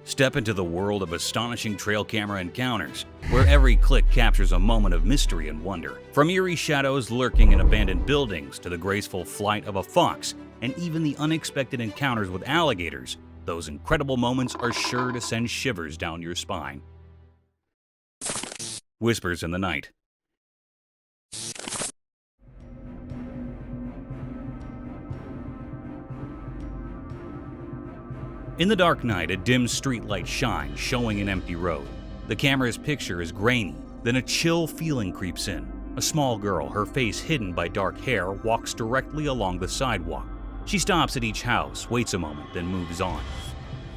Step into the world of astonishing trail camera encounters, where every click captures a moment of mystery and wonder. From eerie shadows lurking in abandoned buildings to the graceful flight of a fox, and even the unexpected encounters with alligators, those incredible moments are sure to send shivers down your spine. Whispers in the night. In the dark night, a dim streetlight shines, showing an empty road. The camera's picture is grainy, then a chill feeling creeps in. A small girl, her face hidden by dark hair, walks directly along the sidewalk. She stops at each house, waits a moment, then moves on.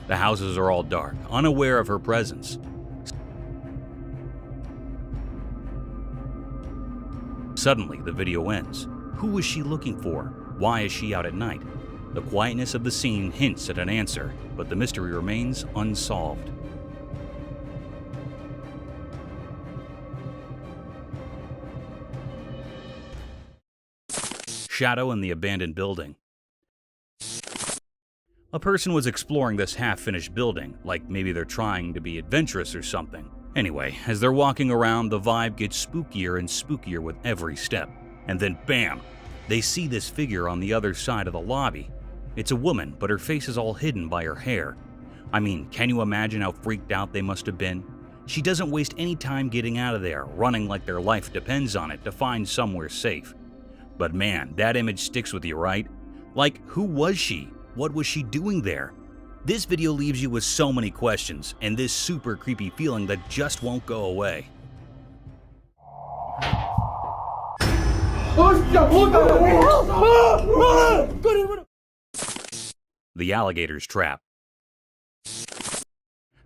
The houses are all dark, unaware of her presence. Suddenly, the video ends. Who is she looking for? Why is she out at night? The quietness of the scene hints at an answer, but the mystery remains unsolved. Shadow in the abandoned building. A person was exploring this half-finished building, like maybe they're trying to be adventurous or something. Anyway, as they're walking around, the vibe gets spookier and spookier with every step. And then bam! They see this figure on the other side of the lobby. It's a woman, but her face is all hidden by her hair. I mean, can you imagine how freaked out they must have been? She doesn't waste any time getting out of there, running like their life depends on it to find somewhere safe. But man, that image sticks with you, right? Like, who was she? What was she doing there? This video leaves you with so many questions, and this super creepy feeling that just won't go away. The alligator's trap.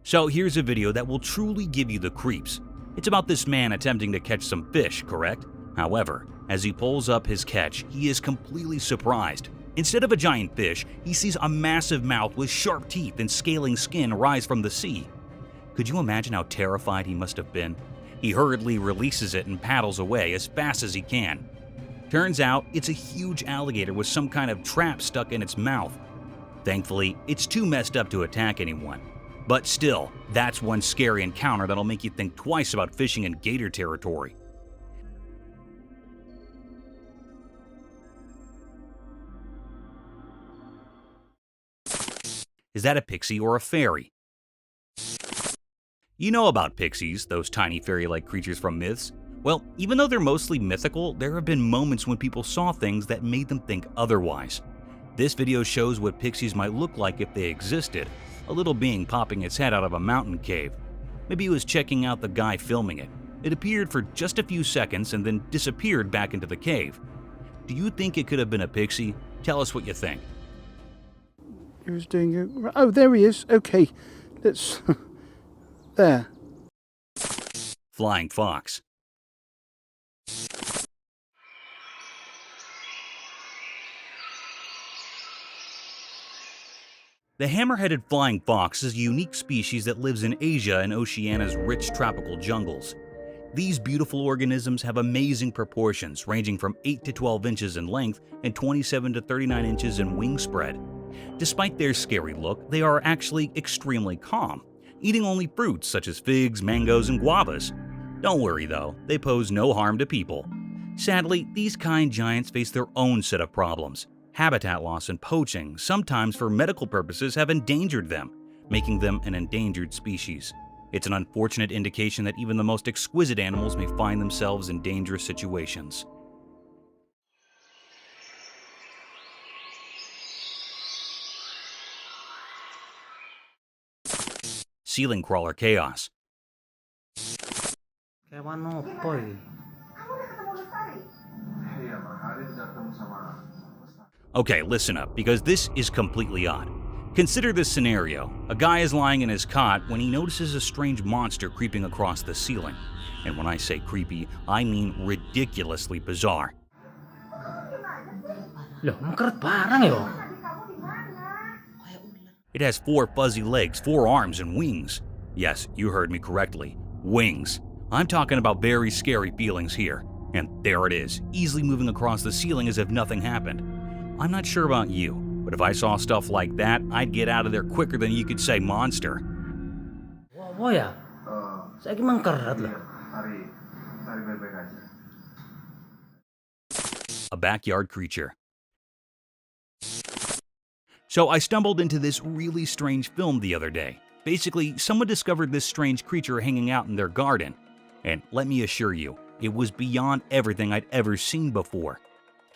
So here's a video that will truly give you the creeps. It's about this man attempting to catch some fish, correct? However, as he pulls up his catch, he is completely surprised. Instead of a giant fish, he sees a massive mouth with sharp teeth and scaling skin rise from the sea. Could you imagine how terrified he must have been? He hurriedly releases it and paddles away as fast as he can. Turns out, it's a huge alligator with some kind of trap stuck in its mouth. Thankfully, it's too messed up to attack anyone. But still, that's one scary encounter that'll make you think twice about fishing in gator territory. Is that a pixie or a fairy? You know about pixies, those tiny fairy-like creatures from myths? Well, even though they're mostly mythical, there have been moments when people saw things that made them think otherwise. This video shows what pixies might look like if they existed, a little being popping its head out of a mountain cave. Maybe he was checking out the guy filming it. It appeared for just a few seconds and then disappeared back into the cave. Do you think it could have been a pixie? Tell us what you think. He was doing it. Oh, there he is. Okay, let's. There. Flying fox. The hammer-headed flying fox is a unique species that lives in Asia and Oceania's rich tropical jungles. These beautiful organisms have amazing proportions, ranging from 8 to 12 inches in length and 27 to 39 inches in wingspread. Despite their scary look, they are actually extremely calm, eating only fruits such as figs, mangoes, and guavas. Don't worry though, they pose no harm to people. Sadly, these kind giants face their own set of problems. Habitat loss and poaching, sometimes for medical purposes, have endangered them, making them an endangered species. It's an unfortunate indication that even the most exquisite animals may find themselves in dangerous situations. Ceiling crawler chaos. Okay, listen up, because this is completely odd. Consider this scenario. A guy is lying in his cot when he notices a strange monster creeping across the ceiling. And when I say creepy, I mean ridiculously bizarre. It has 4 fuzzy legs, 4 arms, and wings. Yes, you heard me correctly. Wings. I'm talking about very scary feelings here. And there it is, easily moving across the ceiling as if nothing happened. I'm not sure about you, But if I saw stuff like that, I'd get out of there quicker than you could say monster. Wow ya, saya mang kerat lah. A backyard creature. So I stumbled into this really strange film the other day. Basically, someone discovered this strange creature hanging out in their garden. And let me assure you, it was beyond everything I'd ever seen before.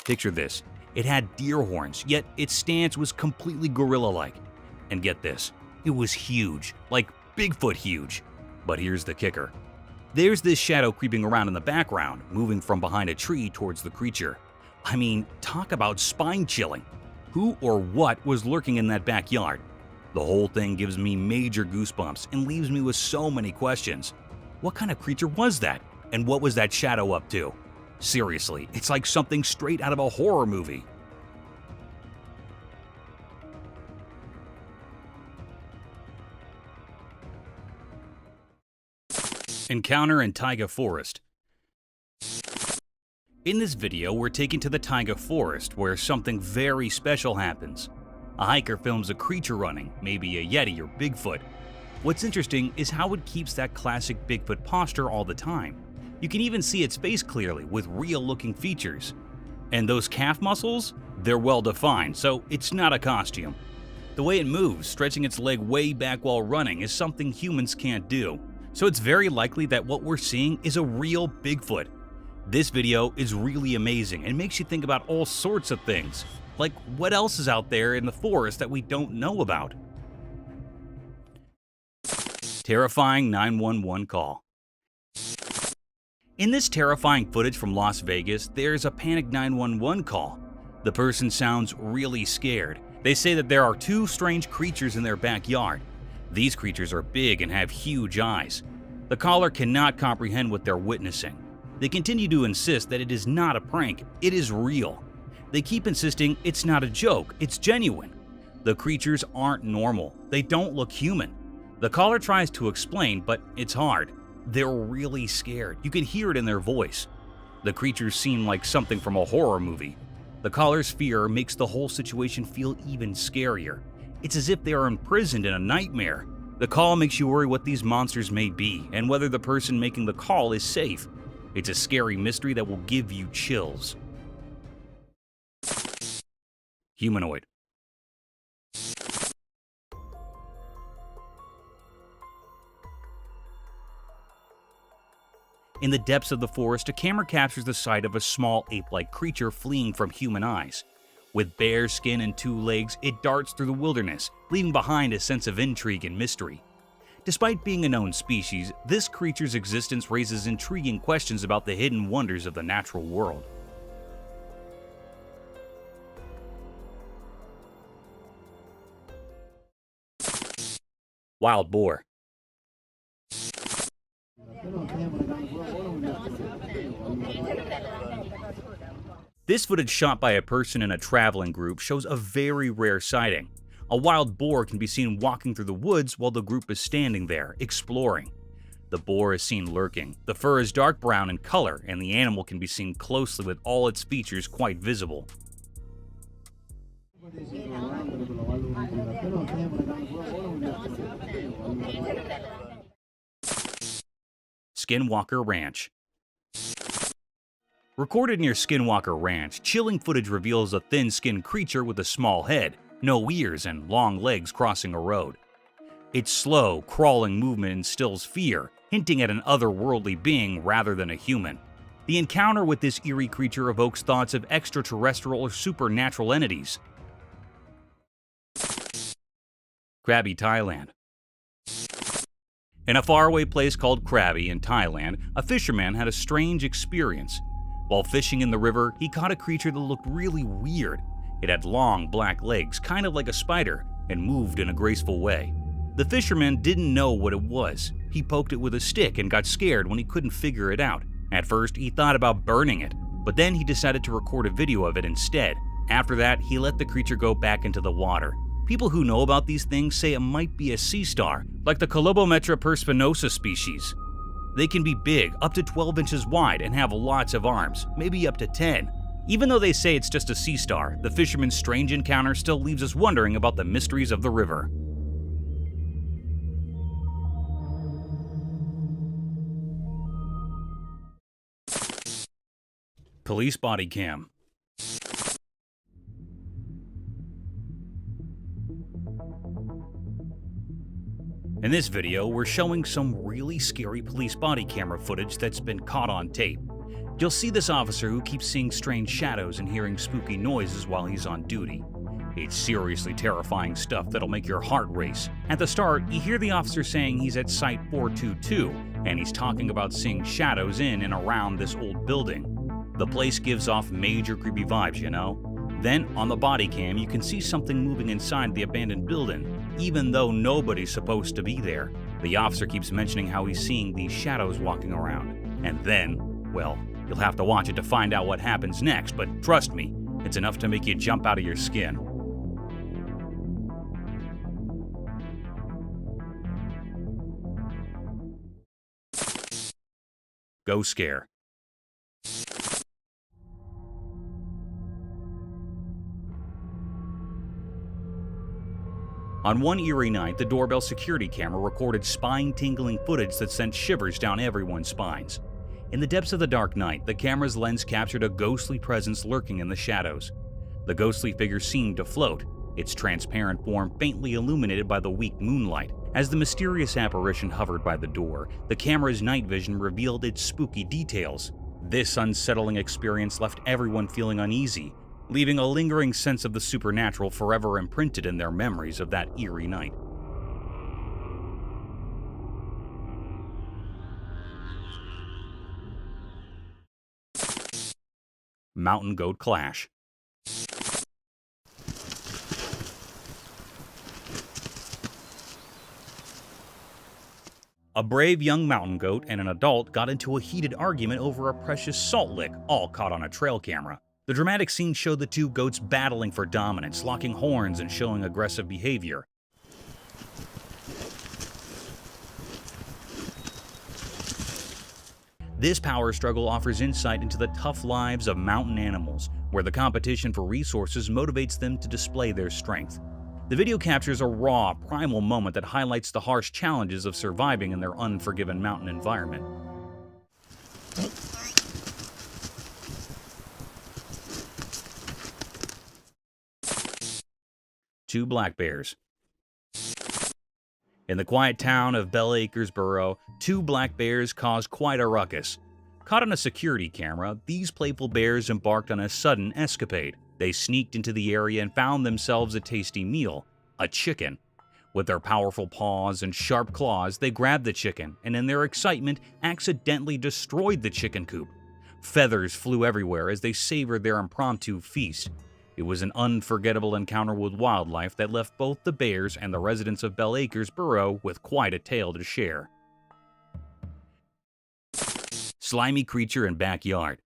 Picture this. It had deer horns, yet its stance was completely gorilla-like. And get this, it was huge, like Bigfoot huge. But here's the kicker. There's this shadow creeping around in the background, moving from behind a tree towards the creature. I mean, talk about spine-chilling. Who or what was lurking in that backyard? The whole thing gives me major goosebumps and leaves me with so many questions. What kind of creature was that? And what was that shadow up to? Seriously, it's like something straight out of a horror movie. Encounter in Taiga Forest. In this video, we're taken to the Taiga Forest where something very special happens. A hiker films a creature running, maybe a Yeti or Bigfoot. What's interesting is how it keeps that classic Bigfoot posture all the time. You can even see its face clearly with real-looking features. And those calf muscles? They're well-defined, so it's not a costume. The way it moves, stretching its leg way back while running, is something humans can't do. So it's very likely that what we're seeing is a real Bigfoot. This video is really amazing and makes you think about all sorts of things. Like, what else is out there in the forest that we don't know about? Terrifying 911 call. In this terrifying footage from Las Vegas, there's a panicked 911 call. The person sounds really scared. They say that there are two strange creatures in their backyard. These creatures are big and have huge eyes. The caller cannot comprehend what they're witnessing. They continue to insist that it is not a prank, it is real. They keep insisting it's not a joke, it's genuine. The creatures aren't normal, they don't look human. The caller tries to explain, but it's hard. They're really scared, you can hear it in their voice. The creatures seem like something from a horror movie. The caller's fear makes the whole situation feel even scarier. It's as if they are imprisoned in a nightmare. The call makes you worry what these monsters may be and whether the person making the call is safe. It's a scary mystery that will give you chills. Humanoid. In the depths of the forest, a camera captures the sight of a small ape-like creature fleeing from human eyes. With bare skin and two legs, it darts through the wilderness, leaving behind a sense of intrigue and mystery. Despite being a known species, this creature's existence raises intriguing questions about the hidden wonders of the natural world. Wild boar. This footage shot by a person in a traveling group shows a very rare sighting. A wild boar can be seen walking through the woods while the group is standing there, exploring. The boar is seen lurking. The fur is dark brown in color, and the animal can be seen closely with all its features quite visible. Skinwalker Ranch. Recorded near Skinwalker Ranch, chilling footage reveals a thin-skinned creature with a small head, no ears, and long legs crossing a road. Its slow, crawling movement instills fear, hinting at an otherworldly being rather than a human. The encounter with this eerie creature evokes thoughts of extraterrestrial or supernatural entities. Krabi, Thailand. In a faraway place called Krabi in Thailand, a fisherman had a strange experience. While fishing in the river, he caught a creature that looked really weird. It had long, black legs, kind of like a spider, and moved in a graceful way. The fisherman didn't know what it was. He poked it with a stick and got scared when he couldn't figure it out. At first, he thought about burning it, but then he decided to record a video of it instead. After that, he let the creature go back into the water. People who know about these things say it might be a sea star, like the Colobometra perspinosa species. They can be big, up to 12 inches wide, and have lots of arms, maybe up to 10. Even though they say it's just a sea star, the fisherman's strange encounter still leaves us wondering about the mysteries of the river. Police body cam. In this video, we're showing some really scary police body camera footage that's been caught on tape. You'll see this officer who keeps seeing strange shadows and hearing spooky noises while he's on duty. It's seriously terrifying stuff that'll make your heart race. At the start, you hear the officer saying he's at Site 422, and he's talking about seeing shadows in and around this old building. The place gives off major creepy vibes, you know? Then, on the body cam, you can see something moving inside the abandoned building, even though nobody's supposed to be there. The officer keeps mentioning how he's seeing these shadows walking around. And then, well, you'll have to watch it to find out what happens next, but trust me, it's enough to make you jump out of your skin. Ghost scare. On one eerie night, the doorbell security camera recorded spine-tingling footage that sent shivers down everyone's spines. In the depths of the dark night, the camera's lens captured a ghostly presence lurking in the shadows. The ghostly figure seemed to float, its transparent form faintly illuminated by the weak moonlight. As the mysterious apparition hovered by the door, the camera's night vision revealed its spooky details. This unsettling experience left everyone feeling uneasy, leaving a lingering sense of the supernatural forever imprinted in their memories of that eerie night. Mountain goat clash. A brave young mountain goat and an adult got into a heated argument over a precious salt lick, all caught on a trail camera. The dramatic scene showed the two goats battling for dominance, locking horns and showing aggressive behavior. This power struggle offers insight into the tough lives of mountain animals, where the competition for resources motivates them to display their strength. The video captures a raw, primal moment that highlights the harsh challenges of surviving in their unforgiving mountain environment. Two black bears. In the quiet town of Bell Acres Borough, two black bears caused quite a ruckus. Caught on a security camera, these playful bears embarked on a sudden escapade. They sneaked into the area and found themselves a tasty meal, a chicken. With their powerful paws and sharp claws, they grabbed the chicken and in their excitement accidentally destroyed the chicken coop. Feathers flew everywhere as they savored their impromptu feast. It was an unforgettable encounter with wildlife that left both the bears and the residents of Bell Acres Borough with quite a tale to share. Slimy creature in backyard.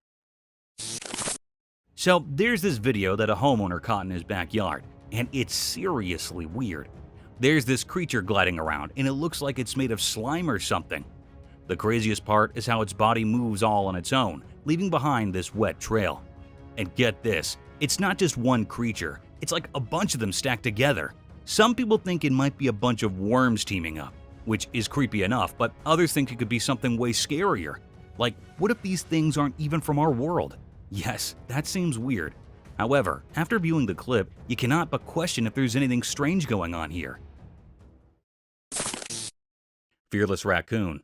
So there's this video that a homeowner caught in his backyard, and it's seriously weird. There's this creature gliding around, and it looks like it's made of slime or something. The craziest part is how its body moves all on its own, leaving behind this wet trail. And get this, it's not just one creature, it's like a bunch of them stacked together. Some people think it might be a bunch of worms teaming up, which is creepy enough, but others think it could be something way scarier. Like, what if these things aren't even from our world? Yes, that seems weird. However, after viewing the clip, you cannot but question if there's anything strange going on here. Fearless raccoon.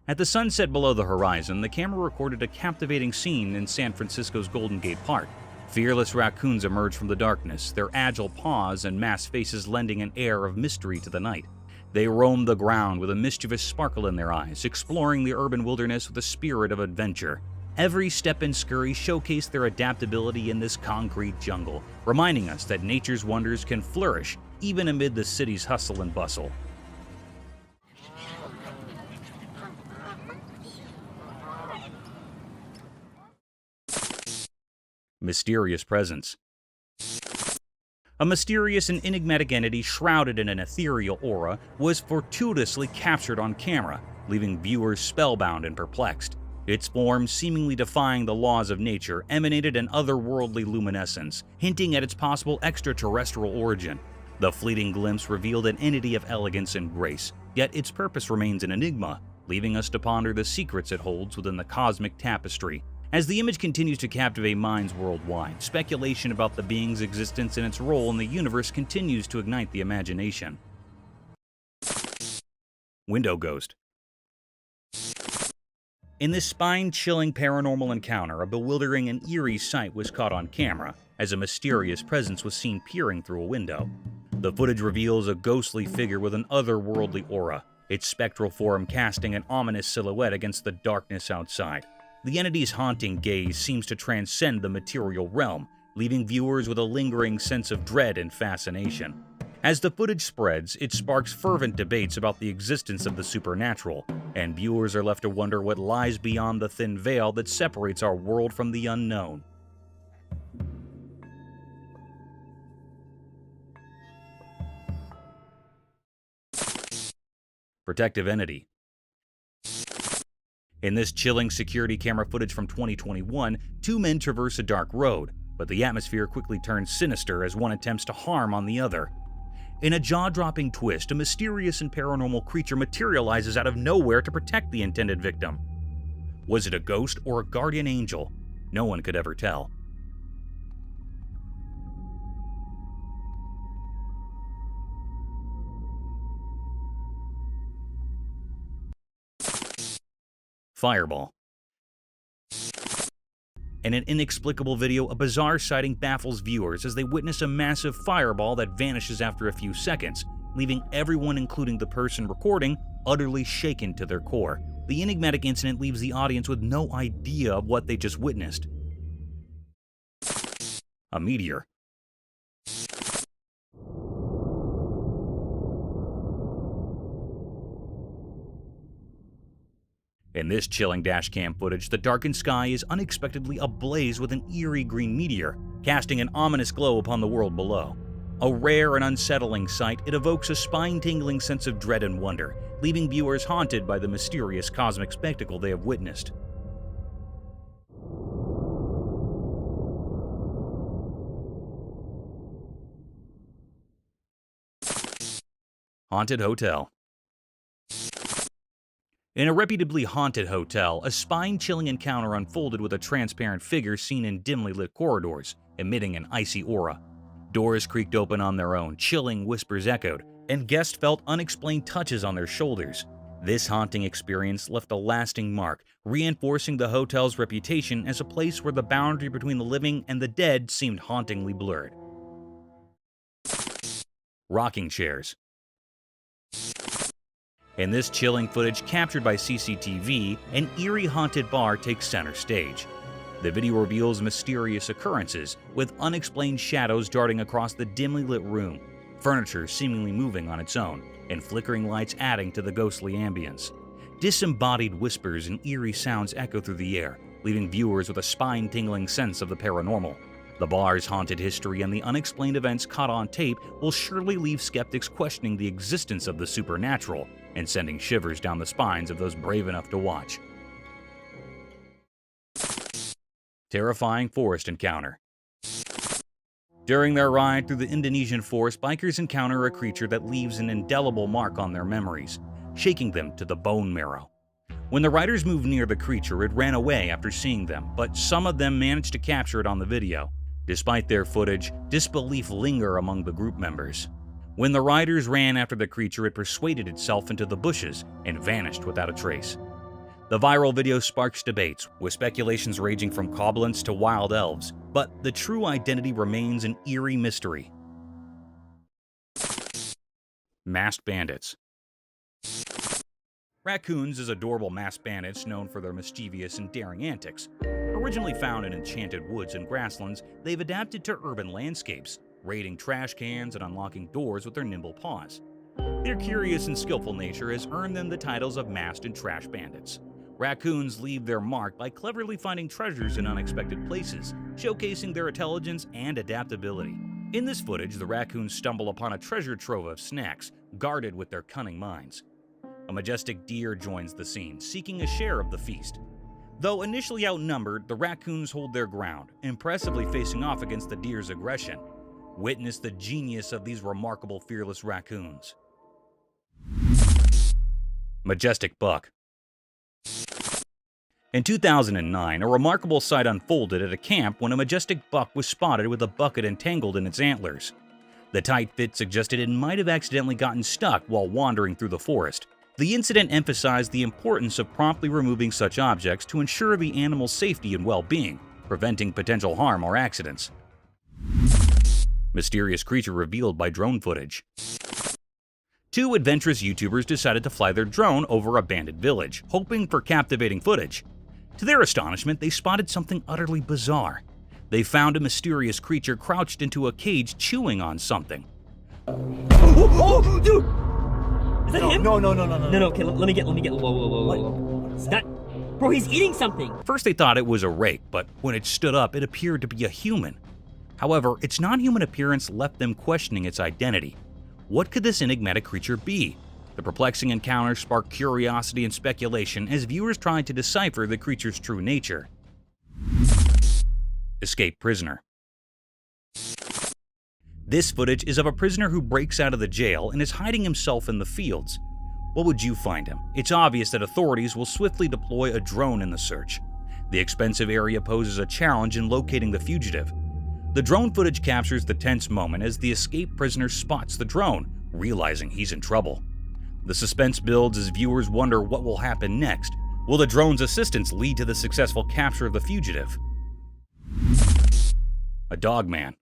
At the sunset below the horizon, the camera recorded a captivating scene in San Francisco's Golden Gate Park. Fearless raccoons emerge from the darkness, their agile paws and masked faces lending an air of mystery to the night. They roam the ground with a mischievous sparkle in their eyes, exploring the urban wilderness with a spirit of adventure. Every step and scurry showcase their adaptability in this concrete jungle, reminding us that nature's wonders can flourish even amid the city's hustle and bustle. Mysterious presence. A mysterious and enigmatic entity shrouded in an ethereal aura was fortuitously captured on camera, leaving viewers spellbound and perplexed. Its form, seemingly defying the laws of nature, emanated an otherworldly luminescence, hinting at its possible extraterrestrial origin. The fleeting glimpse revealed an entity of elegance and grace, yet its purpose remains an enigma, leaving us to ponder the secrets it holds within the cosmic tapestry. As the image continues to captivate minds worldwide, speculation about the being's existence and its role in the universe continues to ignite the imagination. Window Ghost. In this spine-chilling paranormal encounter, a bewildering and eerie sight was caught on camera as a mysterious presence was seen peering through a window. The footage reveals a ghostly figure with an otherworldly aura, its spectral form casting an ominous silhouette against the darkness outside. The entity's haunting gaze seems to transcend the material realm, leaving viewers with a lingering sense of dread and fascination. As the footage spreads, it sparks fervent debates about the existence of the supernatural, and viewers are left to wonder what lies beyond the thin veil that separates our world from the unknown. Protective entity. In this chilling security camera footage from 2021, two men traverse a dark road, but the atmosphere quickly turns sinister as one attempts to harm on the other. In a jaw-dropping twist, a mysterious and paranormal creature materializes out of nowhere to protect the intended victim. Was it a ghost or a guardian angel? No one could ever tell. Fireball. In an inexplicable video, a bizarre sighting baffles viewers as they witness a massive fireball that vanishes after a few seconds, leaving everyone, including the person recording, utterly shaken to their core. The enigmatic incident leaves the audience with no idea of what they just witnessed. A meteor. In this chilling dashcam footage, the darkened sky is unexpectedly ablaze with an eerie green meteor, casting an ominous glow upon the world below. A rare and unsettling sight, it evokes a spine-tingling sense of dread and wonder, leaving viewers haunted by the mysterious cosmic spectacle they have witnessed. Haunted hotel. In a reputably haunted hotel, a spine-chilling encounter unfolded with a transparent figure seen in dimly lit corridors, emitting an icy aura. Doors creaked open on their own, chilling whispers echoed, and guests felt unexplained touches on their shoulders. This haunting experience left a lasting mark, reinforcing the hotel's reputation as a place where the boundary between the living and the dead seemed hauntingly blurred. Rocking chairs. In this chilling footage captured by CCTV, an eerie haunted bar takes center stage. The video reveals mysterious occurrences, with unexplained shadows darting across the dimly lit room, furniture seemingly moving on its own, and flickering lights adding to the ghostly ambience. Disembodied whispers and eerie sounds echo through the air, leaving viewers with a spine-tingling sense of the paranormal. The bar's haunted history and the unexplained events caught on tape will surely leave skeptics questioning the existence of the supernatural and sending shivers down the spines of those brave enough to watch. Terrifying forest encounter. During their ride through the Indonesian forest, bikers encounter a creature that leaves an indelible mark on their memories, shaking them to the bone marrow. When the riders moved near the creature, it ran away after seeing them, but some of them managed to capture it on the video. Despite their footage, disbelief lingered among the group members. When the riders ran after the creature, it persuaded itself into the bushes and vanished without a trace. The viral video sparks debates, with speculations ranging from goblins to wild elves, but the true identity remains an eerie mystery. Masked bandits. Raccoons as adorable masked bandits known for their mischievous and daring antics. Originally found in enchanted woods and grasslands, they've adapted to urban landscapes, raiding trash cans and unlocking doors with their nimble paws. Their curious and skillful nature has earned them the titles of masked and trash bandits. Raccoons leave their mark by cleverly finding treasures in unexpected places, showcasing their intelligence and adaptability. In this footage, the raccoons stumble upon a treasure trove of snacks, guarded with their cunning minds. A majestic deer joins the scene, seeking a share of the feast. Though initially outnumbered, the raccoons hold their ground, impressively facing off against the deer's aggression. Witness the genius of these remarkable fearless raccoons. Majestic buck. In 2009, a remarkable sight unfolded at a camp when a majestic buck was spotted with a bucket entangled in its antlers. The tight fit suggested it might have accidentally gotten stuck while wandering through the forest. The incident emphasized the importance of promptly removing such objects to ensure the animal's safety and well-being, preventing potential harm or accidents. Mysterious creature revealed by drone footage. Two adventurous YouTubers decided to fly their drone over a abandoned village, hoping for captivating footage. To their astonishment, they spotted something utterly bizarre. They found a mysterious creature crouched into a cage chewing on something. Oh, dude! Is that him? No. No, okay, let me get whoa. That, bro, he's eating something. First they thought it was a rake, but when it stood up, it appeared to be a human. However, its non-human appearance left them questioning its identity. What could this enigmatic creature be? The perplexing encounter sparked curiosity and speculation as viewers tried to decipher the creature's true nature. Escaped prisoner. This footage is of a prisoner who breaks out of the jail and is hiding himself in the fields. What would you find him? It's obvious that authorities will swiftly deploy a drone in the search. The expensive area poses a challenge in locating the fugitive. The drone footage captures the tense moment as the escaped prisoner spots the drone, realizing he's in trouble. The suspense builds as viewers wonder what will happen next. Will the drone's assistance lead to the successful capture of the fugitive? A dog man.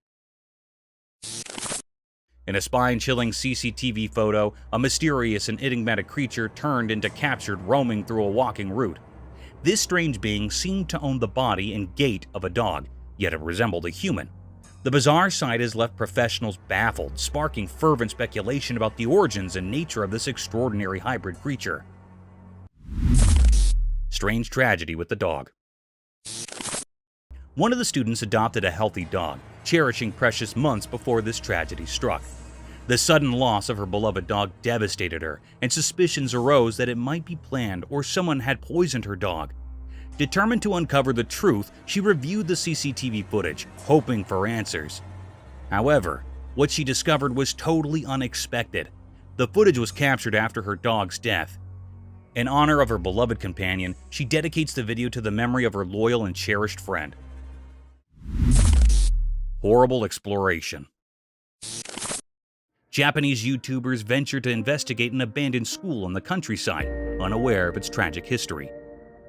In a spine-chilling CCTV photo, a mysterious and enigmatic creature turned into captured roaming through a walking route. This strange being seemed to own the body and gait of a dog, yet it resembled a human. The bizarre sight has left professionals baffled, sparking fervent speculation about the origins and nature of this extraordinary hybrid creature. Strange tragedy with the dog. One of the students adopted a healthy dog, cherishing precious months before this tragedy struck. The sudden loss of her beloved dog devastated her, and suspicions arose that it might be planned or someone had poisoned her dog. Determined to uncover the truth, she reviewed the CCTV footage, hoping for answers. However, what she discovered was totally unexpected. The footage was captured after her dog's death. In honor of her beloved companion, she dedicates the video to the memory of her loyal and cherished friend. Horrible exploration. Japanese YouTubers venture to investigate an abandoned school in the countryside, unaware of its tragic history.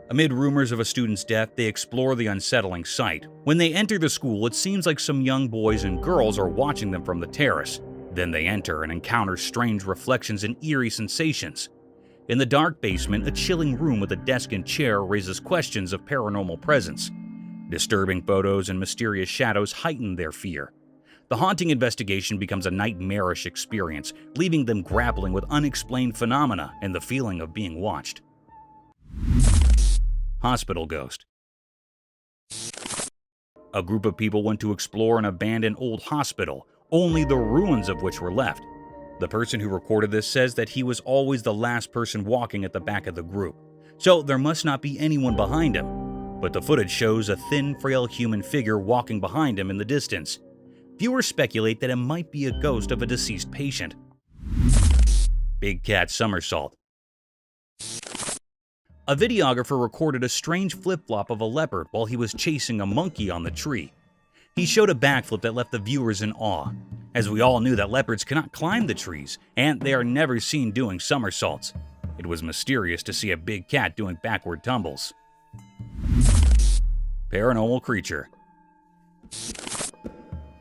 Amid rumors of a student's death, they explore the unsettling site. When they enter the school, it seems like some young boys and girls are watching them from the terrace. Then they enter and encounter strange reflections and eerie sensations. In the dark basement, a chilling room with a desk and chair raises questions of paranormal presence. Disturbing photos and mysterious shadows heighten their fear. The haunting investigation becomes a nightmarish experience, leaving them grappling with unexplained phenomena and the feeling of being watched. Hospital ghost. A group of people went to explore an abandoned old hospital, only the ruins of which were left. The person who recorded this says that he was always the last person walking at the back of the group, so there must not be anyone behind him. But the footage shows a thin, frail human figure walking behind him in the distance. Viewers speculate that it might be a ghost of a deceased patient. Big cat somersault. A videographer recorded a strange flip-flop of a leopard while he was chasing a monkey on the tree. He showed a backflip that left the viewers in awe, as we all knew that leopards cannot climb the trees, and they are never seen doing somersaults. It was mysterious to see a big cat doing backward tumbles. Paranormal creature.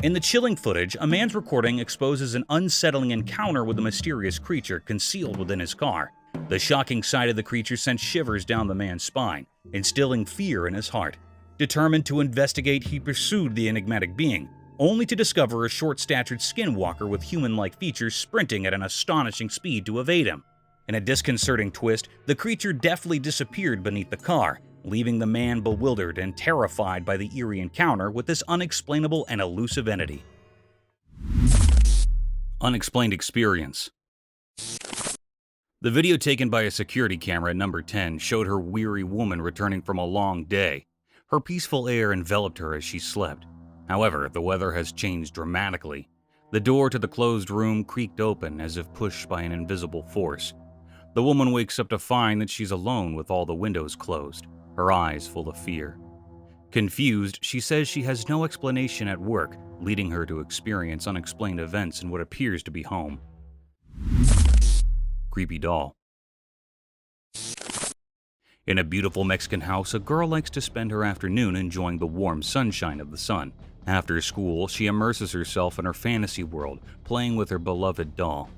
In the chilling footage, a man's recording exposes an unsettling encounter with a mysterious creature concealed within his car. The shocking sight of the creature sent shivers down the man's spine, instilling fear in his heart. Determined to investigate, he pursued the enigmatic being, only to discover a short-statured skinwalker with human-like features sprinting at an astonishing speed to evade him. In a disconcerting twist, the creature deftly disappeared beneath the car, leaving the man bewildered and terrified by the eerie encounter with this unexplainable and elusive entity. Unexplained experience. The video taken by a security camera at number 10 showed her weary woman returning from a long day. Her peaceful air enveloped her as she slept. However, the weather has changed dramatically. The door to the closed room creaked open as if pushed by an invisible force. The woman wakes up to find that she's alone with all the windows closed, her eyes full of fear. Confused, she says she has no explanation at work, leading her to experience unexplained events in what appears to be home. Creepy doll. In a beautiful Mexican house, a girl likes to spend her afternoon enjoying the warm sunshine of the sun. After school, she immerses herself in her fantasy world, playing with her beloved doll.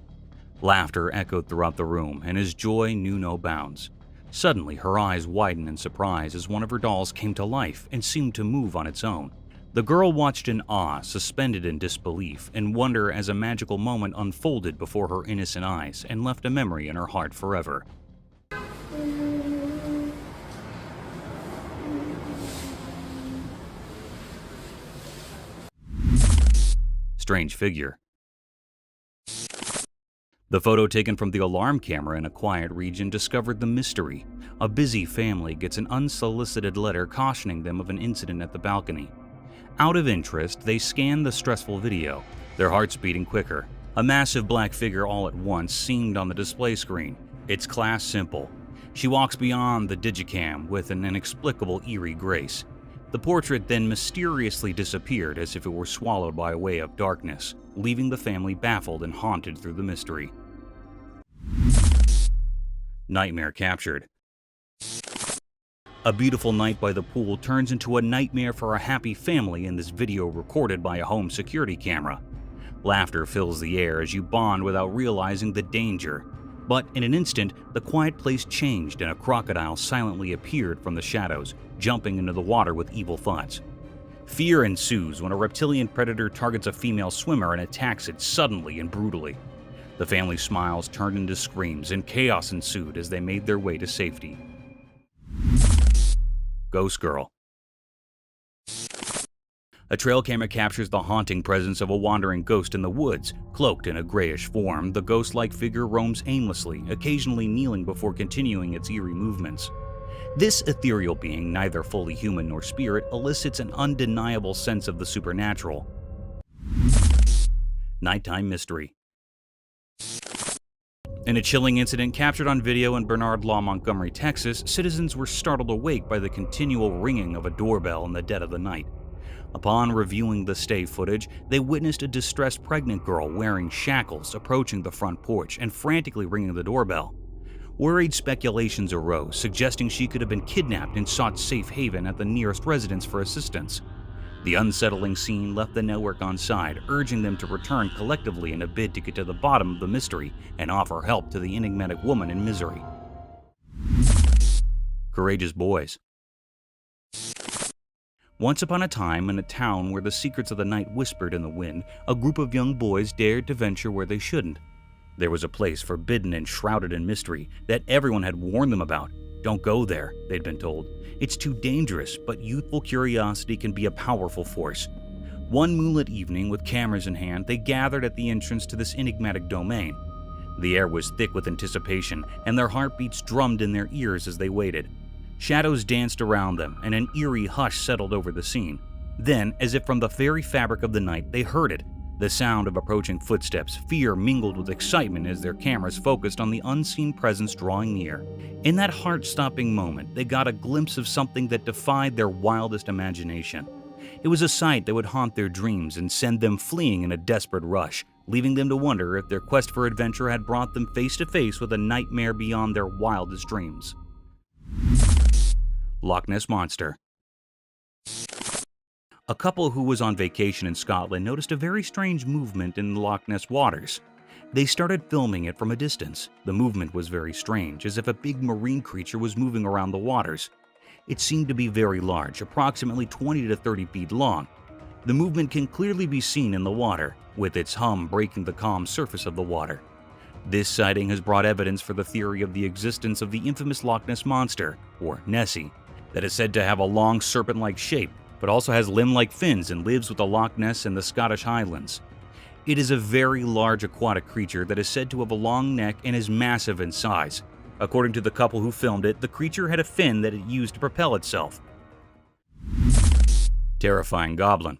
Laughter echoed throughout the room, and his joy knew no bounds. Suddenly, her eyes widened in surprise as one of her dolls came to life and seemed to move on its own. The girl watched in awe, suspended in disbelief, and wonder as a magical moment unfolded before her innocent eyes and left a memory in her heart forever. Strange figure. The photo taken from the alarm camera in a quiet region discovered the mystery. A busy family gets an unsolicited letter cautioning them of an incident at the balcony. Out of interest, they scan the stressful video, their hearts beating quicker. A massive black figure all at once seemed on the display screen, its class simple. She walks beyond the digicam with an inexplicable eerie grace. The portrait then mysteriously disappeared as if it were swallowed by a wave of darkness, leaving the family baffled and haunted through the mystery. Nightmare captured. A beautiful night by the pool turns into a nightmare for a happy family in this video recorded by a home security camera. Laughter fills the air as you bond without realizing the danger. But in an instant, the quiet place changed and a crocodile silently appeared from the shadows, jumping into the water with evil thoughts. Fear ensues when a reptilian predator targets a female swimmer and attacks it suddenly and brutally. The family's smiles turned into screams and chaos ensued as they made their way to safety. Ghost Girl. A trail camera captures the haunting presence of a wandering ghost in the woods. Cloaked in a grayish form, the ghost-like figure roams aimlessly, occasionally kneeling before continuing its eerie movements. This ethereal being, neither fully human nor spirit, elicits an undeniable sense of the supernatural. Nighttime mystery. In a chilling incident captured on video in Bernard Law, Montgomery, Texas, citizens were startled awake by the continual ringing of a doorbell in the dead of the night. Upon reviewing the stay footage, they witnessed a distressed pregnant girl wearing shackles approaching the front porch and frantically ringing the doorbell. Worried speculations arose, suggesting she could have been kidnapped and sought safe haven at the nearest residence for assistance. The unsettling scene left the network on side, urging them to return collectively in a bid to get to the bottom of the mystery and offer help to the enigmatic woman in misery. Courageous boys. Once upon a time, in a town where the secrets of the night whispered in the wind, a group of young boys dared to venture where they shouldn't. There was a place forbidden and shrouded in mystery that everyone had warned them about. Don't go there, they'd been told. It's too dangerous, but youthful curiosity can be a powerful force. One moonlit evening, with cameras in hand, they gathered at the entrance to this enigmatic domain. The air was thick with anticipation, and their heartbeats drummed in their ears as they waited. Shadows danced around them, and an eerie hush settled over the scene. Then, as if from the very fabric of the night, they heard it. The sound of approaching footsteps, fear mingled with excitement as their cameras focused on the unseen presence drawing near. In that heart-stopping moment, they got a glimpse of something that defied their wildest imagination. It was a sight that would haunt their dreams and send them fleeing in a desperate rush, leaving them to wonder if their quest for adventure had brought them face to face with a nightmare beyond their wildest dreams. Loch Ness Monster. A couple who was on vacation in Scotland noticed a very strange movement in the Loch Ness waters. They started filming it from a distance. The movement was very strange, as if a big marine creature was moving around the waters. It seemed to be very large, approximately 20 to 30 feet long. The movement can clearly be seen in the water, with its hum breaking the calm surface of the water. This sighting has brought evidence for the theory of the existence of the infamous Loch Ness Monster, or Nessie, that is said to have a long serpent-like shape, but also has limb-like fins and lives with the Loch Ness in the Scottish Highlands. It is a very large aquatic creature that is said to have a long neck and is massive in size. According to the couple who filmed it, the creature had a fin that it used to propel itself. Terrifying goblin.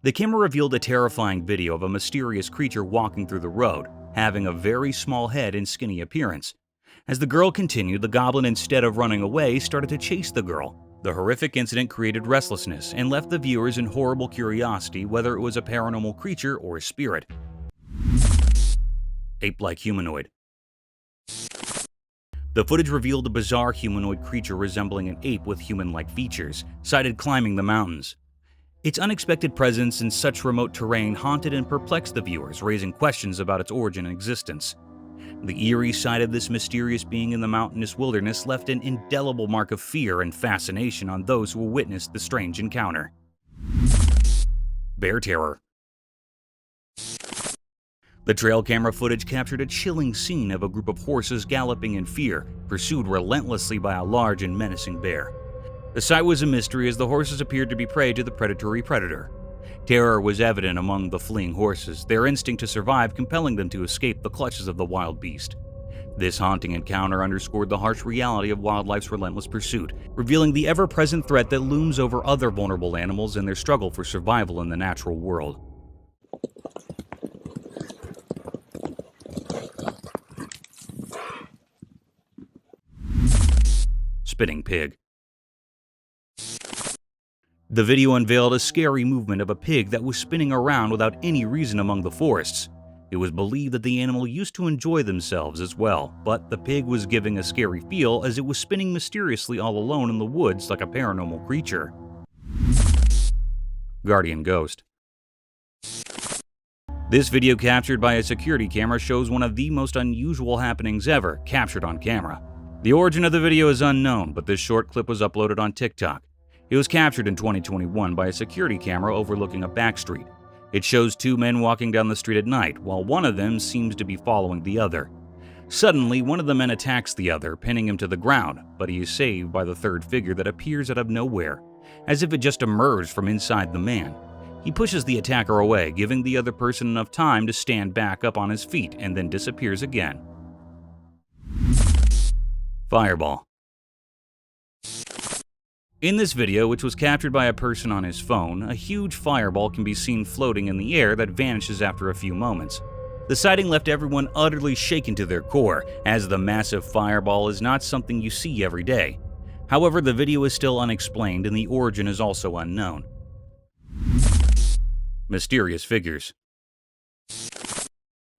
The camera revealed a terrifying video of a mysterious creature walking through the road, having a very small head and skinny appearance. As the girl continued, the goblin, instead of running away, started to chase the girl. The horrific incident created restlessness and left the viewers in horrible curiosity whether it was a paranormal creature or a spirit. Ape-like humanoid. The footage revealed a bizarre humanoid creature resembling an ape with human-like features, sighted climbing the mountains. Its unexpected presence in such remote terrain haunted and perplexed the viewers, raising questions about its origin and existence. The eerie sight of this mysterious being in the mountainous wilderness left an indelible mark of fear and fascination on those who witnessed the strange encounter. Bear terror. The trail camera footage captured a chilling scene of a group of horses galloping in fear, pursued relentlessly by a large and menacing bear. The sight was a mystery as the horses appeared to be prey to the predatory predator. Terror was evident among the fleeing horses, their instinct to survive compelling them to escape the clutches of the wild beast. This haunting encounter underscored the harsh reality of wildlife's relentless pursuit, revealing the ever-present threat that looms over other vulnerable animals in their struggle for survival in the natural world. Spinning pig. The video unveiled a scary movement of a pig that was spinning around without any reason among the forests. It was believed that the animal used to enjoy themselves as well, but the pig was giving a scary feel as it was spinning mysteriously all alone in the woods like a paranormal creature. Guardian ghost. This video captured by a security camera shows one of the most unusual happenings ever captured on camera. The origin of the video is unknown, but this short clip was uploaded on TikTok. It was captured in 2021 by a security camera overlooking a back street. It shows two men walking down the street at night, while one of them seems to be following the other. Suddenly, one of the men attacks the other, pinning him to the ground, but he is saved by the third figure that appears out of nowhere, as if it just emerged from inside the man. He pushes the attacker away, giving the other person enough time to stand back up on his feet, and then disappears again. Fireball. In this video, which was captured by a person on his phone, a huge fireball can be seen floating in the air that vanishes after a few moments. The sighting left everyone utterly shaken to their core, as the massive fireball is not something you see every day. However, the video is still unexplained and the origin is also unknown. Mysterious figures.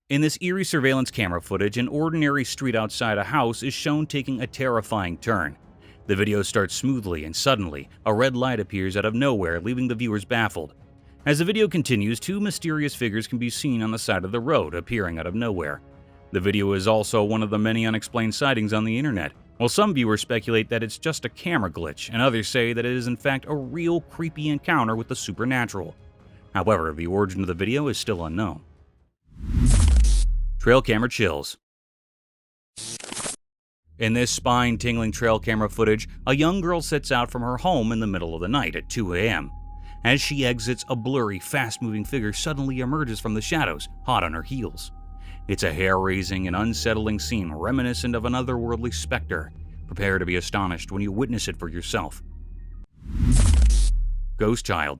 In this eerie surveillance camera footage, an ordinary street outside a house is shown taking a terrifying turn. The video starts smoothly and suddenly, a red light appears out of nowhere, leaving the viewers baffled. As the video continues, two mysterious figures can be seen on the side of the road, appearing out of nowhere. The video is also one of the many unexplained sightings on the internet. While some viewers speculate that it's just a camera glitch, and others say that it is in fact a real creepy encounter with the supernatural. However, the origin of the video is still unknown. Trail camera chills. In this spine-tingling trail camera footage, a young girl sets out from her home in the middle of the night at 2 a.m. As she exits, a blurry, fast-moving figure suddenly emerges from the shadows, hot on her heels. It's a hair-raising and unsettling scene reminiscent of an otherworldly specter. Prepare to be astonished when you witness it for yourself. Ghost child.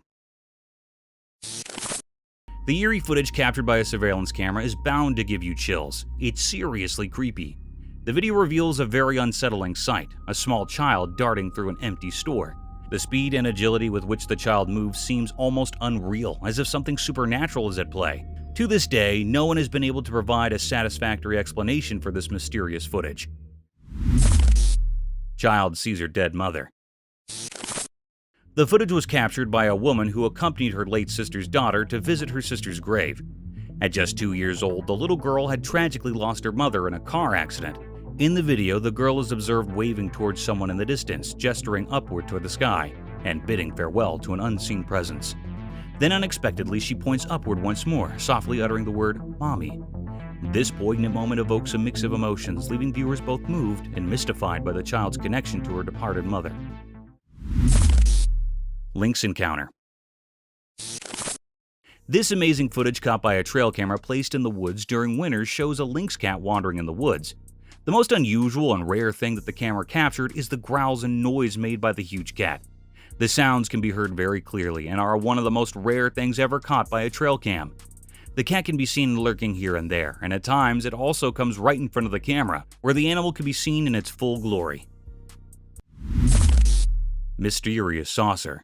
The eerie footage captured by a surveillance camera is bound to give you chills. It's seriously creepy. The video reveals a very unsettling sight, a small child darting through an empty store. The speed and agility with which the child moves seems almost unreal, as if something supernatural is at play. To this day, no one has been able to provide a satisfactory explanation for this mysterious footage. Child sees her dead mother. The footage was captured by a woman who accompanied her late sister's daughter to visit her sister's grave. At just 2 years old, the little girl had tragically lost her mother in a car accident. In the video, the girl is observed waving towards someone in the distance, gesturing upward toward the sky, and bidding farewell to an unseen presence. Then unexpectedly, she points upward once more, softly uttering the word, "Mommy." This poignant moment evokes a mix of emotions, leaving viewers both moved and mystified by the child's connection to her departed mother. Lynx encounter. This amazing footage caught by a trail camera placed in the woods during winter shows a lynx cat wandering in the woods. The most unusual and rare thing that the camera captured is the growls and noise made by the huge cat. The sounds can be heard very clearly and are one of the most rare things ever caught by a trail cam. The cat can be seen lurking here and there, and at times it also comes right in front of the camera, where the animal can be seen in its full glory. Mysterious saucer.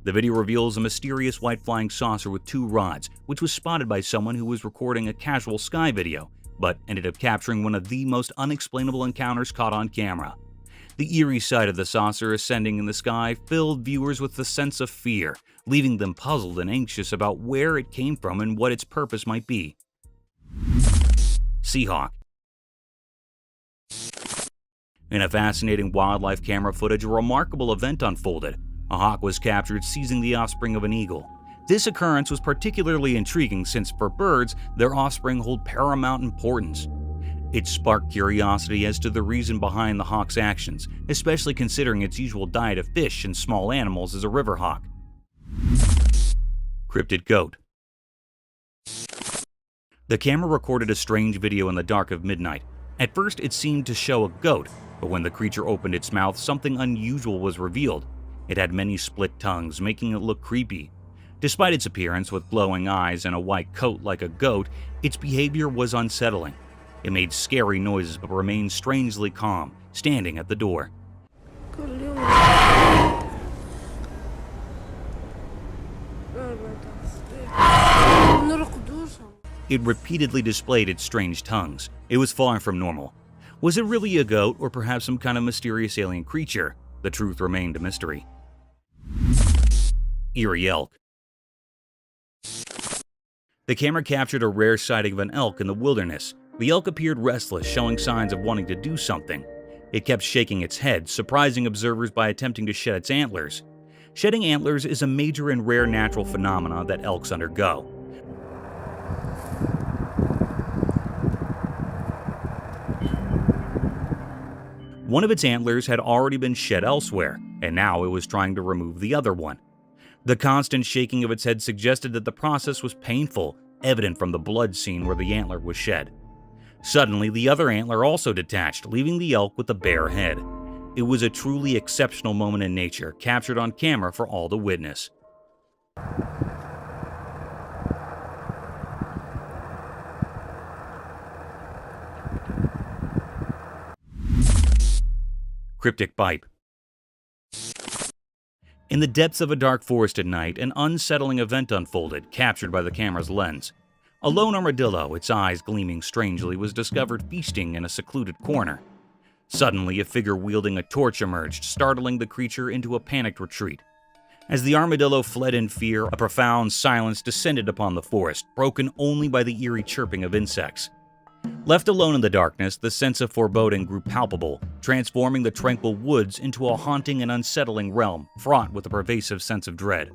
The video reveals a mysterious white flying saucer with 2 rods, which was spotted by someone who was recording a casual sky video, but ended up capturing one of the most unexplainable encounters caught on camera. The eerie sight of the saucer ascending in the sky filled viewers with a sense of fear, leaving them puzzled and anxious about where it came from and what its purpose might be. Seahawk. In a fascinating wildlife camera footage, a remarkable event unfolded. A hawk was captured seizing the offspring of an eagle. This occurrence was particularly intriguing since for birds, their offspring hold paramount importance. It sparked curiosity as to the reason behind the hawk's actions, especially considering its usual diet of fish and small animals as a river hawk. Cryptid goat. The camera recorded a strange video in the dark of midnight. At first, it seemed to show a goat, but when the creature opened its mouth, something unusual was revealed. It had many split tongues, making it look creepy. Despite its appearance with glowing eyes and a white coat like a goat, its behavior was unsettling. It made scary noises but remained strangely calm, standing at the door. It repeatedly displayed its strange tongues. It was far from normal. Was it really a goat or perhaps some kind of mysterious alien creature? The truth remained a mystery. Eerie elk. The camera captured a rare sighting of an elk in the wilderness. The elk appeared restless, showing signs of wanting to do something. It kept shaking its head, surprising observers by attempting to shed its antlers. Shedding antlers is a major and rare natural phenomenon that elks undergo. One of its antlers had already been shed elsewhere, and now it was trying to remove the other one. The constant shaking of its head suggested that the process was painful, evident from the blood seen where the antler was shed. Suddenly, the other antler also detached, leaving the elk with a bare head. It was a truly exceptional moment in nature, captured on camera for all to witness. Cryptic pipe. In the depths of a dark forest at night, an unsettling event unfolded, captured by the camera's lens. A lone armadillo, its eyes gleaming strangely, was discovered feasting in a secluded corner. Suddenly, a figure wielding a torch emerged, startling the creature into a panicked retreat. As the armadillo fled in fear, a profound silence descended upon the forest, broken only by the eerie chirping of insects. Left alone in the darkness, the sense of foreboding grew palpable, transforming the tranquil woods into a haunting and unsettling realm, fraught with a pervasive sense of dread.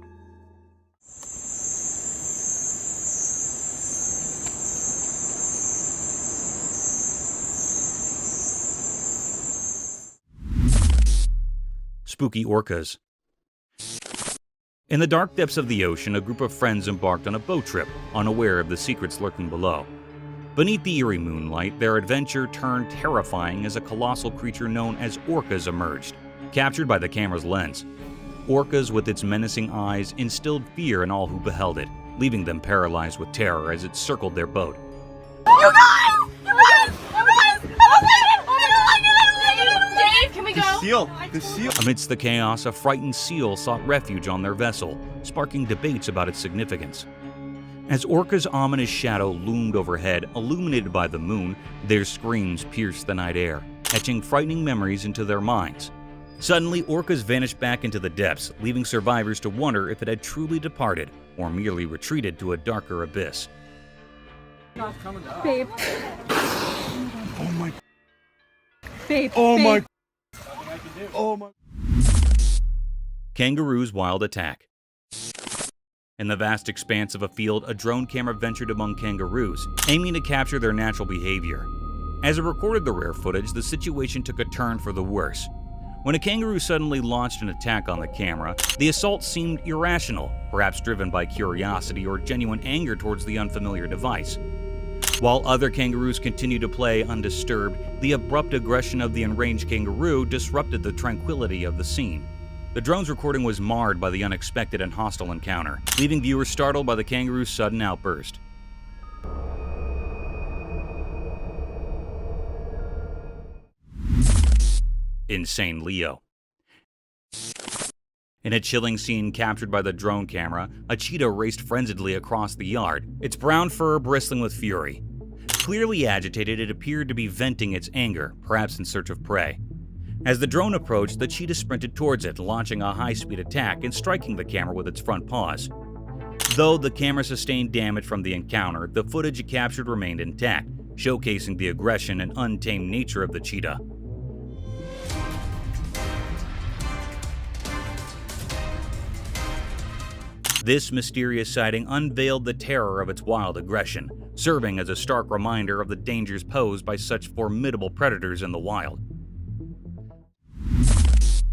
Spooky orcas. In the dark depths of the ocean, a group of friends embarked on a boat trip, unaware of the secrets lurking below. Beneath the eerie moonlight, their adventure turned terrifying as a colossal creature known as orcas emerged, captured by the camera's lens. Orcas, with its menacing eyes, instilled fear in all who beheld it, leaving them paralyzed with terror as it circled their boat. You guys! You guys! You guys! Dave, can we go? The seal. Amidst the chaos, a frightened seal sought refuge on their vessel, sparking debates about its significance. As orcas' ominous shadow loomed overhead, illuminated by the moon, their screams pierced the night air, etching frightening memories into their minds. Suddenly, orcas vanished back into the depths, leaving survivors to wonder if it had truly departed or merely retreated to a darker abyss. Babe. Oh my. Babe. Oh my. babe. Oh my. Kangaroo's wild attack. In the vast expanse of a field, a drone camera ventured among kangaroos, aiming to capture their natural behavior. As it recorded the rare footage, the situation took a turn for the worse. When a kangaroo suddenly launched an attack on the camera, the assault seemed irrational, perhaps driven by curiosity or genuine anger towards the unfamiliar device. While other kangaroos continued to play undisturbed, the abrupt aggression of the enraged kangaroo disrupted the tranquility of the scene. The drone's recording was marred by the unexpected and hostile encounter, leaving viewers startled by the kangaroo's sudden outburst. Insane Leo. In a chilling scene captured by the drone camera, a cheetah raced frenziedly across the yard, its brown fur bristling with fury. Clearly agitated, it appeared to be venting its anger, perhaps in search of prey. As the drone approached, the cheetah sprinted towards it, launching a high-speed attack and striking the camera with its front paws. Though the camera sustained damage from the encounter, the footage it captured remained intact, showcasing the aggression and untamed nature of the cheetah. This mysterious sighting unveiled the terror of its wild aggression, serving as a stark reminder of the dangers posed by such formidable predators in the wild.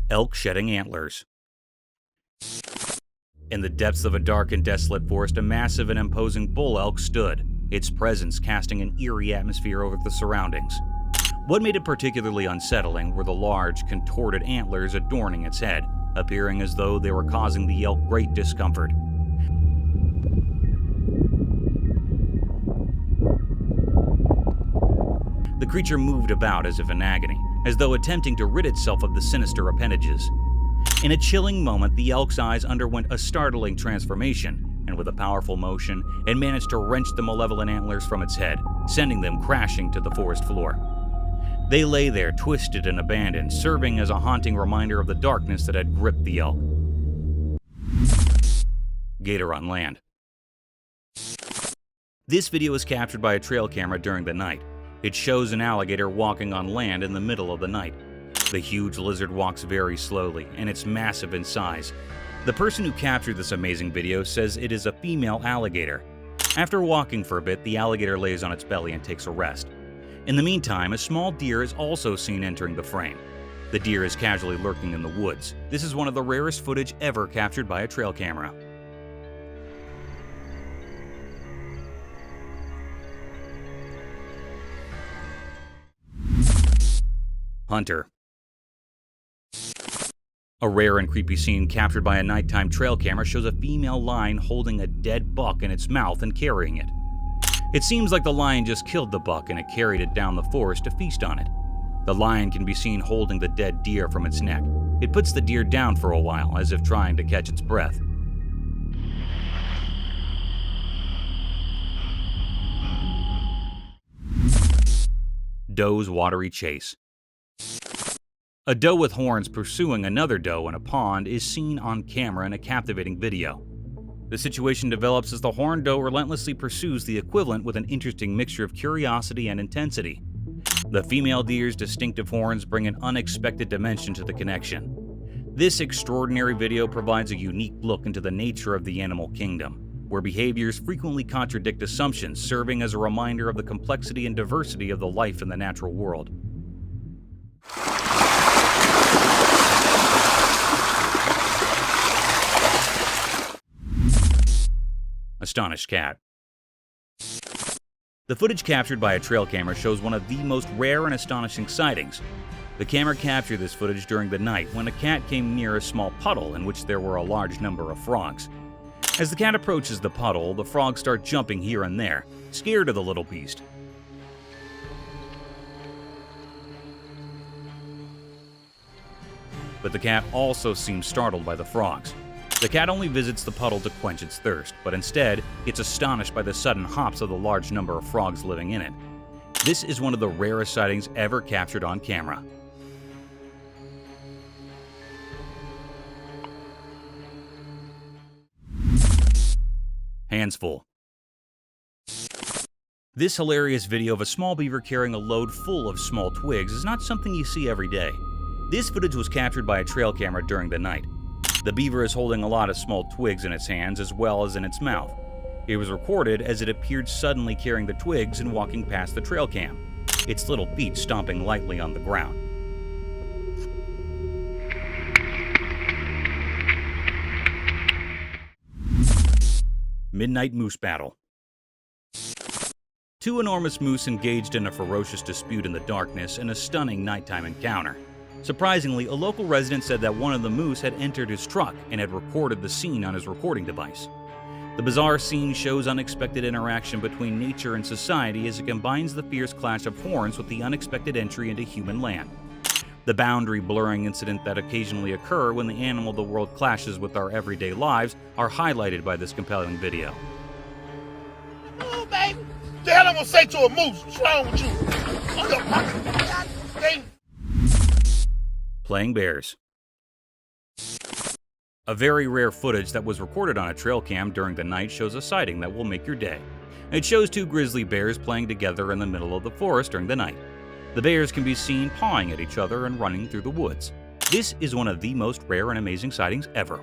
Elk shedding antlers. In the depths of a dark and desolate forest, a massive and imposing bull elk stood, its presence casting an eerie atmosphere over the surroundings. What made it particularly unsettling were the large, contorted antlers adorning its head, appearing as though they were causing the elk great discomfort. The creature moved about as if in agony, as though attempting to rid itself of the sinister appendages. In a chilling moment, the elk's eyes underwent a startling transformation, and with a powerful motion, it managed to wrench the malevolent antlers from its head, sending them crashing to the forest floor. They lay there, twisted and abandoned, serving as a haunting reminder of the darkness that had gripped the elk. Gator on land. This video was captured by a trail camera during the night. It shows an alligator walking on land in the middle of the night. The huge lizard walks very slowly, and it's massive in size. The person who captured this amazing video says it is a female alligator. After walking for a bit, the alligator lays on its belly and takes a rest. In the meantime, a small deer is also seen entering the frame. The deer is casually lurking in the woods. This is one of the rarest footage ever captured by a trail camera. Hunter. A rare and creepy scene captured by a nighttime trail camera shows a female lion holding a dead buck in its mouth and carrying it. It seems like the lion just killed the buck and it carried it down the forest to feast on it. The lion can be seen holding the dead deer from its neck. It puts the deer down for a while, as if trying to catch its breath. Doe's watery chase. A doe with horns pursuing another doe in a pond is seen on camera in a captivating video. The situation develops as the horned doe relentlessly pursues the equivalent with an interesting mixture of curiosity and intensity. The female deer's distinctive horns bring an unexpected dimension to the connection. This extraordinary video provides a unique look into the nature of the animal kingdom, where behaviors frequently contradict assumptions, serving as a reminder of the complexity and diversity of the life in the natural world. Astonished cat. The footage captured by a trail camera shows one of the most rare and astonishing sightings. The camera captured this footage during the night when a cat came near a small puddle in which there were a large number of frogs. As the cat approaches the puddle, the frogs start jumping here and there, scared of the little beast. But the cat also seems startled by the frogs. The cat only visits the puddle to quench its thirst, but instead, it's astonished by the sudden hops of the large number of frogs living in it. This is one of the rarest sightings ever captured on camera. Hands full. This hilarious video of a small beaver carrying a load full of small twigs is not something you see every day. This footage was captured by a trail camera during the night. The beaver is holding a lot of small twigs in its hands as well as in its mouth. It was recorded as it appeared suddenly carrying the twigs and walking past the trail cam, its little feet stomping lightly on the ground. midnight moose battle. Two enormous moose engaged in a ferocious dispute in the darkness in a stunning nighttime encounter. Surprisingly, a local resident said that one of the moose had entered his truck and had recorded the scene on his recording device. The bizarre scene shows unexpected interaction between nature and society as it combines the fierce clash of horns with the unexpected entry into human land. The boundary blurring incidents that occasionally occur when the animal of the world clashes with our everyday lives are highlighted by this compelling video. Oh, baby. The hell I'm gonna say to a moose? What's wrong with you? God dang. Playing bears. A very rare footage that was recorded on a trail cam during the night shows a sighting that will make your day. It shows two grizzly bears playing together in the middle of the forest during the night. The bears can be seen pawing at each other and running through the woods. This is one of the most rare and amazing sightings ever.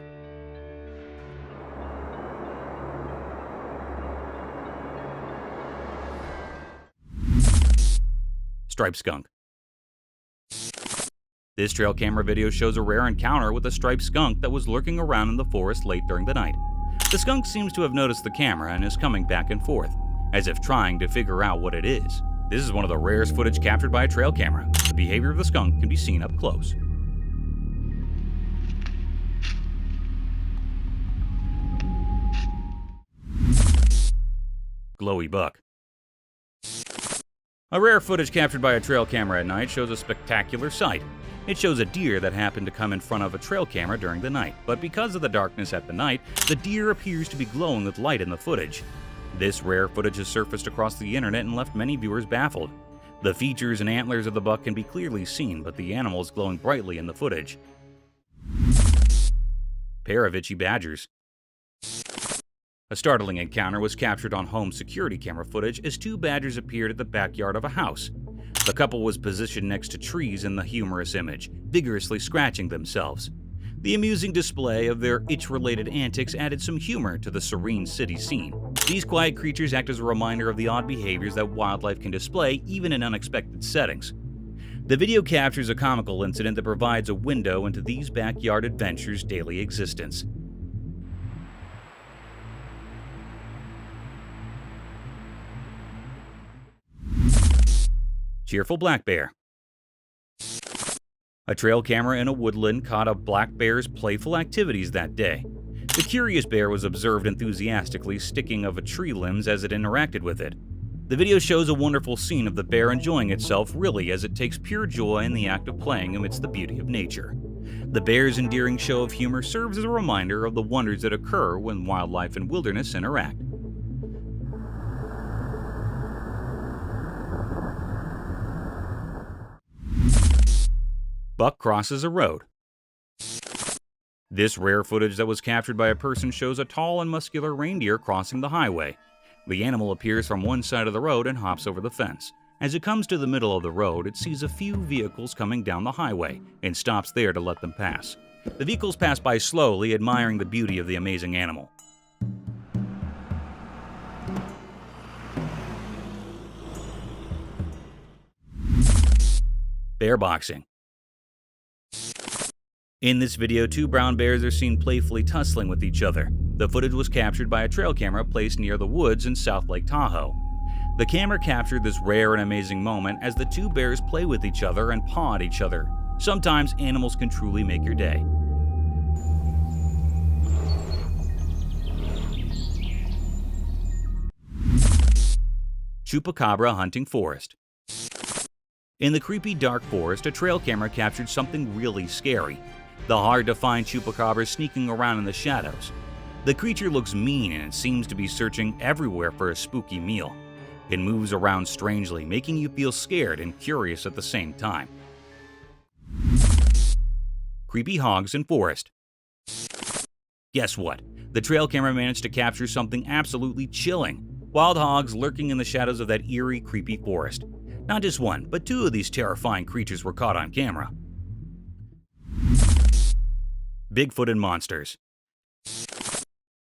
Striped skunk. This trail camera video shows a rare encounter with a striped skunk that was lurking around in the forest late during the night. The skunk seems to have noticed the camera and is coming back and forth, as if trying to figure out what it is. This is one of the rarest footage captured by a trail camera. The behavior of the skunk can be seen up close. Glowy buck. A rare footage captured by a trail camera at night shows a spectacular sight. It shows a deer that happened to come in front of a trail camera during the night, but because of the darkness at the night, the deer appears to be glowing with light in the footage. This rare footage has surfaced across the internet and left many viewers baffled. The features and antlers of the buck can be clearly seen, but the animal is glowing brightly in the footage. Pair of itchy badgers. A startling encounter was captured on home security camera footage as two badgers appeared at the backyard of a house. The couple was positioned next to trees in the humorous image, vigorously scratching themselves. The amusing display of their itch-related antics added some humor to the serene city scene. These quiet creatures act as a reminder of the odd behaviors that wildlife can display even in unexpected settings. The video captures a comical incident that provides a window into these backyard adventures' daily existence. Cheerful black bear. A trail camera in a woodland caught a black bear's playful activities that day. The curious bear was observed enthusiastically sticking of a tree limbs as it interacted with it. The video shows a wonderful scene of the bear enjoying itself really as it takes pure joy in the act of playing amidst the beauty of nature. The bear's endearing show of humor serves as a reminder of the wonders that occur when wildlife and wilderness interact. Buck crosses a road. This rare footage that was captured by a person shows a tall and muscular reindeer crossing the highway. The animal appears from one side of the road and hops over the fence. As it comes to the middle of the road, it sees a few vehicles coming down the highway and stops there to let them pass. The vehicles pass by slowly, admiring the beauty of the amazing animal. Bear boxing. In this video, two brown bears are seen playfully tussling with each other. The footage was captured by a trail camera placed near the woods in South Lake Tahoe. The camera captured this rare and amazing moment as the two bears play with each other and paw at each other. Sometimes animals can truly make your day. Chupacabra hunting forest. In the creepy dark forest, a trail camera captured something really scary. The hard-to-find chupacabra sneaking around in the shadows. The creature looks mean and it seems to be searching everywhere for a spooky meal. It moves around strangely, making you feel scared and curious at the same time. Creepy hogs in forest. Guess what? The trail camera managed to capture something absolutely chilling. Wild hogs lurking in the shadows of that eerie, creepy forest. Not just one, but two of these terrifying creatures were caught on camera. Bigfoot and monsters.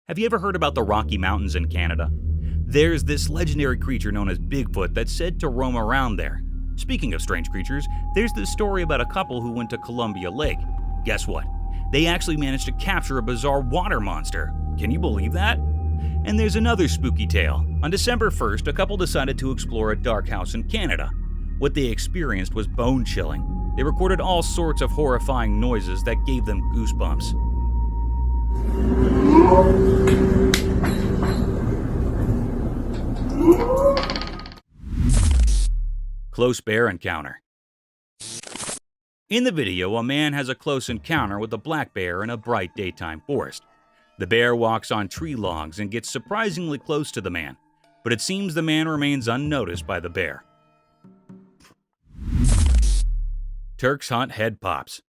Have you ever heard about the Rocky Mountains in Canada? There's this legendary creature known as Bigfoot that's said to roam around there. Speaking of strange creatures, there's this story about a couple who went to Columbia Lake. Guess what? They actually managed to capture a bizarre water monster. Can you believe that? And there's another spooky tale. On December 1st, a couple decided to explore a dark house in Canada. What they experienced was bone-chilling. They recorded all sorts of horrifying noises that gave them goosebumps. Close bear encounter. In the video, a man has a close encounter with a black bear in a bright daytime forest. The bear walks on tree logs and gets surprisingly close to the man, but it seems the man remains unnoticed by the bear. Turks hunt head pops.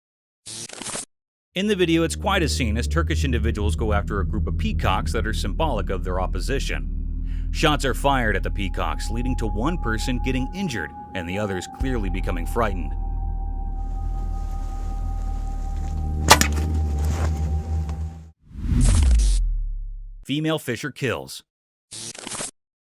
In the video, it's quite a scene as Turkish individuals go after a group of peacocks that are symbolic of their opposition. Shots are fired at the peacocks, leading to one person getting injured and the others clearly becoming frightened. Female fisher kills.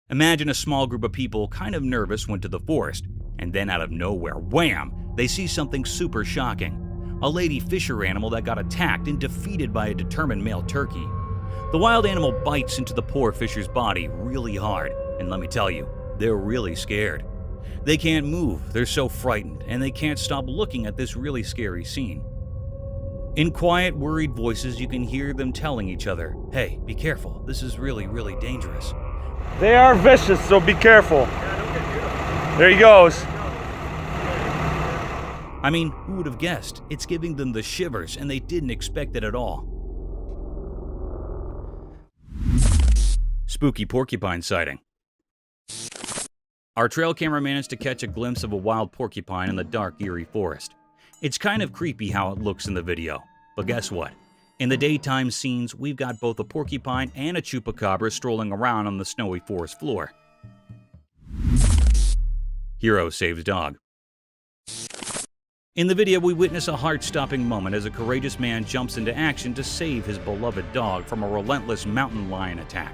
Imagine a small group of people, kind of nervous, went to the forest, and then out of nowhere, wham, they see something super shocking. A lady fisher animal that got attacked and defeated by a determined male turkey. The wild animal bites into the poor fisher's body really hard, and let me tell you, they're really scared. They can't move, they're so frightened, and they can't stop looking at this really scary scene. In quiet, worried voices, you can hear them telling each other, "Hey, be careful, this is really, really dangerous." They are vicious, so be careful. There he goes. I mean, who would have guessed? It's giving them the shivers, and they didn't expect it at all. Spooky porcupine sighting. Our trail camera managed to catch a glimpse of a wild porcupine in the dark, eerie forest. It's kind of creepy how it looks in the video, but guess what? In the daytime scenes, we've got both a porcupine and a chupacabra strolling around on the snowy forest floor. Hero saves dog. In the video, we witness a heart-stopping moment as a courageous man jumps into action to save his beloved dog from a relentless mountain lion attack.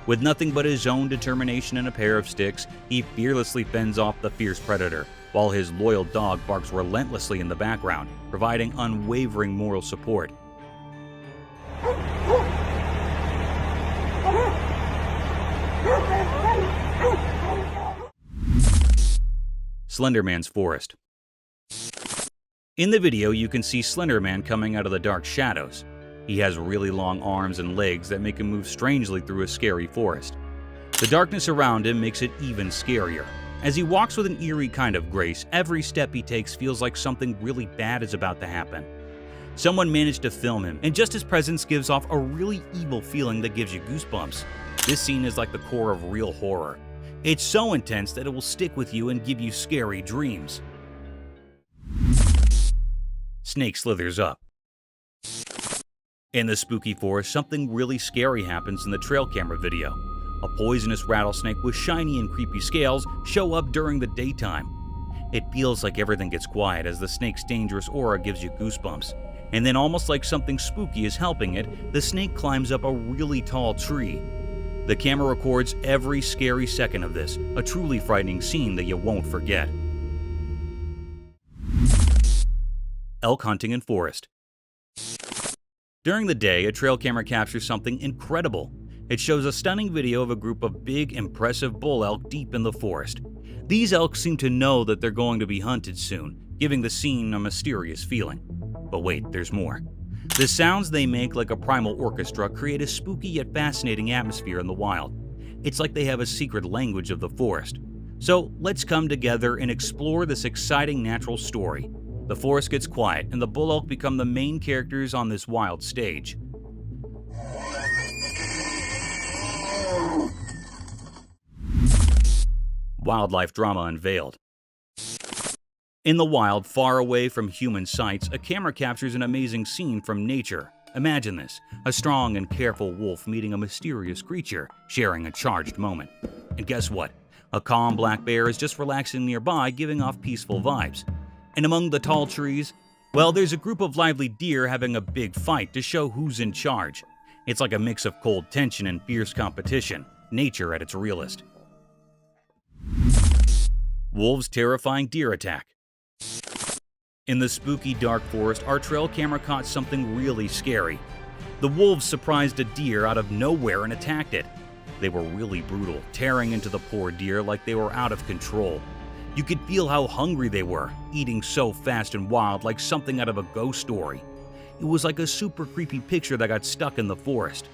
With nothing but his own determination and a pair of sticks, he fearlessly fends off the fierce predator, while his loyal dog barks relentlessly in the background, providing unwavering moral support. Slenderman's forest. In the video, you can see Slenderman coming out of the dark shadows. He has really long arms and legs that make him move strangely through a scary forest. The darkness around him makes it even scarier. As he walks with an eerie kind of grace, every step he takes feels like something really bad is about to happen. Someone managed to film him, and just his presence gives off a really evil feeling that gives you goosebumps. This scene is like the core of real horror. It's so intense that it will stick with you and give you scary dreams. Snake slithers up. In the spooky forest, something really scary happens in the trail camera video. A poisonous rattlesnake with shiny and creepy scales show up during the daytime. It feels like everything gets quiet as the snake's dangerous aura gives you goosebumps. And then, almost like something spooky is helping it, the snake climbs up a really tall tree. The camera records every scary second of this, a truly frightening scene that you won't forget. Elk hunting in forest. During the day, a trail camera captures something incredible. It shows a stunning video of a group of big, impressive bull elk deep in the forest. These elk seem to know that they're going to be hunted soon, giving the scene a mysterious feeling. But wait, there's more. The sounds they make, like a primal orchestra, create a spooky yet fascinating atmosphere in the wild. It's like they have a secret language of the forest. So let's come together and explore this exciting natural story. The forest gets quiet, and the bull elk become the main characters on this wild stage. Wildlife drama unveiled. In the wild, far away from human sights, a camera captures an amazing scene from nature. Imagine this, a strong and careful wolf meeting a mysterious creature, sharing a charged moment. And guess what? A calm black bear is just relaxing nearby, giving off peaceful vibes. And among the tall trees, well, there's a group of lively deer having a big fight to show who's in charge. It's like a mix of cold tension and fierce competition, nature at its realest. Wolves' terrifying deer attack. In the spooky dark forest, our trail camera caught something really scary. The wolves surprised a deer out of nowhere and attacked it. They were really brutal, tearing into the poor deer like they were out of control. You could feel how hungry they were, eating so fast and wild like something out of a ghost story. It was like a super creepy picture that got stuck in the forest.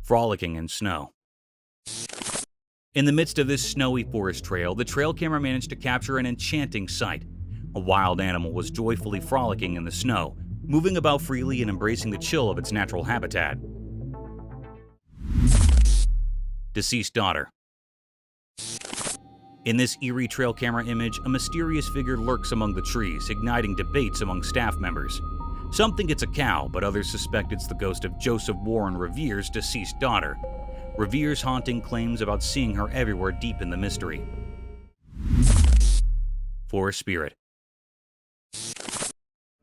Frolicking in snow. In the midst of this snowy forest trail, the trail camera managed to capture an enchanting sight. A wild animal was joyfully frolicking in the snow, moving about freely and embracing the chill of its natural habitat. Deceased daughter. In this eerie trail camera image, a mysterious figure lurks among the trees, igniting debates among staff members. Some think it's a cow, but others suspect it's the ghost of Joseph Warren Revere's deceased daughter. Revere's haunting claims about seeing her everywhere deep in the mystery. Forest spirit.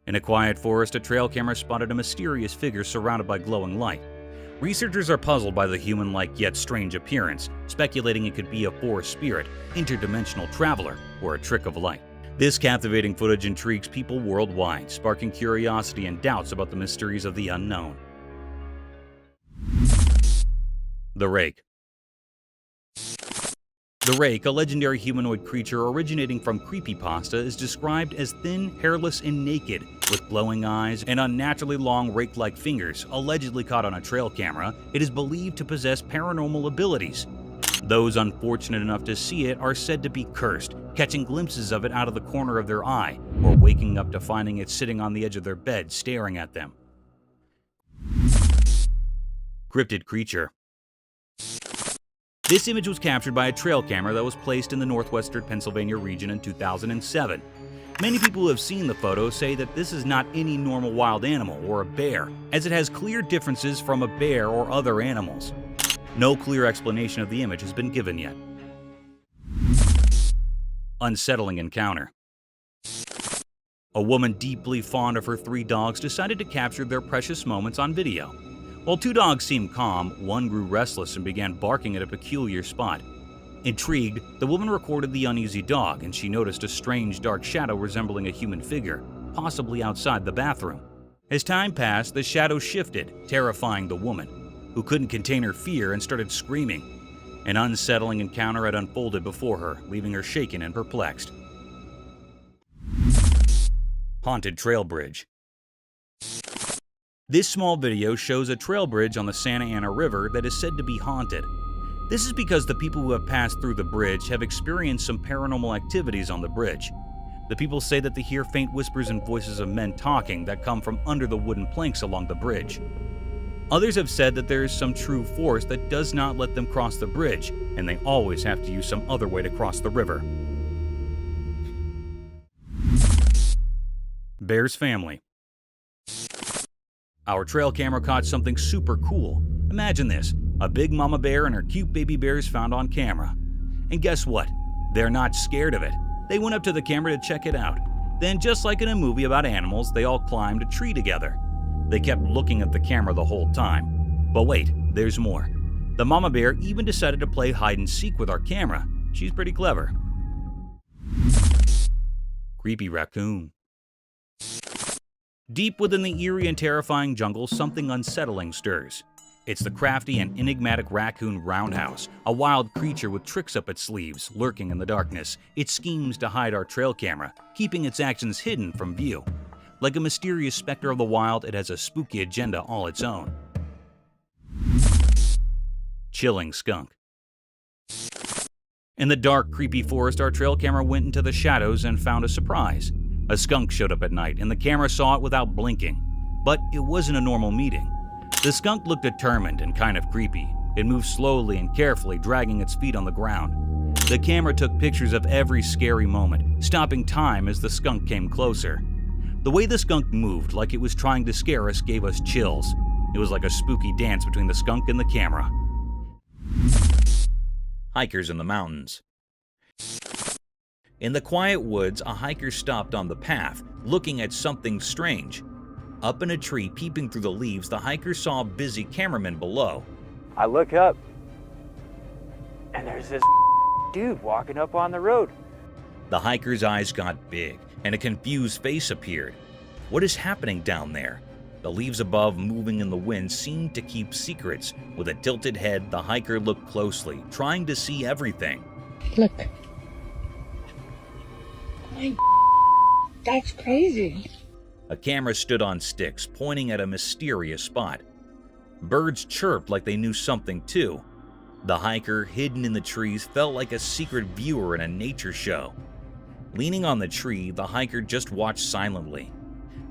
In a quiet forest, a trail camera spotted a mysterious figure surrounded by glowing light. Researchers are puzzled by the human-like yet strange appearance, speculating it could be a forest spirit, interdimensional traveler, or a trick of light. This captivating footage intrigues people worldwide, sparking curiosity and doubts about the mysteries of the unknown. The Rake. The Rake, a legendary humanoid creature originating from creepypasta, is described as thin, hairless, and naked, with glowing eyes and unnaturally long rake-like fingers. Allegedly caught on a trail camera, it is believed to possess paranormal abilities. Those unfortunate enough to see it are said to be cursed, catching glimpses of it out of the corner of their eye, or waking up to finding it sitting on the edge of their bed staring at them. Cryptid creature. This image was captured by a trail camera that was placed in the northwestern Pennsylvania region in 2007. Many people who have seen the photo say that this is not any normal wild animal or a bear, as it has clear differences from a bear or other animals. No clear explanation of the image has been given yet. Unsettling encounter. A woman deeply fond of her 3 dogs decided to capture their precious moments on video. While 2 dogs seemed calm, one grew restless and began barking at a peculiar spot. Intrigued, the woman recorded the uneasy dog, and she noticed a strange dark shadow resembling a human figure, possibly outside the bathroom. As time passed, the shadow shifted, terrifying the woman, who couldn't contain her fear and started screaming. An unsettling encounter had unfolded before her, leaving her shaken and perplexed. Haunted trail bridge. This small video shows a trail bridge on the Santa Ana River that is said to be haunted. This is because the people who have passed through the bridge have experienced some paranormal activities on the bridge. The people say that they hear faint whispers and voices of men talking that come from under the wooden planks along the bridge. Others have said that there is some true force that does not let them cross the bridge, and they always have to use some other way to cross the river. Bear's family. Our trail camera caught something super cool. Imagine this, a big mama bear and her cute baby bears found on camera. And guess what? They're not scared of it. They went up to the camera to check it out. Then, just like in a movie about animals, they all climbed a tree together. They kept looking at the camera the whole time. But wait, there's more. The mama bear even decided to play hide and seek with our camera. She's pretty clever. Creepy raccoon. Deep within the eerie and terrifying jungle, something unsettling stirs. It's the crafty and enigmatic raccoon roundhouse, a wild creature with tricks up its sleeves, lurking in the darkness. It schemes to hide our trail camera, keeping its actions hidden from view. Like a mysterious specter of the wild, it has a spooky agenda all its own. Chilling skunk. In the dark, creepy forest, our trail camera went into the shadows and found a surprise. A skunk showed up at night, and the camera saw it without blinking. But it wasn't a normal meeting. The skunk looked determined and kind of creepy. It moved slowly and carefully, dragging its feet on the ground. The camera took pictures of every scary moment, stopping time as the skunk came closer. The way the skunk moved, like it was trying to scare us, gave us chills. It was like a spooky dance between the skunk and the camera. Hikers in the mountains. In the quiet woods, a hiker stopped on the path, looking at something strange. Up in a tree, peeping through the leaves, the hiker saw a busy cameraman below. I look up, and there's this dude walking up on the road. The hiker's eyes got big, and a confused face appeared. What is happening down there? The leaves above, moving in the wind, seemed to keep secrets. With a tilted head, the hiker looked closely, trying to see everything. Look. That's crazy. A camera stood on sticks, pointing at a mysterious spot. Birds chirped like they knew something too. The hiker, hidden in the trees, felt like a secret viewer in a nature show. Leaning on the tree, the hiker just watched silently.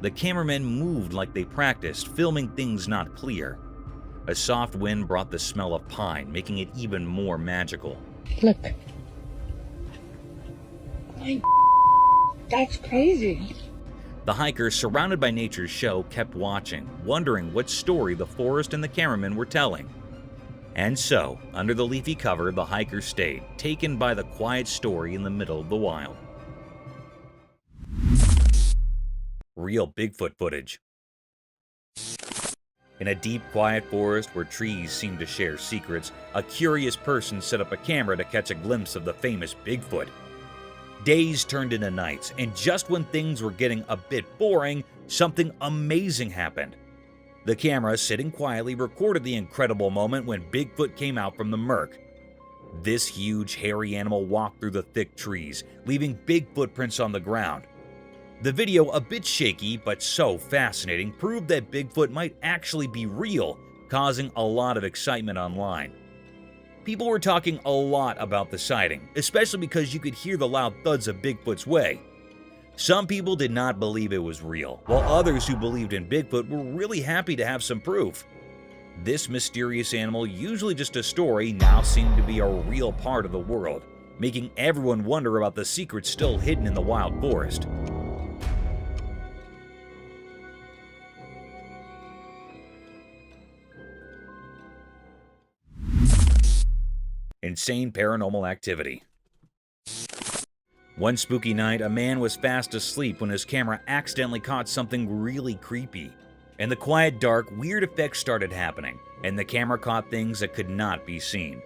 The cameramen moved like they practiced, filming things not clear. A soft wind brought the smell of pine, making it even more magical. Look. That's crazy. The hiker, surrounded by nature's show, kept watching, wondering what story the forest and the cameramen were telling. And so, under the leafy cover, the hiker stayed, taken by the quiet story in the middle of the wild. Real Bigfoot footage. In a deep, quiet forest where trees seem to share secrets, a curious person set up a camera to catch a glimpse of the famous Bigfoot. Days turned into nights, and just when things were getting a bit boring, something amazing happened. The camera, sitting quietly, recorded the incredible moment when Bigfoot came out from the murk. This huge, hairy animal walked through the thick trees, leaving big footprints on the ground. The video, a bit shaky but so fascinating, proved that Bigfoot might actually be real, causing a lot of excitement online. People were talking a lot about the sighting, especially because you could hear the loud thuds of Bigfoot's way. Some people did not believe it was real, while others who believed in Bigfoot were really happy to have some proof. This mysterious animal, usually just a story, now seemed to be a real part of the world, making everyone wonder about the secrets still hidden in the wild forest. Insane paranormal activity. One spooky night, a man was fast asleep when his camera accidentally caught something really creepy. In the quiet dark, weird effects started happening, and the camera caught things that could not be seen.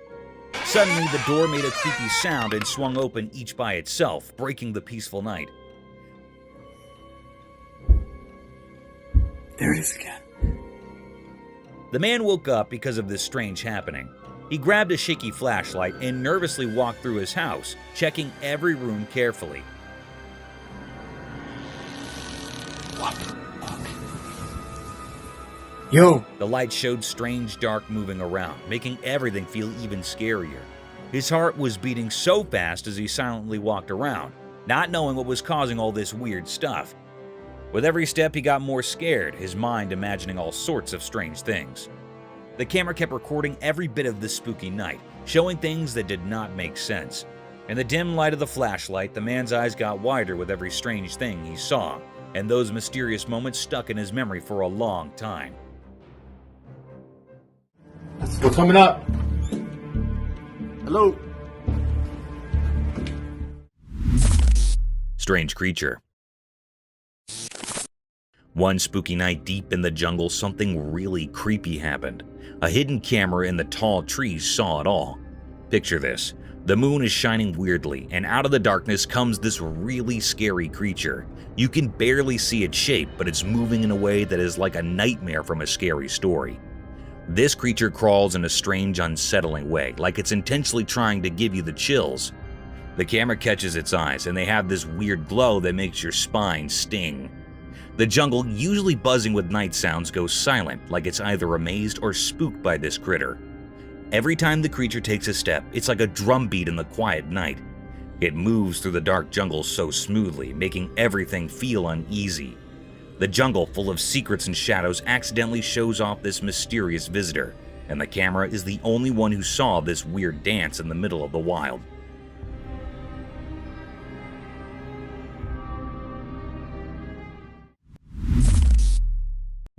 Suddenly, the door made a creepy sound and swung open each by itself, breaking the peaceful night. There it is again. The man woke up because of this strange happening. He grabbed a shaky flashlight and nervously walked through his house, checking every room carefully. Yo! The light showed strange dark moving around, making everything feel even scarier. His heart was beating so fast as he silently walked around, not knowing what was causing all this weird stuff. With every step, he got more scared, his mind imagining all sorts of strange things. The camera kept recording every bit of this spooky night, showing things that did not make sense. In the dim light of the flashlight, the man's eyes got wider with every strange thing he saw, and those mysterious moments stuck in his memory for a long time. Still coming up. Hello. Strange creature. One spooky night deep in the jungle, something really creepy happened. A hidden camera in the tall trees saw it all. Picture this. The moon is shining weirdly, and out of the darkness comes this really scary creature. You can barely see its shape, but it's moving in a way that is like a nightmare from a scary story. This creature crawls in a strange, unsettling way, like it's intentionally trying to give you the chills. The camera catches its eyes, and they have this weird glow that makes your spine sting. The jungle, usually buzzing with night sounds, goes silent, like it's either amazed or spooked by this critter. Every time the creature takes a step, it's like a drumbeat in the quiet night. It moves through the dark jungle so smoothly, making everything feel uneasy. The jungle, full of secrets and shadows, accidentally shows off this mysterious visitor, and the camera is the only one who saw this weird dance in the middle of the wild.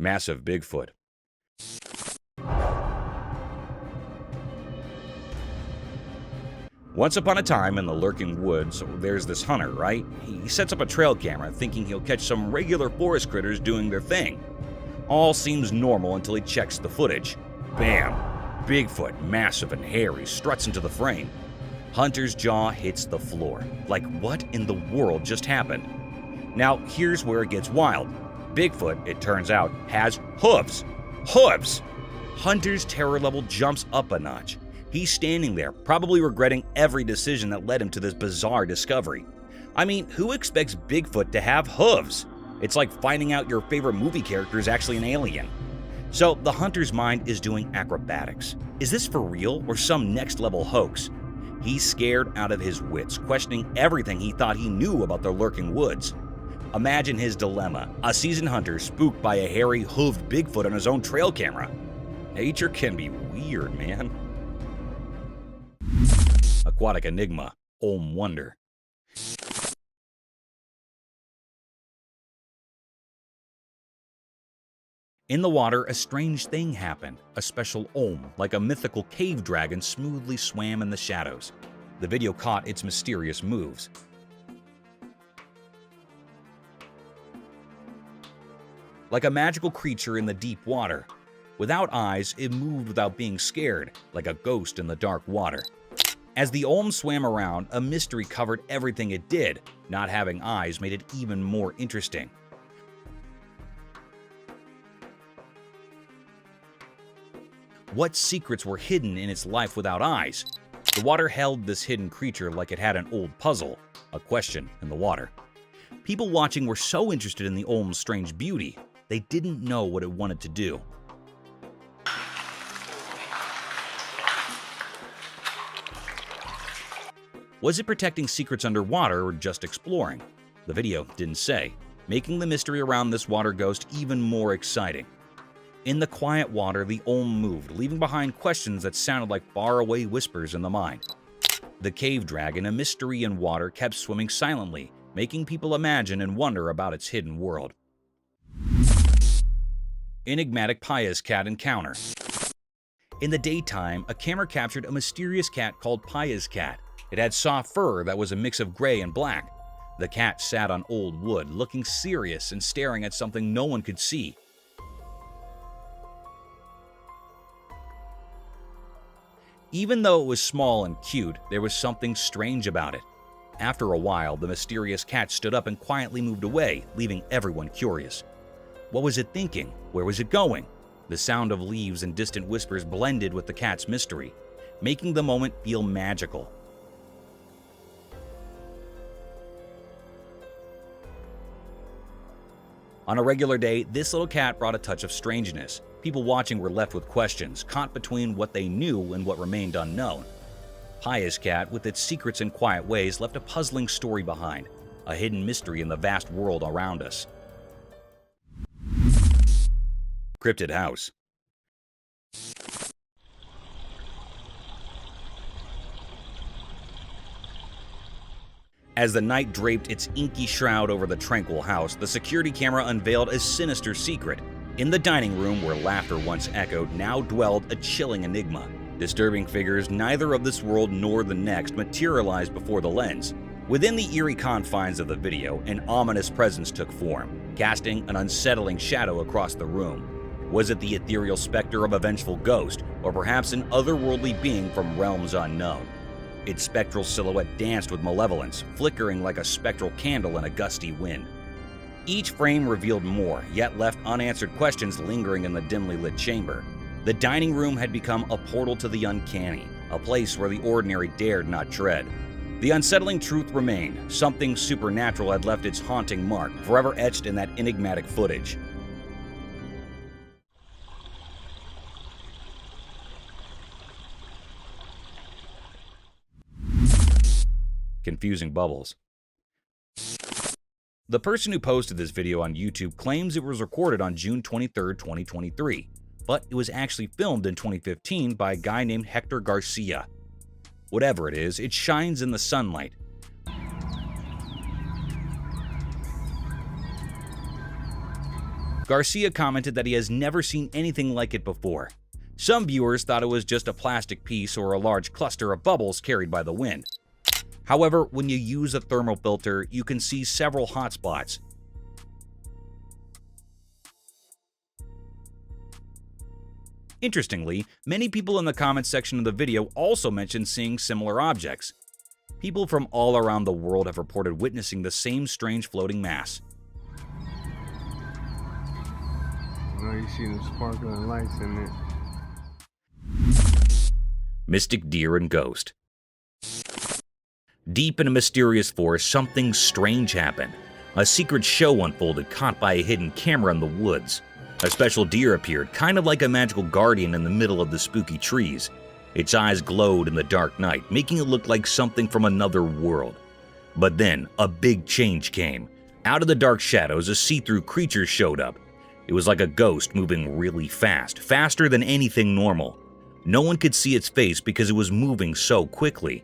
Massive Bigfoot. Once upon a time in the lurking woods, there's this hunter, right? He sets up a trail camera thinking he'll catch some regular forest critters doing their thing. All seems normal until he checks the footage. Bam! Bigfoot, massive and hairy, struts into the frame. Hunter's jaw hits the floor. Like, what in the world just happened? Now, here's where it gets wild. Bigfoot, it turns out, has hooves. Hooves! Hunter's terror level jumps up a notch. He's standing there, probably regretting every decision that led him to this bizarre discovery. I mean, who expects Bigfoot to have hooves? It's like finding out your favorite movie character is actually an alien. So the hunter's mind is doing acrobatics. Is this for real or some next level hoax? He's scared out of his wits, questioning everything he thought he knew about the lurking woods. Imagine his dilemma, a seasoned hunter spooked by a hairy, hooved Bigfoot on his own trail camera. Nature can be weird, man. Aquatic enigma, Olm wonder. In the water, a strange thing happened. A special Olm, like a mythical cave dragon, smoothly swam in the shadows. The video caught its mysterious moves. Like a magical creature in the deep water. Without eyes, it moved without being scared, like a ghost in the dark water. As the Olm swam around, a mystery covered everything it did. Not having eyes made it even more interesting. What secrets were hidden in its life without eyes? The water held this hidden creature like it had an old puzzle, a question in the water. People watching were so interested in the Olm's strange beauty, they didn't know what it wanted to do. Was it protecting secrets underwater or just exploring? The video didn't say, making the mystery around this water ghost even more exciting. In the quiet water, the Olm moved, leaving behind questions that sounded like faraway whispers in the mind. The cave dragon, a mystery in water, kept swimming silently, making people imagine and wonder about its hidden world. Enigmatic Paya's cat encounter. In the daytime, a camera captured a mysterious cat called Paya's cat. It had soft fur that was a mix of gray and black. The cat sat on old wood, looking serious and staring at something no one could see. Even though it was small and cute, there was something strange about it. After a while, the mysterious cat stood up and quietly moved away, leaving everyone curious. What was it thinking? Where was it going? The sound of leaves and distant whispers blended with the cat's mystery, making the moment feel magical. On a regular day, this little cat brought a touch of strangeness. People watching were left with questions, caught between what they knew and what remained unknown. Paya's cat, with its secrets and quiet ways, left a puzzling story behind, a hidden mystery in the vast world around us. Cryptid House. As the night draped its inky shroud over the tranquil house, the security camera unveiled a sinister secret. In the dining room, where laughter once echoed, now dwelled a chilling enigma. Disturbing figures neither of this world nor the next materialized before the lens. Within the eerie confines of the video, an ominous presence took form, casting an unsettling shadow across the room. Was it the ethereal specter of a vengeful ghost, or perhaps an otherworldly being from realms unknown? Its spectral silhouette danced with malevolence, flickering like a spectral candle in a gusty wind. Each frame revealed more, yet left unanswered questions lingering in the dimly lit chamber. The dining room had become a portal to the uncanny, a place where the ordinary dared not tread. The unsettling truth remained. Something supernatural had left its haunting mark, forever etched in that enigmatic footage. Confusing bubbles. The person who posted this video on YouTube claims it was recorded on June 23, 2023, but it was actually filmed in 2015 by a guy named Hector Garcia. Whatever it is, it shines in the sunlight. Garcia commented that he has never seen anything like it before. Some viewers thought it was just a plastic piece or a large cluster of bubbles carried by the wind. However, when you use a thermal filter, you can see several hot spots. Interestingly, many people in the comments section of the video also mentioned seeing similar objects. People from all around the world have reported witnessing the same strange floating mass. Now you see them sparkling lights in it. Mystic deer and ghost. Deep in a mysterious forest, something strange happened. A secret show unfolded, caught by a hidden camera in the woods. A special deer appeared, kind of like a magical guardian in the middle of the spooky trees. Its eyes glowed in the dark night, making it look like something from another world. But then, a big change came. Out of the dark shadows, a see-through creature showed up. It was like a ghost moving really fast, faster than anything normal. No one could see its face because it was moving so quickly.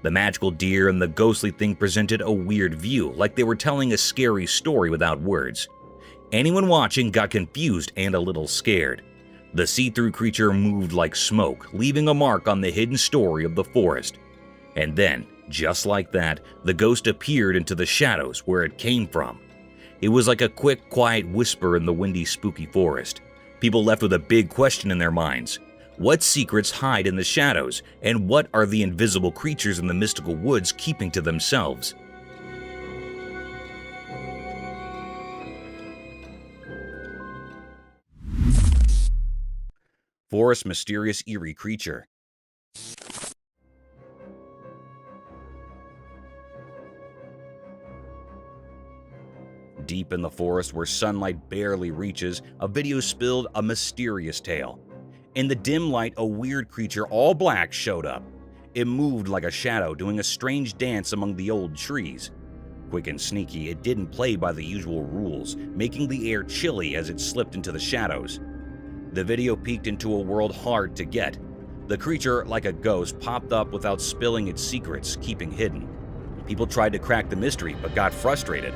The magical deer and the ghostly thing presented a weird view, like they were telling a scary story without words. Anyone watching got confused and a little scared. The see-through creature moved like smoke, leaving a mark on the hidden story of the forest. And then, just like that, the ghost appeared into the shadows where it came from. It was like a quick, quiet whisper in the windy, spooky forest. People left with a big question in their minds. What secrets hide in the shadows, and what are the invisible creatures in the mystical woods keeping to themselves? Forest mysterious eerie creature. Deep in the forest where sunlight barely reaches, a video spilled a mysterious tale. In the dim light, a weird creature, all black, showed up. It moved like a shadow, doing a strange dance among the old trees. Quick and sneaky, it didn't play by the usual rules, making the air chilly as it slipped into the shadows. The video peeked into a world hard to get. The creature, like a ghost, popped up without spilling its secrets, keeping hidden. People tried to crack the mystery, but got frustrated.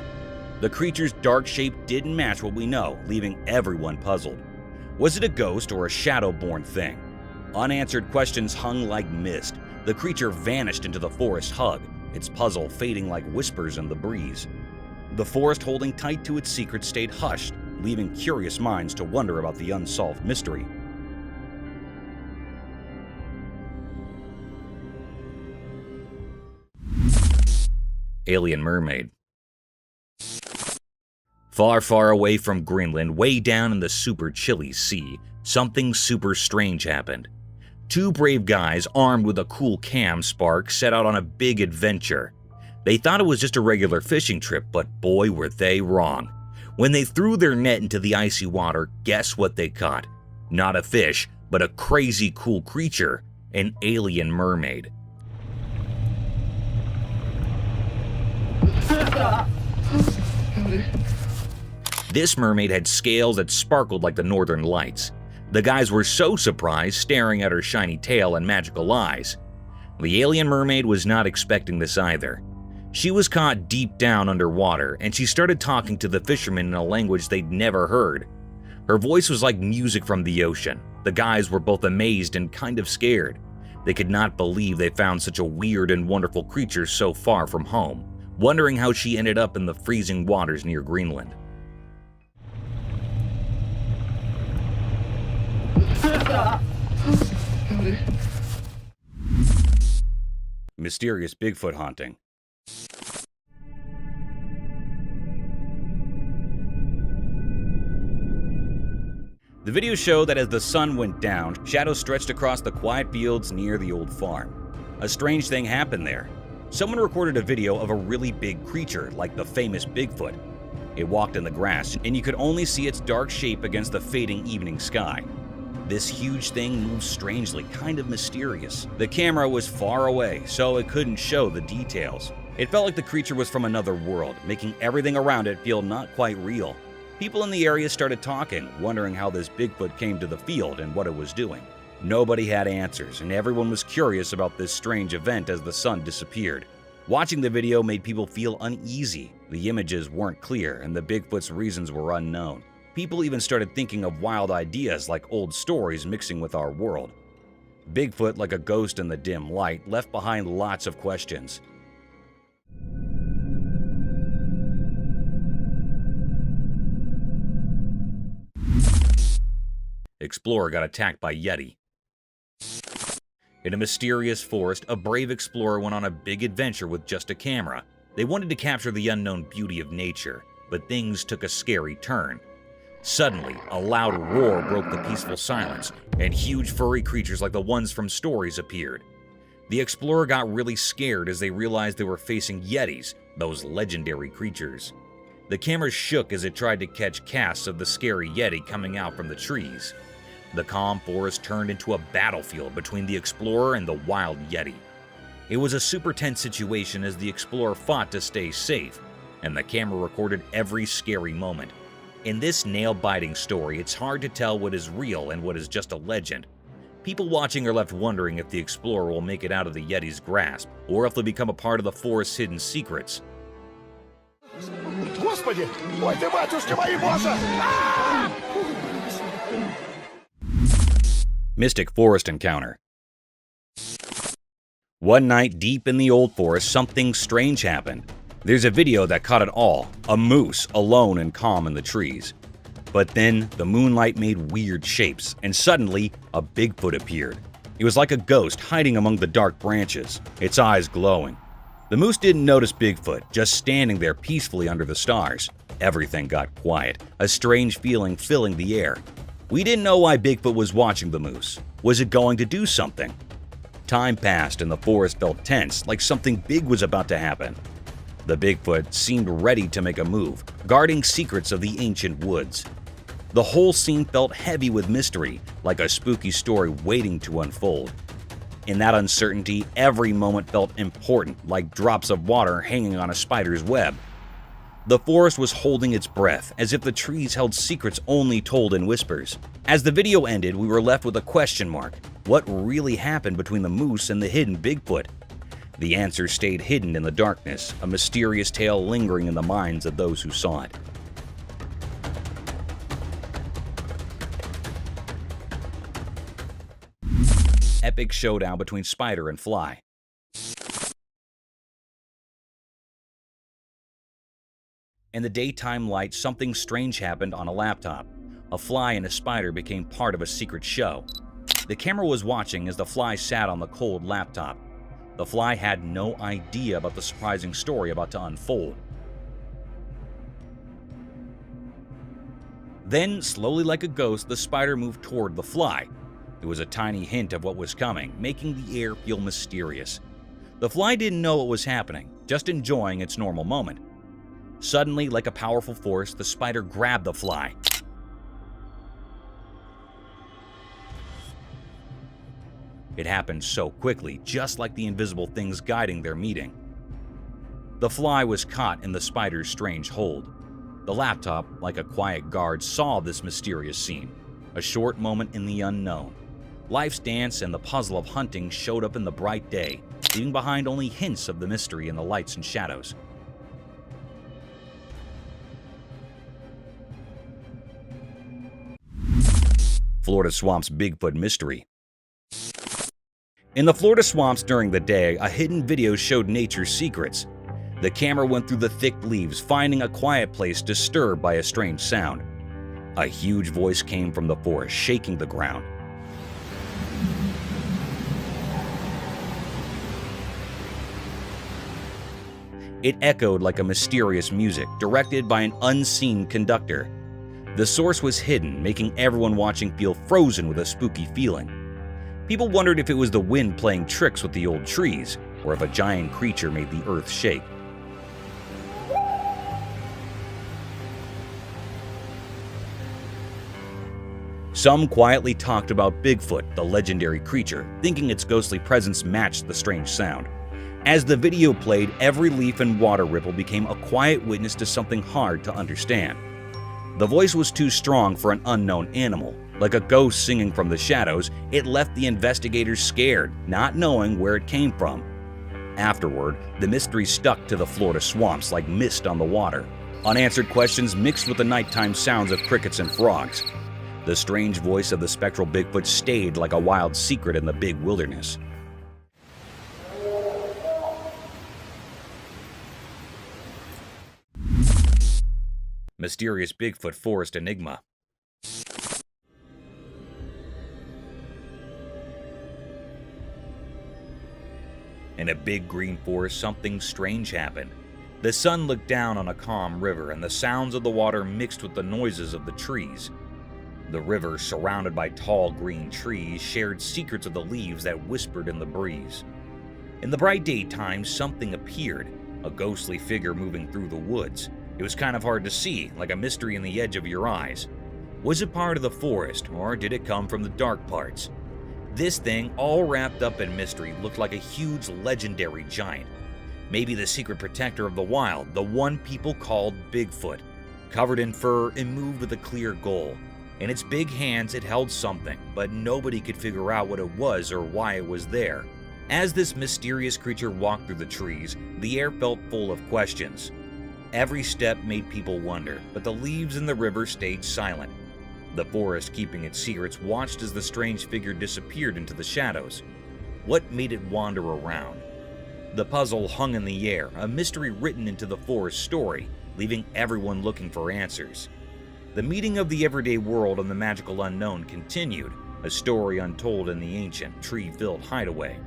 The creature's dark shape didn't match what we know, leaving everyone puzzled. Was it a ghost or a shadow-born thing? Unanswered questions hung like mist. The creature vanished into the forest hug, its puzzle fading like whispers in the breeze. The forest, holding tight to its secret, stayed hushed, leaving curious minds to wonder about the unsolved mystery. Alien mermaid. Far, far away from Greenland, way down in the super chilly sea, something super strange happened. Two brave guys armed with a cool cam spark set out on a big adventure. They thought it was just a regular fishing trip, but boy were they wrong. When they threw their net into the icy water, guess what they caught? Not a fish, but a crazy cool creature, an alien mermaid. This mermaid had scales that sparkled like the northern lights. The guys were so surprised, staring at her shiny tail and magical eyes. The alien mermaid was not expecting this either. She was caught deep down underwater, and she started talking to the fishermen in a language they'd never heard. Her voice was like music from the ocean. The guys were both amazed and kind of scared. They could not believe they found such a weird and wonderful creature so far from home, wondering how she ended up in the freezing waters near Greenland. Mysterious Bigfoot haunting. The videos show that as the sun went down, shadows stretched across the quiet fields near the old farm. A strange thing happened there. Someone recorded a video of a really big creature, like the famous Bigfoot. It walked in the grass, and you could only see its dark shape against the fading evening sky. This huge thing moved strangely, kind of mysterious. The camera was far away, so it couldn't show the details. It felt like the creature was from another world, making everything around it feel not quite real. People in the area started talking, wondering how this Bigfoot came to the field and what it was doing. Nobody had answers, and everyone was curious about this strange event as the sun disappeared. Watching the video made people feel uneasy. The images weren't clear, and the Bigfoot's reasons were unknown. People even started thinking of wild ideas like old stories mixing with our world. Bigfoot, like a ghost in the dim light, left behind lots of questions. Explorer got attacked by Yeti. In a mysterious forest, a brave explorer went on a big adventure with just a camera. They wanted to capture the unknown beauty of nature, but things took a scary turn. Suddenly, a loud roar broke the peaceful silence, and huge furry creatures like the ones from stories appeared. The explorer got really scared as they realized they were facing yetis, those legendary creatures. The camera shook as it tried to catch casts of the scary yeti coming out from the trees. The calm forest turned into a battlefield between the explorer and the wild yeti. It was a super tense situation as the explorer fought to stay safe, and the camera recorded every scary moment. In this nail-biting story, it's hard to tell what is real and what is just a legend. People watching are left wondering if the explorer will make it out of the yeti's grasp, or if they'll become a part of the forest's hidden secrets. Господи! Ой ты, батюшки мои, боже! Mystic Forest Encounter. One night deep in the old forest, something strange happened. There's a video that caught it all, a moose alone and calm in the trees. But then the moonlight made weird shapes, and suddenly a Bigfoot appeared. It was like a ghost hiding among the dark branches, its eyes glowing. The moose didn't notice Bigfoot, just standing there peacefully under the stars. Everything got quiet, a strange feeling filling the air. We didn't know why Bigfoot was watching the moose. Was it going to do something? Time passed and the forest felt tense, like something big was about to happen. The Bigfoot seemed ready to make a move, guarding secrets of the ancient woods. The whole scene felt heavy with mystery, like a spooky story waiting to unfold. In that uncertainty, every moment felt important, like drops of water hanging on a spider's web. The forest was holding its breath, as if the trees held secrets only told in whispers. As the video ended, we were left with a question mark. What really happened between the moose and the hidden Bigfoot? The answer stayed hidden in the darkness, a mysterious tale lingering in the minds of those who saw it. Epic showdown between spider and fly. In the daytime light, something strange happened on a laptop. A fly and a spider became part of a secret show. The camera was watching as the fly sat on the cold laptop. The fly had no idea about the surprising story about to unfold. Then, slowly like a ghost, the spider moved toward the fly. There was a tiny hint of what was coming, making the air feel mysterious. The fly didn't know what was happening, just enjoying its normal moment. Suddenly, like a powerful force, the spider grabbed the fly. It happened so quickly, just like the invisible things guiding their meeting. The fly was caught in the spider's strange hold. The laptop, like a quiet guard, saw this mysterious scene. A short moment in the unknown. Life's dance and the puzzle of hunting showed up in the bright day, leaving behind only hints of the mystery in the lights and shadows. Florida Swamp's Bigfoot Mystery. In the Florida swamps during the day, a hidden video showed nature's secrets. The camera went through the thick leaves, finding a quiet place disturbed by a strange sound. A huge voice came from the forest, shaking the ground. It echoed like a mysterious music, directed by an unseen conductor. The source was hidden, making everyone watching feel frozen with a spooky feeling. People wondered if it was the wind playing tricks with the old trees, or if a giant creature made the earth shake. Some quietly talked about Bigfoot, the legendary creature, thinking its ghostly presence matched the strange sound. As the video played, every leaf and water ripple became a quiet witness to something hard to understand. The voice was too strong for an unknown animal. Like a ghost singing from the shadows, it left the investigators scared, not knowing where it came from. Afterward, the mystery stuck to the Florida swamps like mist on the water. Unanswered questions mixed with the nighttime sounds of crickets and frogs. The strange voice of the spectral Bigfoot stayed like a wild secret in the big wilderness. Mysterious Bigfoot Forest Enigma. In a big green forest, something strange happened. The sun looked down on a calm river, and the sounds of the water mixed with the noises of the trees. The river, surrounded by tall green trees, shared secrets of the leaves that whispered in the breeze. In the bright daytime, something appeared, a ghostly figure moving through the woods. It was kind of hard to see, like a mystery in the edge of your eyes. Was it part of the forest, or did it come from the dark parts? This thing, all wrapped up in mystery, looked like a huge legendary giant. Maybe the secret protector of the wild, the one people called Bigfoot. Covered in fur and moved with a clear goal. In its big hands it held something, but nobody could figure out what it was or why it was there. As this mysterious creature walked through the trees, the air felt full of questions. Every step made people wonder, but the leaves in the river stayed silent. The forest, keeping its secrets, watched as the strange figure disappeared into the shadows. What made it wander around? The puzzle hung in the air, a mystery written into the forest story, leaving everyone looking for answers. The meeting of the everyday world and the magical unknown continued, a story untold in the ancient, tree-filled hideaway.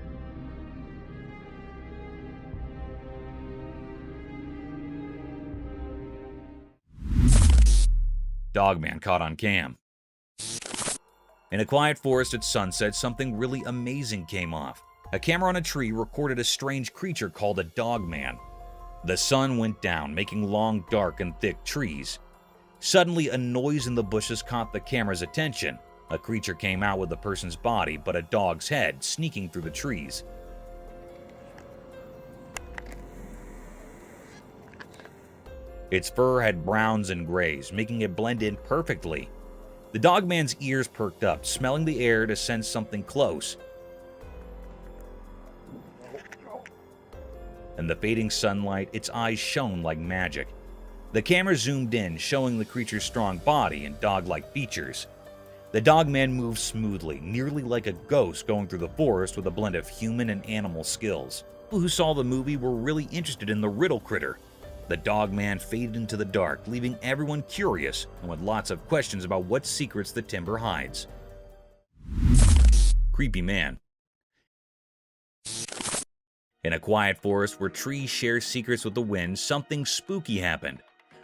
Dogman caught on cam. In a quiet forest at sunset, something really amazing came off. A camera on a tree recorded a strange creature called a dogman. The sun went down, making long, dark, and thick trees. Suddenly, a noise in the bushes caught the camera's attention. A creature came out with a person's body, but a dog's head, sneaking through the trees. Its fur had browns and grays, making it blend in perfectly. The dogman's ears perked up, smelling the air to sense something close. In the fading sunlight, its eyes shone like magic. The camera zoomed in, showing the creature's strong body and dog-like features. The dogman moved smoothly, nearly like a ghost going through the forest with a blend of human and animal skills. People who saw the movie were really interested in the riddle critter. The dogman faded into the dark, leaving everyone curious and with lots of questions about what secrets the timber hides. Creepy man. In a quiet forest where trees share secrets with the wind, something spooky happened.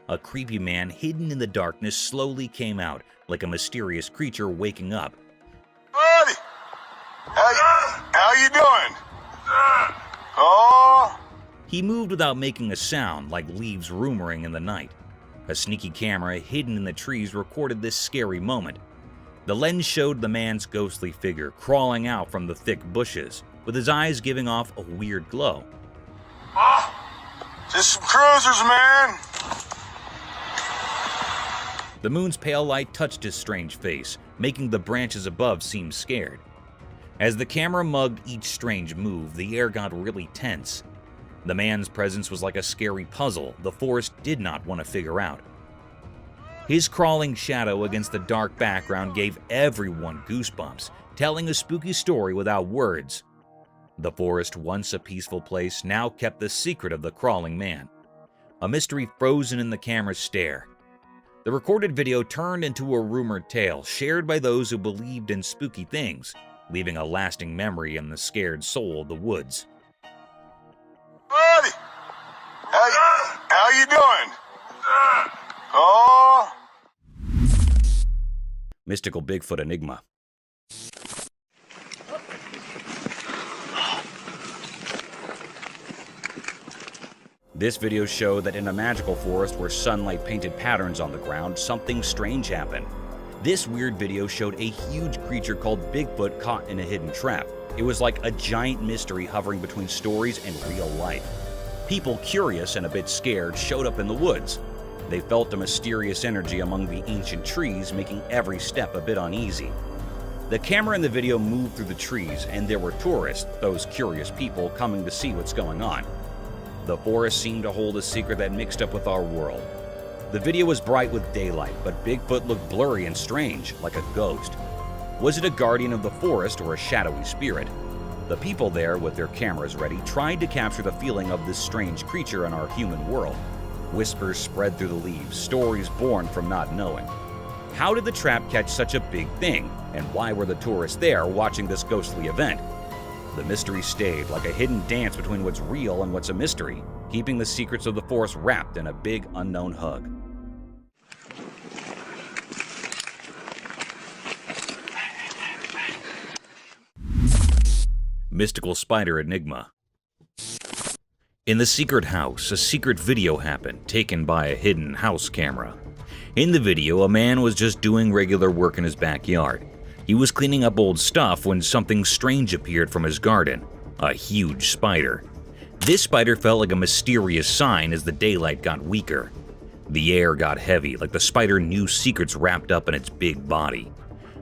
A creepy man hidden in the darkness slowly came out, like a mysterious creature waking up. Buddy! How you doing? Oh! He moved without making a sound, like leaves rumoring in the night. A sneaky camera hidden in the trees recorded this scary moment. The lens showed the man's ghostly figure crawling out from the thick bushes, with his eyes giving off a weird glow. Just some cruisers, man. The moon's pale light touched his strange face, making the branches above seem scared. As the camera mugged each strange move, the air got really tense. The man's presence was like a scary puzzle the forest did not want to figure out. His crawling shadow against the dark background gave everyone goosebumps, telling a spooky story without words. The forest, once a peaceful place, now kept the secret of the crawling man. A mystery frozen in the camera's stare. The recorded video turned into a rumored tale shared by those who believed in spooky things, leaving a lasting memory in the scared soul of the woods. Buddy! How you doing? Oh! Mystical Bigfoot enigma. This video showed that in a magical forest where sunlight painted patterns on the ground, something strange happened. This weird video showed a huge creature called Bigfoot caught in a hidden trap. It was like a giant mystery hovering between stories and real life. People curious and a bit scared showed up in the woods. They felt a mysterious energy among the ancient trees, making every step a bit uneasy. The camera in the video moved through the trees, and there were tourists, those curious people coming to see what's going on. The forest seemed to hold a secret that mixed up with our world. The video was bright with daylight, but Bigfoot looked blurry and strange, like a ghost. Was it a guardian of the forest or a shadowy spirit? The people there, with their cameras ready, tried to capture the feeling of this strange creature in our human world. Whispers spread through the leaves, stories born from not knowing. How did the trap catch such a big thing? And why were the tourists there watching this ghostly event? The mystery stayed, like a hidden dance between what's real and what's a mystery, keeping the secrets of the forest wrapped in a big unknown hug. Mystical spider enigma. In the secret house, a secret video happened, taken by a hidden house camera. In the video, a man was just doing regular work in his backyard. He was cleaning up old stuff when something strange appeared from his garden, a huge spider. This spider felt like a mysterious sign as the daylight got weaker. The air got heavy, like the spider knew secrets wrapped up in its big body.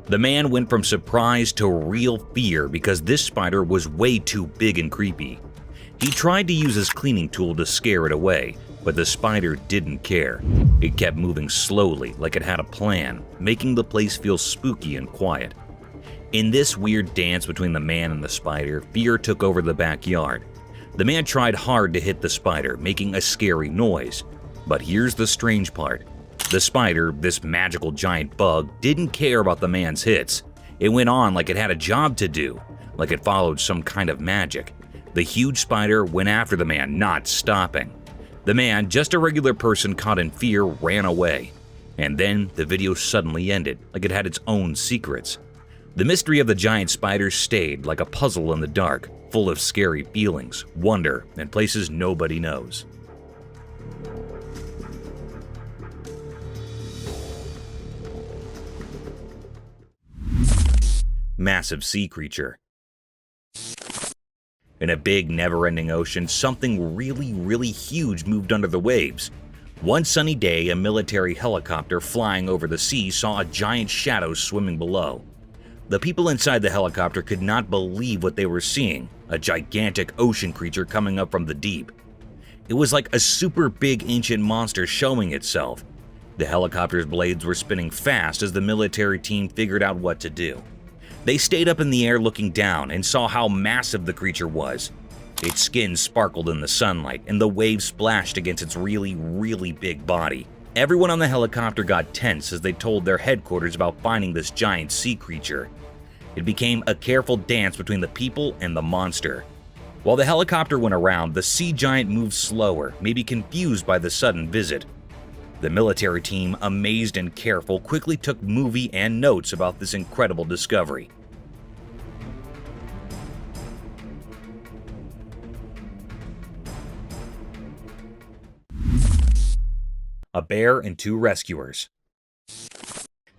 The man went from surprise to real fear because this spider was way too big and creepy. He tried to use his cleaning tool to scare it away, but the spider didn't care. It kept moving slowly, like it had a plan, making the place feel spooky and quiet. In this weird dance between the man and the spider, fear took over the backyard. The man tried hard to hit the spider, making a scary noise. But here's the strange part. The spider, this magical giant bug, didn't care about the man's hits. It went on like it had a job to do, like it followed some kind of magic. The huge spider went after the man, not stopping. The man, just a regular person caught in fear, ran away. And then the video suddenly ended, like it had its own secrets. The mystery of the giant spider stayed like a puzzle in the dark, full of scary feelings, wonder, and places nobody knows. Massive sea creature. In a big, never-ending ocean, something really huge moved under the waves. One sunny day, a military helicopter flying over the sea saw a giant shadow swimming below. The people inside the helicopter could not believe what they were seeing, a gigantic ocean creature coming up from the deep. It was like a super big ancient monster showing itself. The helicopter's blades were spinning fast as the military team figured out what to do. They stayed up in the air looking down and saw how massive the creature was. Its skin sparkled in the sunlight and the waves splashed against its really big body. Everyone on the helicopter got tense as they told their headquarters about finding this giant sea creature. It became a careful dance between the people and the monster. While the helicopter went around, the sea giant moved slower, maybe confused by the sudden visit. The military team, amazed and careful, quickly took movie and notes about this incredible discovery. A bear and two rescuers.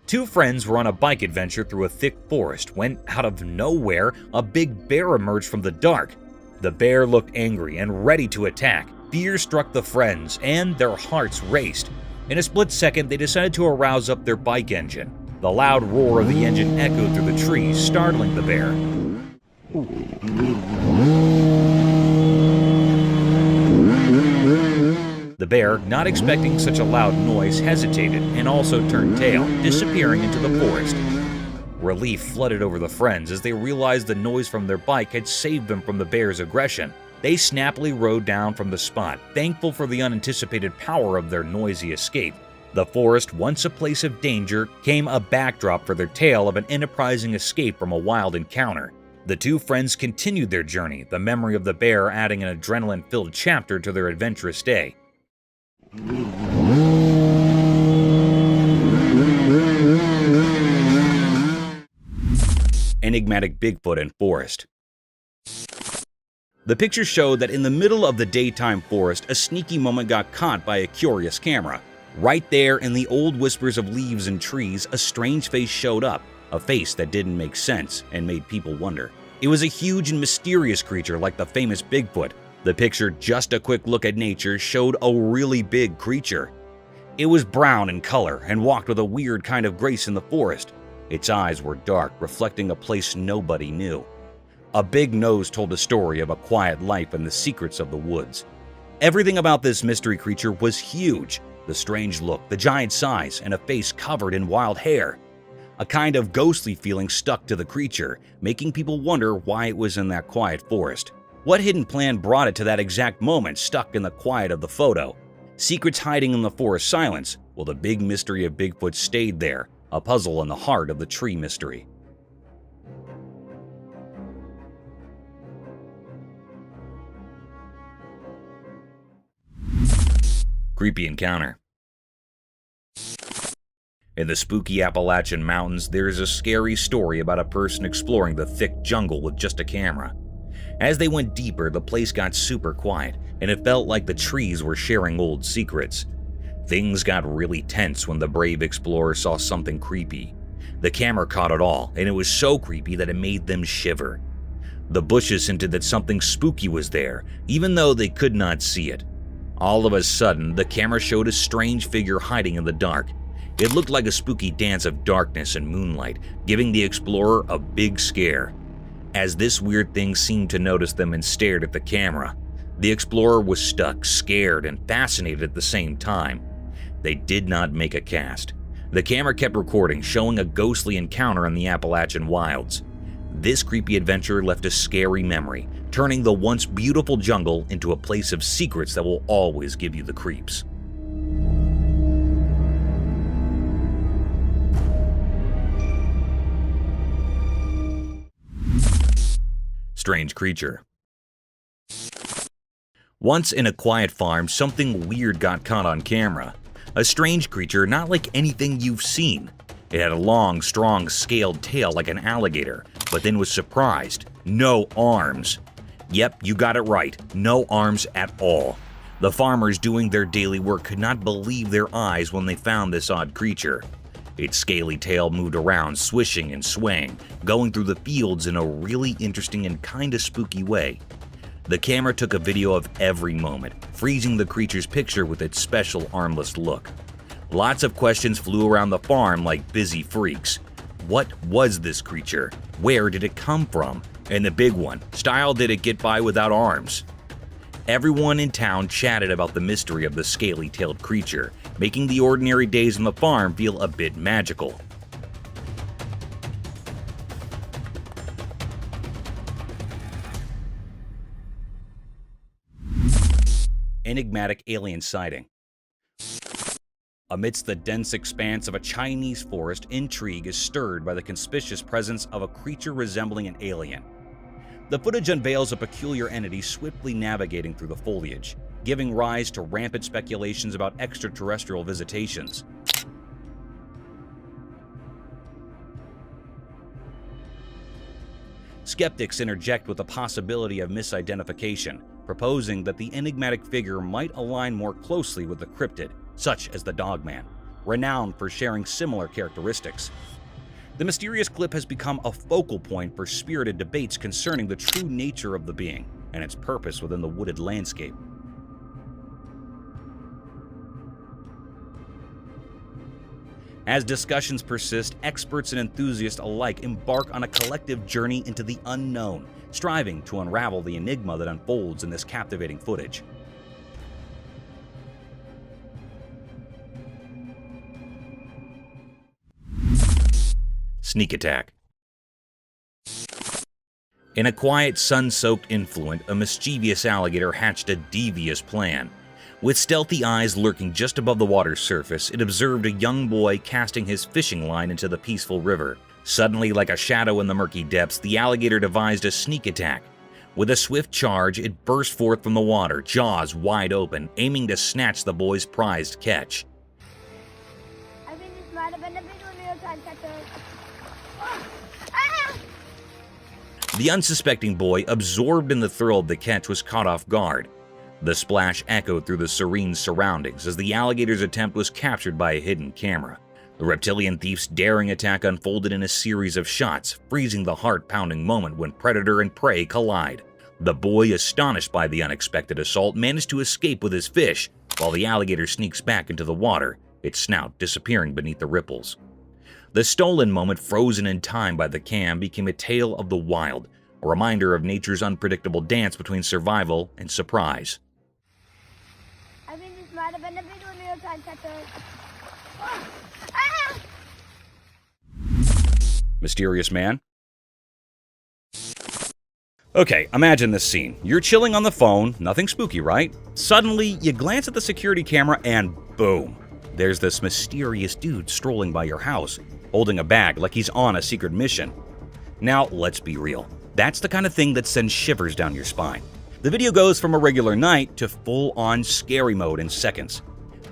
Two friends were on a bike adventure through a thick forest when, out of nowhere, a big bear emerged from the dark. The bear looked angry and ready to attack. Fear struck the friends, and their hearts raced. In a split second, they decided to arouse up their bike engine. The loud roar of the engine echoed through the trees, startling the bear. The bear, not expecting such a loud noise, hesitated and also turned tail, disappearing into the forest. Relief flooded over the friends as they realized the noise from their bike had saved them from the bear's aggression. They snappily rode down from the spot, thankful for the unanticipated power of their noisy escape. The forest, once a place of danger, became a backdrop for their tale of an enterprising escape from a wild encounter. The two friends continued their journey, the memory of the bear adding an adrenaline-filled chapter to their adventurous day. Enigmatic Bigfoot and forest. The picture showed that in the middle of the daytime forest, a sneaky moment got caught by a curious camera. Right there in the old whispers of leaves and trees, a strange face showed up, a face that didn't make sense and made people wonder. It was a huge and mysterious creature like the famous Bigfoot. The picture, just a quick look at nature, showed a really big creature. It was brown in color and walked with a weird kind of grace in the forest. Its eyes were dark, reflecting a place nobody knew. A big nose told a story of a quiet life and the secrets of the woods. Everything about this mystery creature was huge. The strange look, the giant size, and a face covered in wild hair. A kind of ghostly feeling stuck to the creature, making people wonder why it was in that quiet forest. What hidden plan brought it to that exact moment stuck in the quiet of the photo? Secrets hiding in the forest silence? Well, the big mystery of Bigfoot stayed there, a puzzle in the heart of the tree mystery. Creepy encounter. In the spooky Appalachian Mountains, there is a scary story about a person exploring the thick jungle with just a camera. As they went deeper, the place got super quiet, and it felt like the trees were sharing old secrets. Things got really tense when the brave explorer saw something creepy. The camera caught it all, and it was so creepy that it made them shiver. The bushes hinted that something spooky was there, even though they could not see it. All of a sudden, the camera showed a strange figure hiding in the dark. It looked like a spooky dance of darkness and moonlight, giving the explorer a big scare. As this weird thing seemed to notice them and stared at the camera, the explorer was stuck, scared, and fascinated at the same time. They did not make a cast. The camera kept recording, showing a ghostly encounter in the Appalachian wilds. This creepy adventure left a scary memory, turning the once beautiful jungle into a place of secrets that will always give you the creeps. Strange creature. Once in a quiet farm, something weird got caught on camera. A strange creature not like anything you've seen. It had a long, strong, scaled tail like an alligator, but then was surprised. No arms. Yep, you got it right. No arms at all. The farmers doing their daily work could not believe their eyes when they found this odd creature. Its scaly tail moved around, swishing and swaying, going through the fields in a really interesting and kinda spooky way. The camera took a video of every moment, freezing the creature's picture with its special armless look. Lots of questions flew around the farm like busy freaks. What was this creature? Where did it come from? And the big one, style did it get by without arms? Everyone in town chatted about the mystery of the scaly-tailed creature, making the ordinary days on the farm feel a bit magical. Enigmatic alien sighting. Amidst the dense expanse of a Chinese forest, intrigue is stirred by the conspicuous presence of a creature resembling an alien. The footage unveils a peculiar entity swiftly navigating through the foliage, giving rise to rampant speculations about extraterrestrial visitations. Skeptics interject with the possibility of misidentification, proposing that the enigmatic figure might align more closely with the cryptid, such as the Dogman, renowned for sharing similar characteristics. The mysterious clip has become a focal point for spirited debates concerning the true nature of the being and its purpose within the wooded landscape. As discussions persist, experts and enthusiasts alike embark on a collective journey into the unknown, striving to unravel the enigma that unfolds in this captivating footage. Sneak attack. In a quiet, sun-soaked influent, a mischievous alligator hatched a devious plan. With stealthy eyes lurking just above the water's surface, it observed a young boy casting his fishing line into the peaceful river. Suddenly, like a shadow in the murky depths, the alligator devised a sneak attack. With a swift charge, it burst forth from the water, jaws wide open, aiming to snatch the boy's prized catch. The unsuspecting boy, absorbed in the thrill of the catch, was caught off guard. The splash echoed through the serene surroundings as the alligator's attempt was captured by a hidden camera. The reptilian thief's daring attack unfolded in a series of shots, freezing the heart-pounding moment when predator and prey collide. The boy, astonished by the unexpected assault, managed to escape with his fish, while the alligator sneaks back into the water, its snout disappearing beneath the ripples. The stolen moment, frozen in time by the cam, became a tale of the wild, a reminder of nature's unpredictable dance between survival and surprise. Mysterious man? Okay, imagine this scene. You're chilling on the phone, nothing spooky, right? Suddenly, you glance at the security camera and boom! There's this mysterious dude strolling by your house, holding a bag like he's on a secret mission. Now, let's be real. That's the kind of thing that sends shivers down your spine. The video goes from a regular night to full-on scary mode in seconds.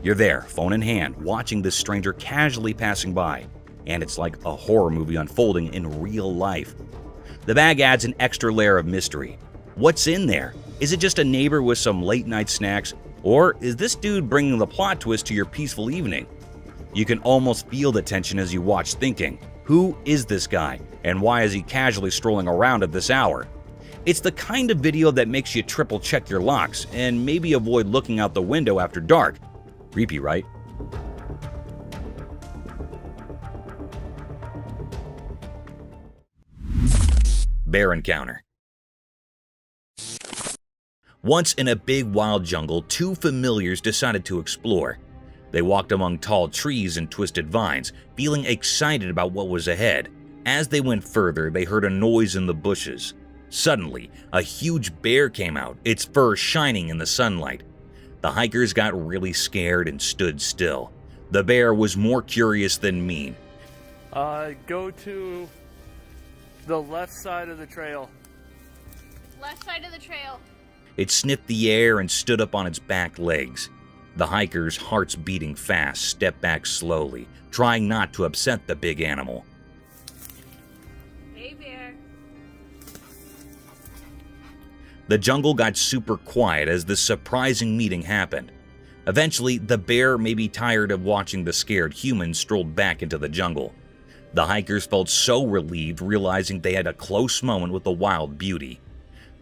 You're there, phone in hand, watching this stranger casually passing by, and it's like a horror movie unfolding in real life. The bag adds an extra layer of mystery. What's in there? Is it just a neighbor with some late-night snacks, or is this dude bringing the plot twist to your peaceful evening? You can almost feel the tension as you watch, thinking, who is this guy, and why is he casually strolling around at this hour? It's the kind of video that makes you triple-check your locks, and maybe avoid looking out the window after dark. Creepy, right? Bear encounter. Once in a big wild jungle, two familiars decided to explore. They walked among tall trees and twisted vines, feeling excited about what was ahead. As they went further, they heard a noise in the bushes. Suddenly, a huge bear came out, its fur shining in the sunlight. The hikers got really scared and stood still. The bear was more curious than mean. Go to the left side of the trail. Left side of the trail. It sniffed the air and stood up on its back legs. The hikers, hearts beating fast, stepped back slowly, trying not to upset the big animal. Hey, bear. The jungle got super quiet as this surprising meeting happened. Eventually, the bear, maybe tired of watching the scared humans, strolled back into the jungle. The hikers felt so relieved, realizing they had a close moment with the wild beauty.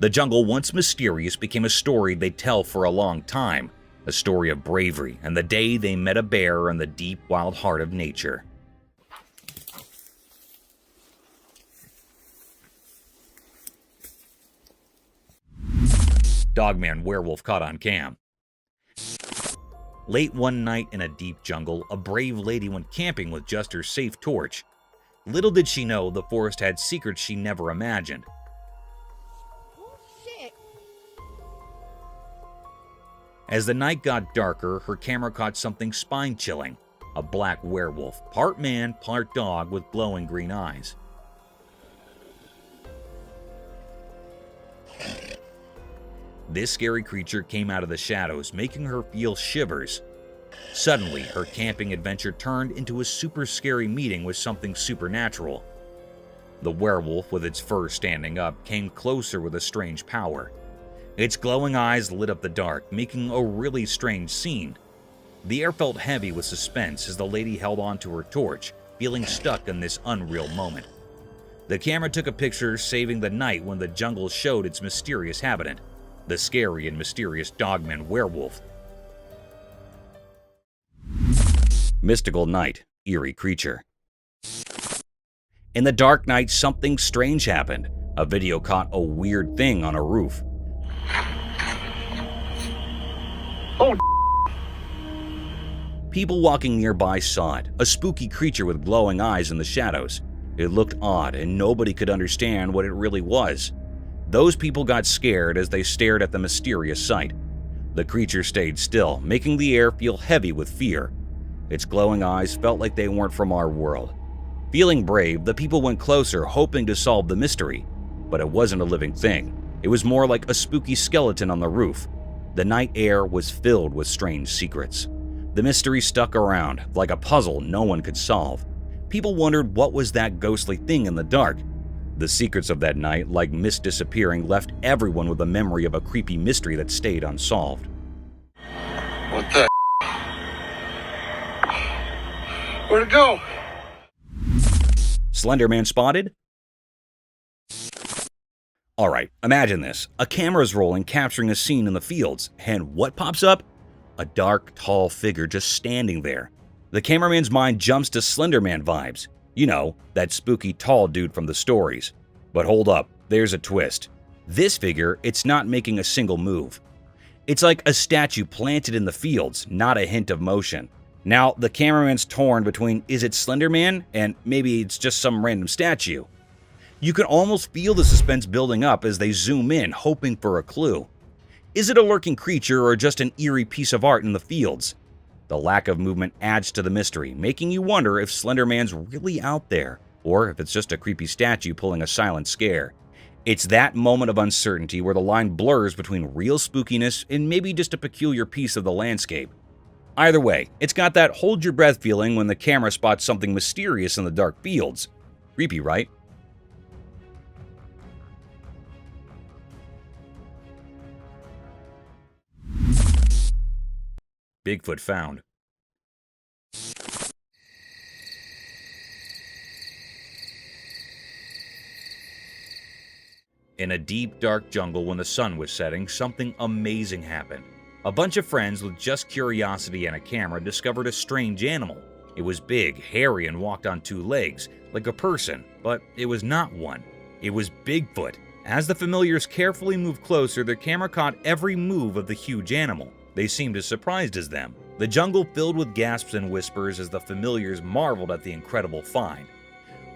The jungle, once mysterious, became a story they'd tell for a long time. A story of bravery and the day they met a bear in the deep, wild heart of nature. Dogman werewolf caught on cam. Late one night in a deep jungle, a brave lady went camping with just her safe torch. Little did she know the forest had secrets she never imagined. As the night got darker, her camera caught something spine-chilling. A black werewolf, part man, part dog, with glowing green eyes. This scary creature came out of the shadows, making her feel shivers. Suddenly, her camping adventure turned into a super scary meeting with something supernatural. The werewolf, with its fur standing up, came closer with a strange power. Its glowing eyes lit up the dark, making a really strange scene. The air felt heavy with suspense as the lady held onto her torch, feeling stuck in this unreal moment. The camera took a picture, saving the night when the jungle showed its mysterious habitant, the scary and mysterious dogman werewolf. Mystical night, eerie creature. In the dark night, something strange happened. A video caught a weird thing on a roof. Oh, People walking nearby saw it, a spooky creature with glowing eyes in the shadows. It looked odd, and nobody could understand what it really was. Those people got scared as they stared at the mysterious sight. The creature stayed still, making the air feel heavy with fear. Its glowing eyes felt like they weren't from our world. Feeling brave, the people went closer, hoping to solve the mystery. But it wasn't a living thing. It was more like a spooky skeleton on the roof. The night air was filled with strange secrets. The mystery stuck around, like a puzzle no one could solve. People wondered what was that ghostly thing in the dark. The secrets of that night, like mist disappearing, left everyone with a memory of a creepy mystery that stayed unsolved. What the? Where'd it go? Slender Man spotted? Alright, imagine this. A camera's rolling, capturing a scene in the fields, and what pops up? A dark, tall figure just standing there. The cameraman's mind jumps to Slender Man vibes. You know, that spooky tall dude from the stories. But hold up, there's a twist. This figure, it's not making a single move. It's like a statue planted in the fields, not a hint of motion. Now, the cameraman's torn between is it Slender Man and maybe it's just some random statue. You can almost feel the suspense building up as they zoom in, hoping for a clue. Is it a lurking creature or just an eerie piece of art in the fields? The lack of movement adds to the mystery, making you wonder if Slender Man's really out there, or if it's just a creepy statue pulling a silent scare. It's that moment of uncertainty where the line blurs between real spookiness and maybe just a peculiar piece of the landscape. Either way, it's got that hold your breath feeling when the camera spots something mysterious in the dark fields. Creepy, right? Bigfoot found. In a deep, dark jungle when the sun was setting, something amazing happened. A bunch of friends with just curiosity and a camera discovered a strange animal. It was big, hairy, and walked on two legs, like a person, but it was not one. It was Bigfoot. As the familiars carefully moved closer, their camera caught every move of the huge animal. They seemed as surprised as them. The jungle filled with gasps and whispers as the familiars marveled at the incredible find.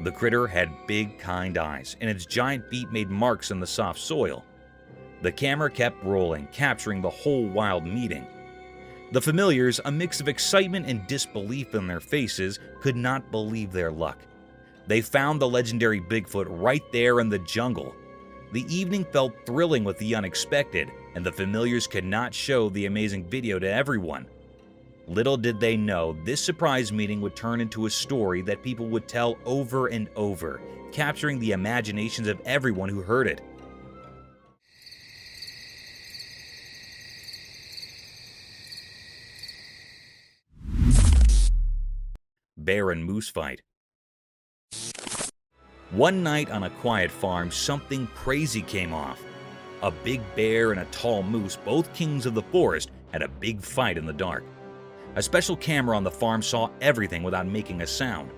The critter had big, kind eyes, and its giant feet made marks in the soft soil. The camera kept rolling, capturing the whole wild meeting. The familiars, a mix of excitement and disbelief in their faces, could not believe their luck. They found the legendary Bigfoot right there in the jungle. The evening felt thrilling with the unexpected, and the familiars could not show the amazing video to everyone. Little did they know, this surprise meeting would turn into a story that people would tell over and over, capturing the imaginations of everyone who heard it. Bear and moose fight. One night on a quiet farm, something crazy came off. A big bear and a tall moose, both kings of the forest, had a big fight in the dark. A special camera on the farm saw everything without making a sound.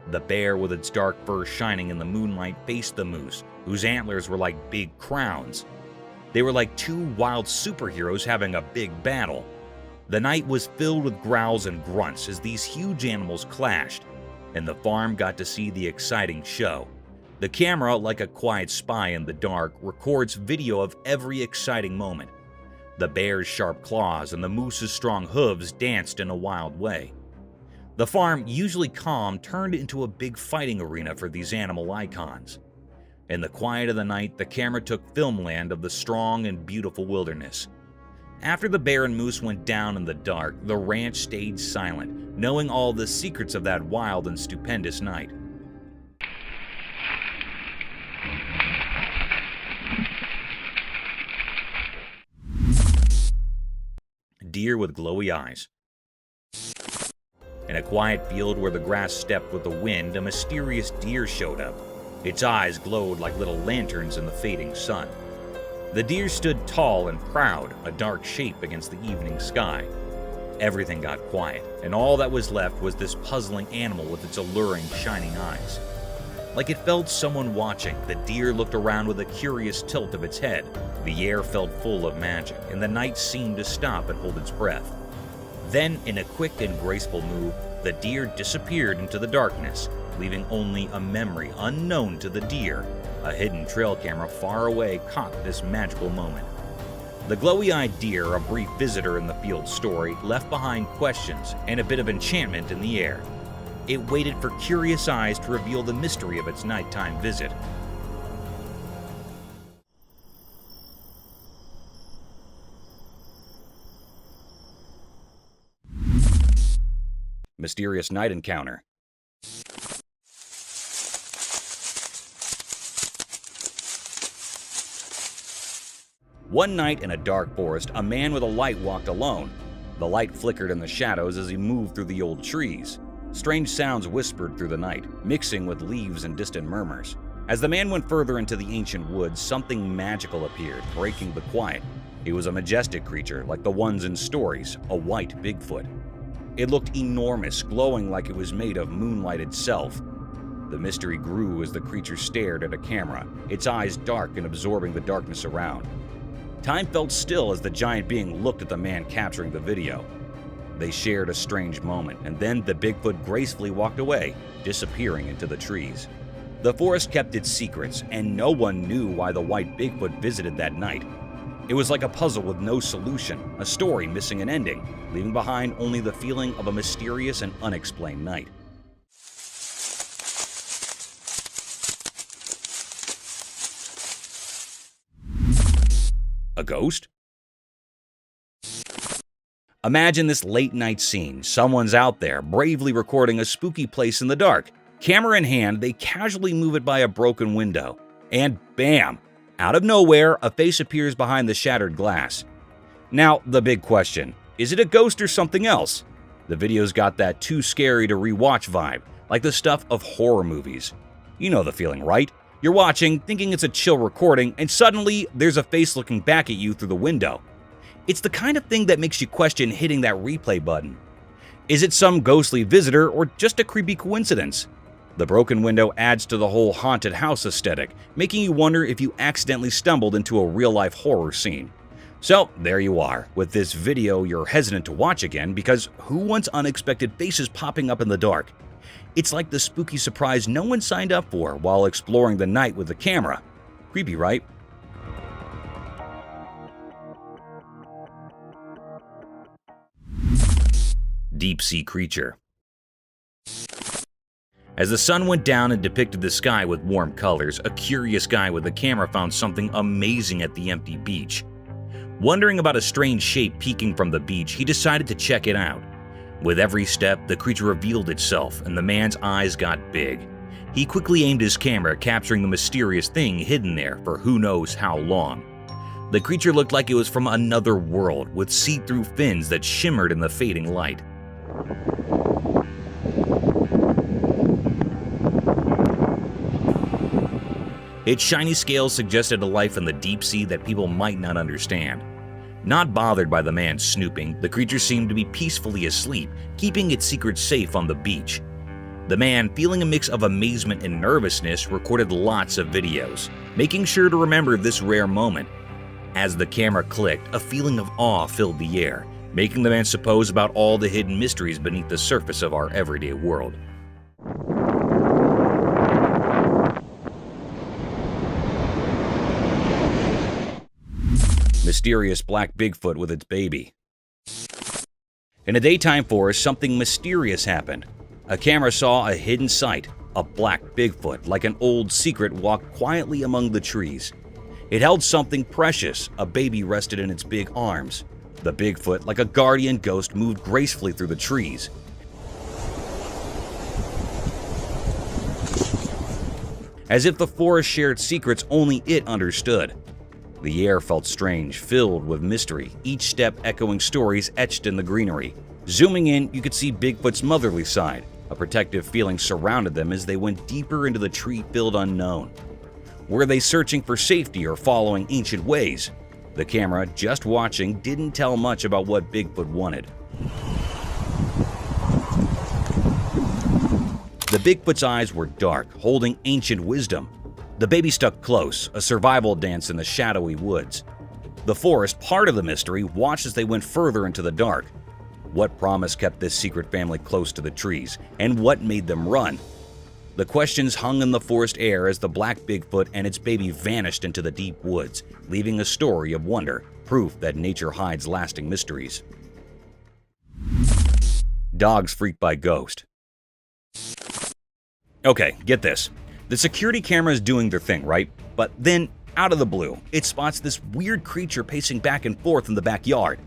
The bear, with its dark fur shining in the moonlight, faced the moose, whose antlers were like big crowns. They were like two wild superheroes having a big battle. The night was filled with growls and grunts as these huge animals clashed, and the farm got to see the exciting show. The camera, like a quiet spy in the dark, records video of every exciting moment. The bear's sharp claws and the moose's strong hooves danced in a wild way. The farm, usually calm, turned into a big fighting arena for these animal icons. In the quiet of the night, the camera took filmland of the strong and beautiful wilderness. After the bear and moose went down in the dark, the ranch stayed silent, knowing all the secrets of that wild and stupendous night. Deer with glowy eyes. In a quiet field where the grass stepped with the wind, a mysterious deer showed up. Its eyes glowed like little lanterns in the fading sun. The deer stood tall and proud, a dark shape against the evening sky. Everything got quiet, and all that was left was this puzzling animal with its alluring, shining eyes. Like it felt someone watching, the deer looked around with a curious tilt of its head. The air felt full of magic, and the night seemed to stop and hold its breath. Then, in a quick and graceful move, the deer disappeared into the darkness, leaving only a memory unknown to the deer. A hidden trail camera far away caught this magical moment. The glowy-eyed deer, a brief visitor in the field's story, left behind questions and a bit of enchantment in the air. It waited for curious eyes to reveal the mystery of its nighttime visit. Mysterious night encounter. One night in a dark forest, a man with a light walked alone. The light flickered in the shadows as he moved through the old trees. Strange sounds whispered through the night, mixing with leaves and distant murmurs. As the man went further into the ancient woods, something magical appeared, breaking the quiet. It was a majestic creature, like the ones in stories, a white Bigfoot. It looked enormous, glowing like it was made of moonlight itself. The mystery grew as the creature stared at a camera, its eyes dark and absorbing the darkness around. Time felt still as the giant being looked at the man capturing the video. They shared a strange moment, and then the Bigfoot gracefully walked away, disappearing into the trees. The forest kept its secrets, and no one knew why the white Bigfoot visited that night. It was like a puzzle with no solution, a story missing an ending, leaving behind only the feeling of a mysterious and unexplained night. A ghost? Imagine this late night scene. Someone's out there bravely recording a spooky place in the dark. Camera in hand, they casually move it by a broken window. And bam! Out of nowhere, a face appears behind the shattered glass. Now, the big question, is it a ghost or something else? The video's got that too scary to rewatch vibe, like the stuff of horror movies. You know the feeling, right? You're watching, thinking it's a chill recording, and suddenly there's a face looking back at you through the window. It's the kind of thing that makes you question hitting that replay button. Is it some ghostly visitor or just a creepy coincidence? The broken window adds to the whole haunted house aesthetic, making you wonder if you accidentally stumbled into a real-life horror scene. So, there you are. With this video, you're hesitant to watch again because who wants unexpected faces popping up in the dark? It's like the spooky surprise no one signed up for while exploring the night with the camera. Creepy, right? Deep-sea creature. As the sun went down and depicted the sky with warm colors, a curious guy with a camera found something amazing at the empty beach. Wondering about a strange shape peeking from the beach, he decided to check it out. With every step, the creature revealed itself, and the man's eyes got big. He quickly aimed his camera, capturing the mysterious thing hidden there for who knows how long. The creature looked like it was from another world, with see-through fins that shimmered in the fading light. Its shiny scales suggested a life in the deep sea that people might not understand. Not bothered by the man snooping, the creature seemed to be peacefully asleep, keeping its secrets safe on the beach. The man, feeling a mix of amazement and nervousness, recorded lots of videos, making sure to remember this rare moment. As the camera clicked, a feeling of awe filled the air, making the man suppose about all the hidden mysteries beneath the surface of our everyday world. Mysterious black Bigfoot with its baby. In a daytime forest, something mysterious happened. A camera saw a hidden sight. A black Bigfoot, like an old secret, walked quietly among the trees. It held something precious. A baby rested in its big arms. The Bigfoot, like a guardian ghost, moved gracefully through the trees. As if the forest shared secrets only it understood. The air felt strange, filled with mystery, each step echoing stories etched in the greenery. Zooming in, you could see Bigfoot's motherly side. A protective feeling surrounded them as they went deeper into the tree-filled unknown. Were they searching for safety or following ancient ways? The camera, just watching, didn't tell much about what Bigfoot wanted. The Bigfoot's eyes were dark, holding ancient wisdom. The baby stuck close, a survival dance in the shadowy woods. The forest, part of the mystery, watched as they went further into the dark. What promise kept this secret family close to the trees, and what made them run? The questions hung in the forest air as the black Bigfoot and its baby vanished into the deep woods, leaving a story of wonder, proof that nature hides lasting mysteries. Dogs freaked by ghost. Okay, get this. The security camera is doing their thing, right? But then, out of the blue, it spots this weird creature pacing back and forth in the backyard.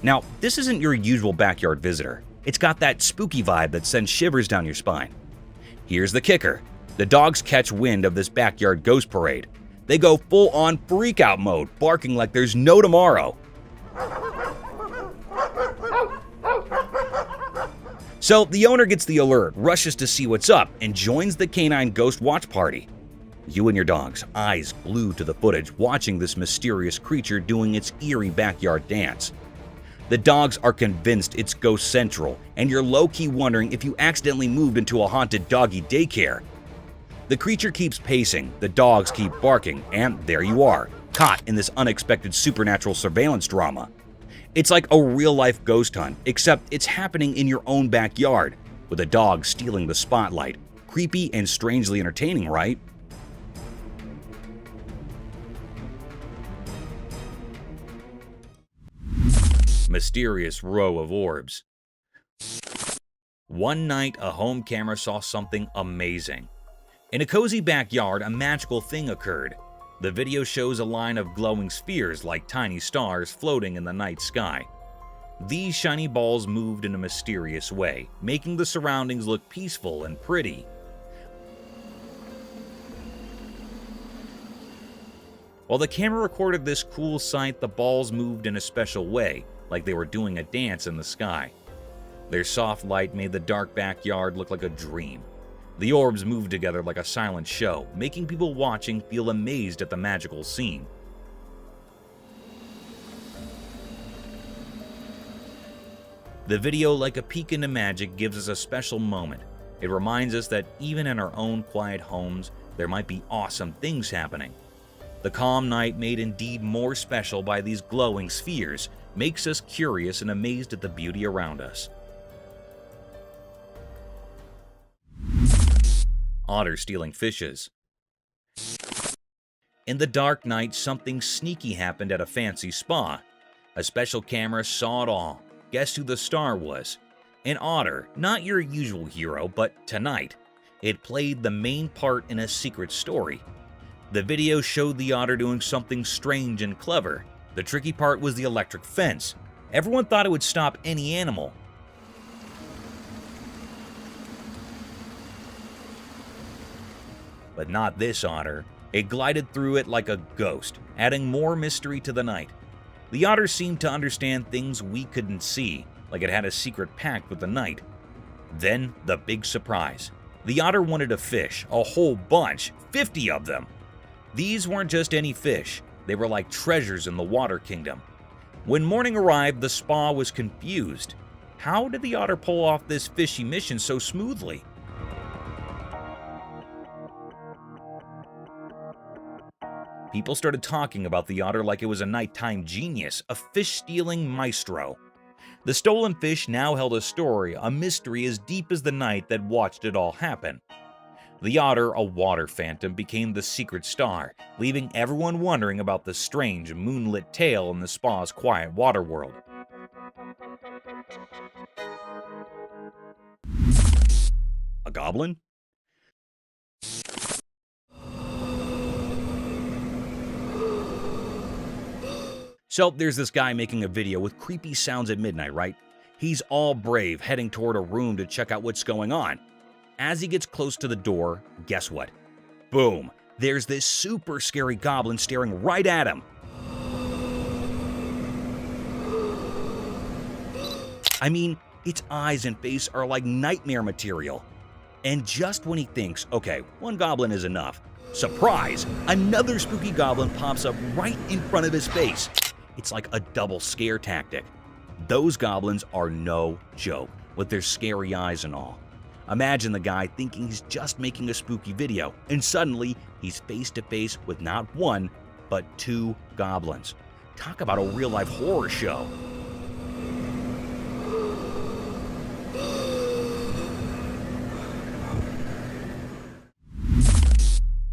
Now, this isn't your usual backyard visitor. It's got that spooky vibe that sends shivers down your spine. Here's the kicker. The dogs catch wind of this backyard ghost parade. They go full-on freak-out mode, barking like there's no tomorrow. So the owner gets the alert, rushes to see what's up, and joins the canine ghost watch party. You and your dogs, eyes glued to the footage, watching this mysterious creature doing its eerie backyard dance. The dogs are convinced it's ghost central, and you're low-key wondering if you accidentally moved into a haunted doggy daycare. The creature keeps pacing, the dogs keep barking, and there you are, caught in this unexpected supernatural surveillance drama. It's like a real-life ghost hunt, except it's happening in your own backyard, with a dog stealing the spotlight. Creepy and strangely entertaining, right? Mysterious row of orbs. One night, a home camera saw something amazing. In a cozy backyard, a magical thing occurred. The video shows a line of glowing spheres like tiny stars floating in the night sky. These shiny balls moved in a mysterious way, making the surroundings look peaceful and pretty. While the camera recorded this cool sight, the balls moved in a special way, like they were doing a dance in the sky. Their soft light made the dark backyard look like a dream. The orbs moved together like a silent show, making people watching feel amazed at the magical scene. The video, like a peek into magic, gives us a special moment. It reminds us that even in our own quiet homes, there might be awesome things happening. The calm night, made indeed more special by these glowing spheres, makes us curious and amazed at the beauty around us. Otter stealing fishes. In the dark night, something sneaky happened at a fancy spa. A special camera saw it all. Guess who the star was? An otter, not your usual hero, but tonight, it played the main part in a secret story. The video showed the otter doing something strange and clever. The tricky part was the electric fence. Everyone thought it would stop any animal. But not this otter. It glided through it like a ghost, adding more mystery to the night. The otter seemed to understand things we couldn't see, like it had a secret pact with the night. Then, the big surprise. The otter wanted a fish, a whole bunch, 50 of them. These weren't just any fish, they were like treasures in the water kingdom. When morning arrived, the spa was confused. How did the otter pull off this fishy mission so smoothly? People started talking about the otter like it was a nighttime genius, a fish-stealing maestro. The stolen fish now held a story, a mystery as deep as the night that watched it all happen. The otter, a water phantom, became the secret star, leaving everyone wondering about the strange, moonlit tale in the spa's quiet water world. A goblin? So there's this guy making a video with creepy sounds at midnight, right? He's all brave, heading toward a room to check out what's going on. As he gets close to the door, guess what? Boom! There's this super scary goblin staring right at him. I mean, its eyes and face are like nightmare material. And just when he thinks, okay, one goblin is enough, surprise! Another spooky goblin pops up right in front of his face. It's like a double scare tactic. Those goblins are no joke, with their scary eyes and all. Imagine the guy thinking he's just making a spooky video, and suddenly he's face to face with not one, but two goblins. Talk about a real-life horror show.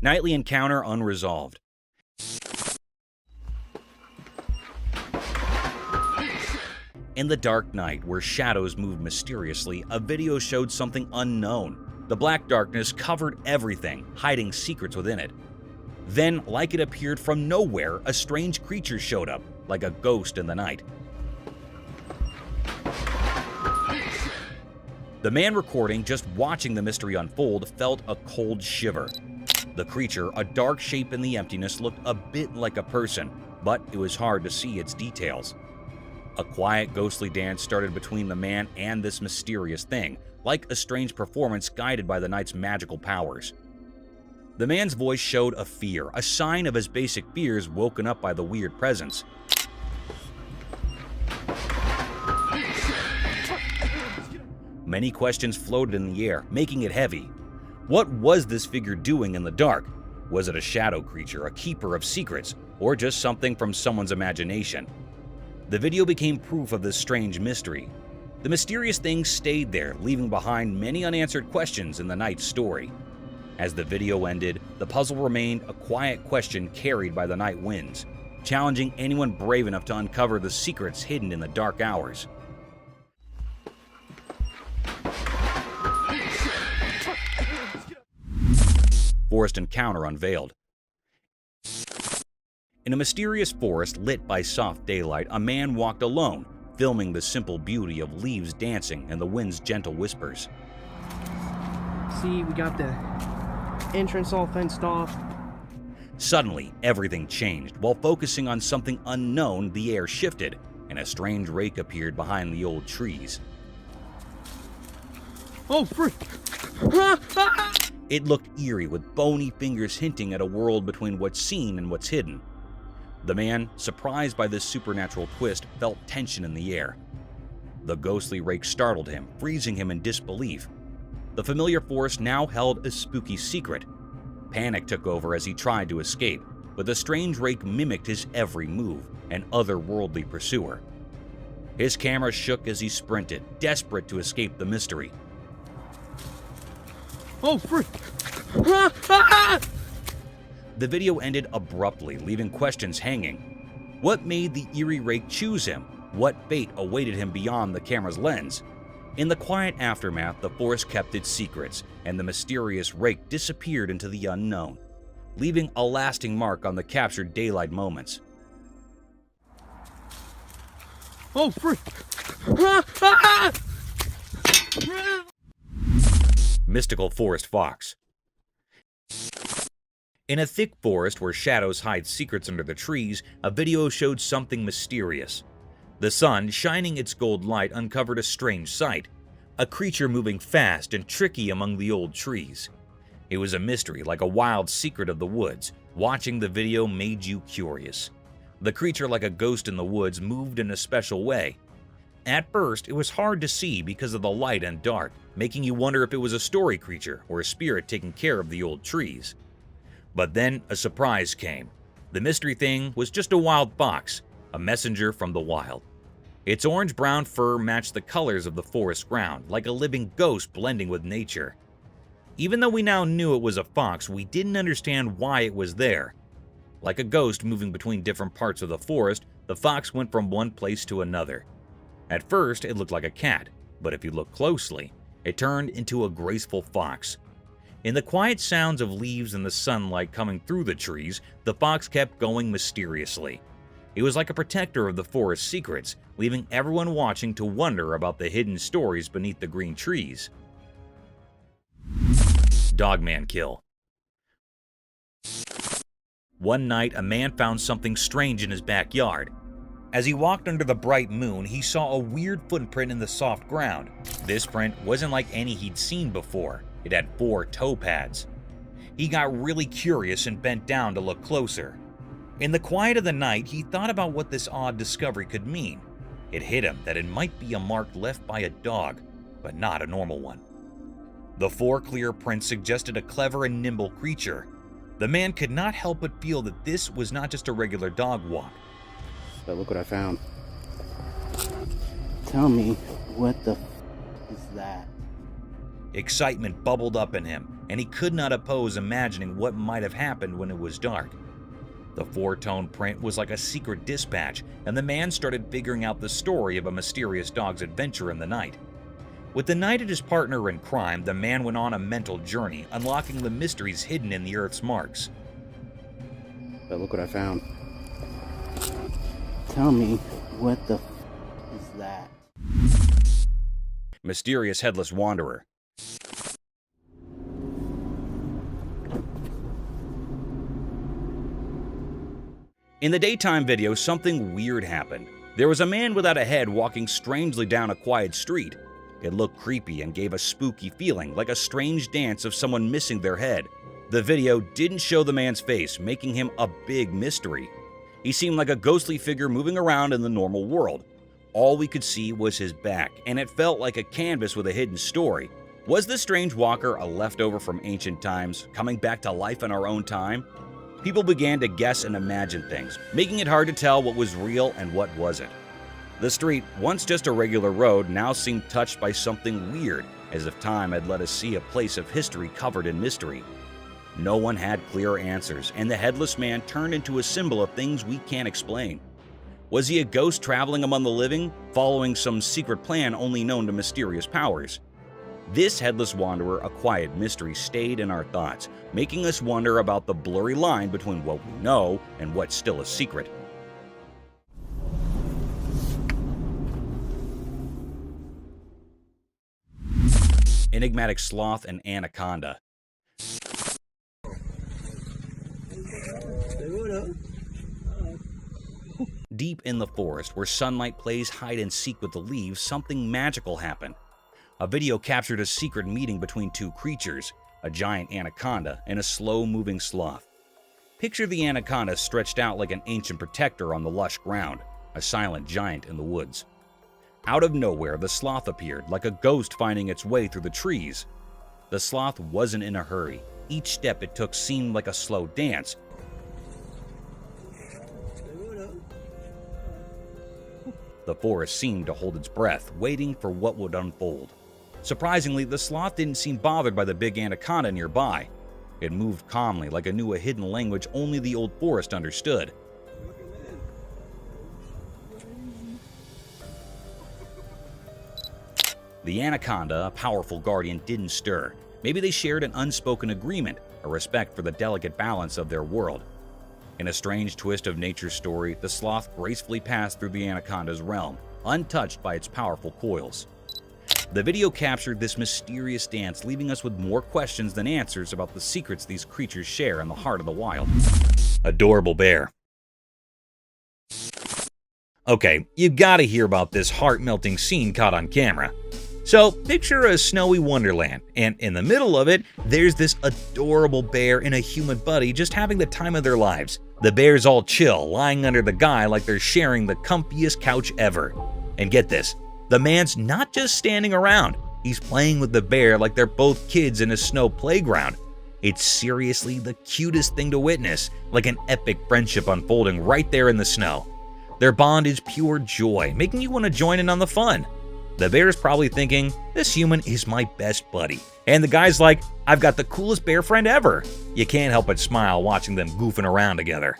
Nightly encounter unresolved. In the dark night, where shadows moved mysteriously, a video showed something unknown. The black darkness covered everything, hiding secrets within it. Then, like it appeared from nowhere, a strange creature showed up, like a ghost in the night. The man recording, just watching the mystery unfold, felt a cold shiver. The creature, a dark shape in the emptiness, looked a bit like a person, but it was hard to see its details. A quiet, ghostly dance started between the man and this mysterious thing, like a strange performance guided by the night's magical powers. The man's voice showed a fear, a sign of his basic fears woken up by the weird presence. Many questions floated in the air, making it heavy. What was this figure doing in the dark? Was it a shadow creature, a keeper of secrets, or just something from someone's imagination? The video became proof of this strange mystery. The mysterious thing stayed there, leaving behind many unanswered questions in the night's story. As the video ended, the puzzle remained a quiet question carried by the night winds, challenging anyone brave enough to uncover the secrets hidden in the dark hours. Forest encounter unveiled. In a mysterious forest lit by soft daylight, a man walked alone, filming the simple beauty of leaves dancing and the wind's gentle whispers. See, we got the entrance all fenced off. Suddenly, everything changed. While focusing on something unknown, the air shifted, and a strange rake appeared behind the old trees. Oh, frick! It looked eerie, with bony fingers hinting at a world between what's seen and what's hidden. The man, surprised by this supernatural twist, felt tension in the air. The ghostly rake startled him, freezing him in disbelief. The familiar force now held a spooky secret. Panic took over as he tried to escape, but the strange rake mimicked his every move, an otherworldly pursuer. His camera shook as he sprinted, desperate to escape the mystery. Oh, frick! The video ended abruptly, leaving questions hanging. What made the eerie rake choose him? What fate awaited him beyond the camera's lens? In the quiet aftermath, the forest kept its secrets, and the mysterious rake disappeared into the unknown, leaving a lasting mark on the captured daylight moments. Oh, frick! Mystical forest fox. In a thick forest where shadows hide secrets under the trees, a video showed something mysterious. The sun, shining its gold light, uncovered a strange sight. A creature moving fast and tricky among the old trees. It was a mystery, like a wild secret of the woods. Watching the video made you curious. The creature, like a ghost in the woods, moved in a special way. At first, it was hard to see because of the light and dark, making you wonder if it was a story creature or a spirit taking care of the old trees. But then a surprise came. The mystery thing was just a wild fox, a messenger from the wild. Its orange-brown fur matched the colors of the forest ground, like a living ghost blending with nature. Even though we now knew it was a fox, we didn't understand why it was there. Like a ghost moving between different parts of the forest, the fox went from one place to another. At first, it looked like a cat, but if you look closely, it turned into a graceful fox. In the quiet sounds of leaves and the sunlight coming through the trees, the fox kept going mysteriously. It was like a protector of the forest's secrets, leaving everyone watching to wonder about the hidden stories beneath the green trees. Dogman kill. One night, a man found something strange in his backyard. As he walked under the bright moon, he saw a weird footprint in the soft ground. This print wasn't like any he'd seen before. It had 4 toe pads. He got really curious and bent down to look closer. In the quiet of the night, he thought about what this odd discovery could mean. It hit him that it might be a mark left by a dog, but not a normal one. The 4 clear prints suggested a clever and nimble creature. The man could not help but feel that this was not just a regular dog walk. But look what I found. Tell me, what the is that? Excitement bubbled up in him, and he could not oppose imagining what might have happened when it was dark. The 4-tone print was like a secret dispatch, and the man started figuring out the story of a mysterious dog's adventure in the night. With the night as his partner in crime, the man went on a mental journey, unlocking the mysteries hidden in the Earth's marks. But look what I found. Tell me, what the is that? Mysterious headless wanderer. In the daytime video, something weird happened. There was a man without a head walking strangely down a quiet street. It looked creepy and gave a spooky feeling, like a strange dance of someone missing their head. The video didn't show the man's face, making him a big mystery. He seemed like a ghostly figure moving around in the normal world. All we could see was his back, and it felt like a canvas with a hidden story. Was this strange walker a leftover from ancient times, coming back to life in our own time? People began to guess and imagine things, making it hard to tell what was real and what wasn't. The street, once just a regular road, now seemed touched by something weird, as if time had let us see a place of history covered in mystery. No one had clear answers, and the headless man turned into a symbol of things we can't explain. Was he a ghost traveling among the living, following some secret plan only known to mysterious powers? This headless wanderer, a quiet mystery, stayed in our thoughts, making us wonder about the blurry line between what we know and what's still a secret. enigmatic sloth and anaconda. Deep in the forest, where sunlight plays hide and seek with the leaves, something magical happened. A video captured a secret meeting between two creatures, a giant anaconda and a slow-moving sloth. Picture the anaconda stretched out like an ancient protector on the lush ground, a silent giant in the woods. Out of nowhere, the sloth appeared, like a ghost finding its way through the trees. The sloth wasn't in a hurry. Each step it took seemed like a slow dance. The forest seemed to hold its breath, waiting for what would unfold. Surprisingly, the sloth didn't seem bothered by the big anaconda nearby. It moved calmly, like it knew a hidden language only the old forest understood. The anaconda, a powerful guardian, didn't stir. Maybe they shared an unspoken agreement, a respect for the delicate balance of their world. In a strange twist of nature's story, the sloth gracefully passed through the anaconda's realm, untouched by its powerful coils. The video captured this mysterious dance, leaving us with more questions than answers about the secrets these creatures share in the heart of the wild. Adorable bear. Okay, you gotta hear about this heart-melting scene caught on camera. So, picture a snowy wonderland, and in the middle of it, there's this adorable bear and a human buddy just having the time of their lives. The bear's all chill, lying under the guy like they're sharing the comfiest couch ever. And get this, the man's not just standing around, he's playing with the bear like they're both kids in a snow playground. It's seriously the cutest thing to witness, like an epic friendship unfolding right there in the snow. Their bond is pure joy, making you want to join in on the fun. The bear's probably thinking, this human is my best buddy. And the guy's like, I've got the coolest bear friend ever. You can't help but smile watching them goofing around together.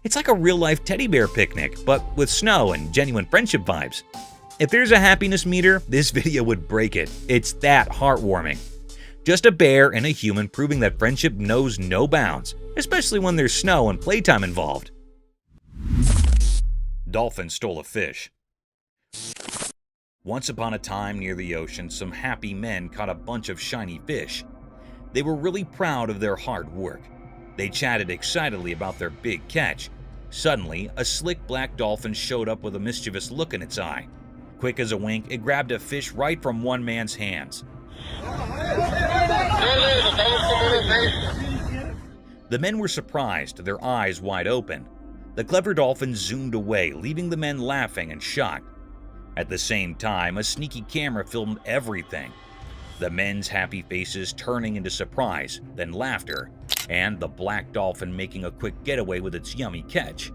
It's like a real-life teddy bear picnic, but with snow and genuine friendship vibes. If there's a happiness meter, this video would break it. It's that heartwarming. Just a bear and a human proving that friendship knows no bounds, especially when there's snow and playtime involved. Dolphin stole a fish. Once upon a time near the ocean, some happy men caught a bunch of shiny fish. They were really proud of their hard work. They chatted excitedly about their big catch. Suddenly, a slick black dolphin showed up with a mischievous look in its eye. Quick as a wink, it grabbed a fish right from one man's hands. The men were surprised, their eyes wide open. The clever dolphin zoomed away, leaving the men laughing and shocked. At the same time, a sneaky camera filmed everything. The men's happy faces turning into surprise, then laughter, and the black dolphin making a quick getaway with its yummy catch.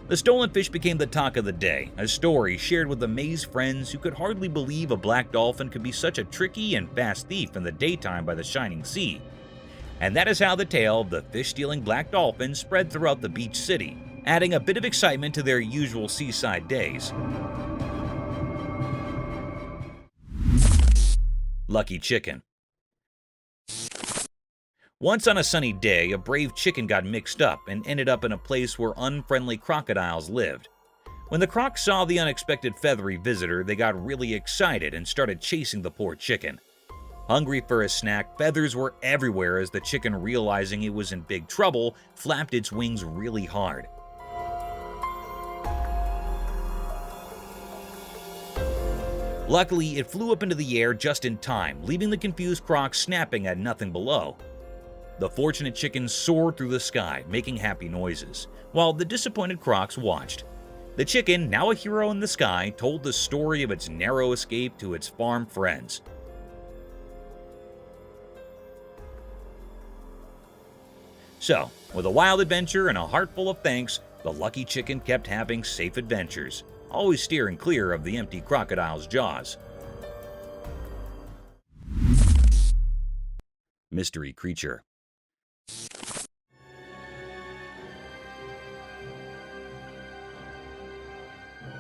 The stolen fish became the talk of the day, a story shared with amazed friends who could hardly believe a black dolphin could be such a tricky and fast thief in the daytime by the shining sea. And that is how the tale of the fish-stealing black dolphin spread throughout the beach city, adding a bit of excitement to their usual seaside days. Lucky chicken. Once on a sunny day, a brave chicken got mixed up and ended up in a place where unfriendly crocodiles lived. When the crocs saw the unexpected feathery visitor, they got really excited and started chasing the poor chicken. Hungry for a snack, feathers were everywhere as the chicken, realizing it was in big trouble, flapped its wings really hard. Luckily, it flew up into the air just in time, leaving the confused crocs snapping at nothing below. The fortunate chicken soared through the sky, making happy noises, while the disappointed crocs watched. The chicken, now a hero in the sky, told the story of its narrow escape to its farm friends. So, with a wild adventure and a heart full of thanks, the lucky chicken kept having safe adventures, always steering clear of the empty crocodile's jaws. Mystery creature.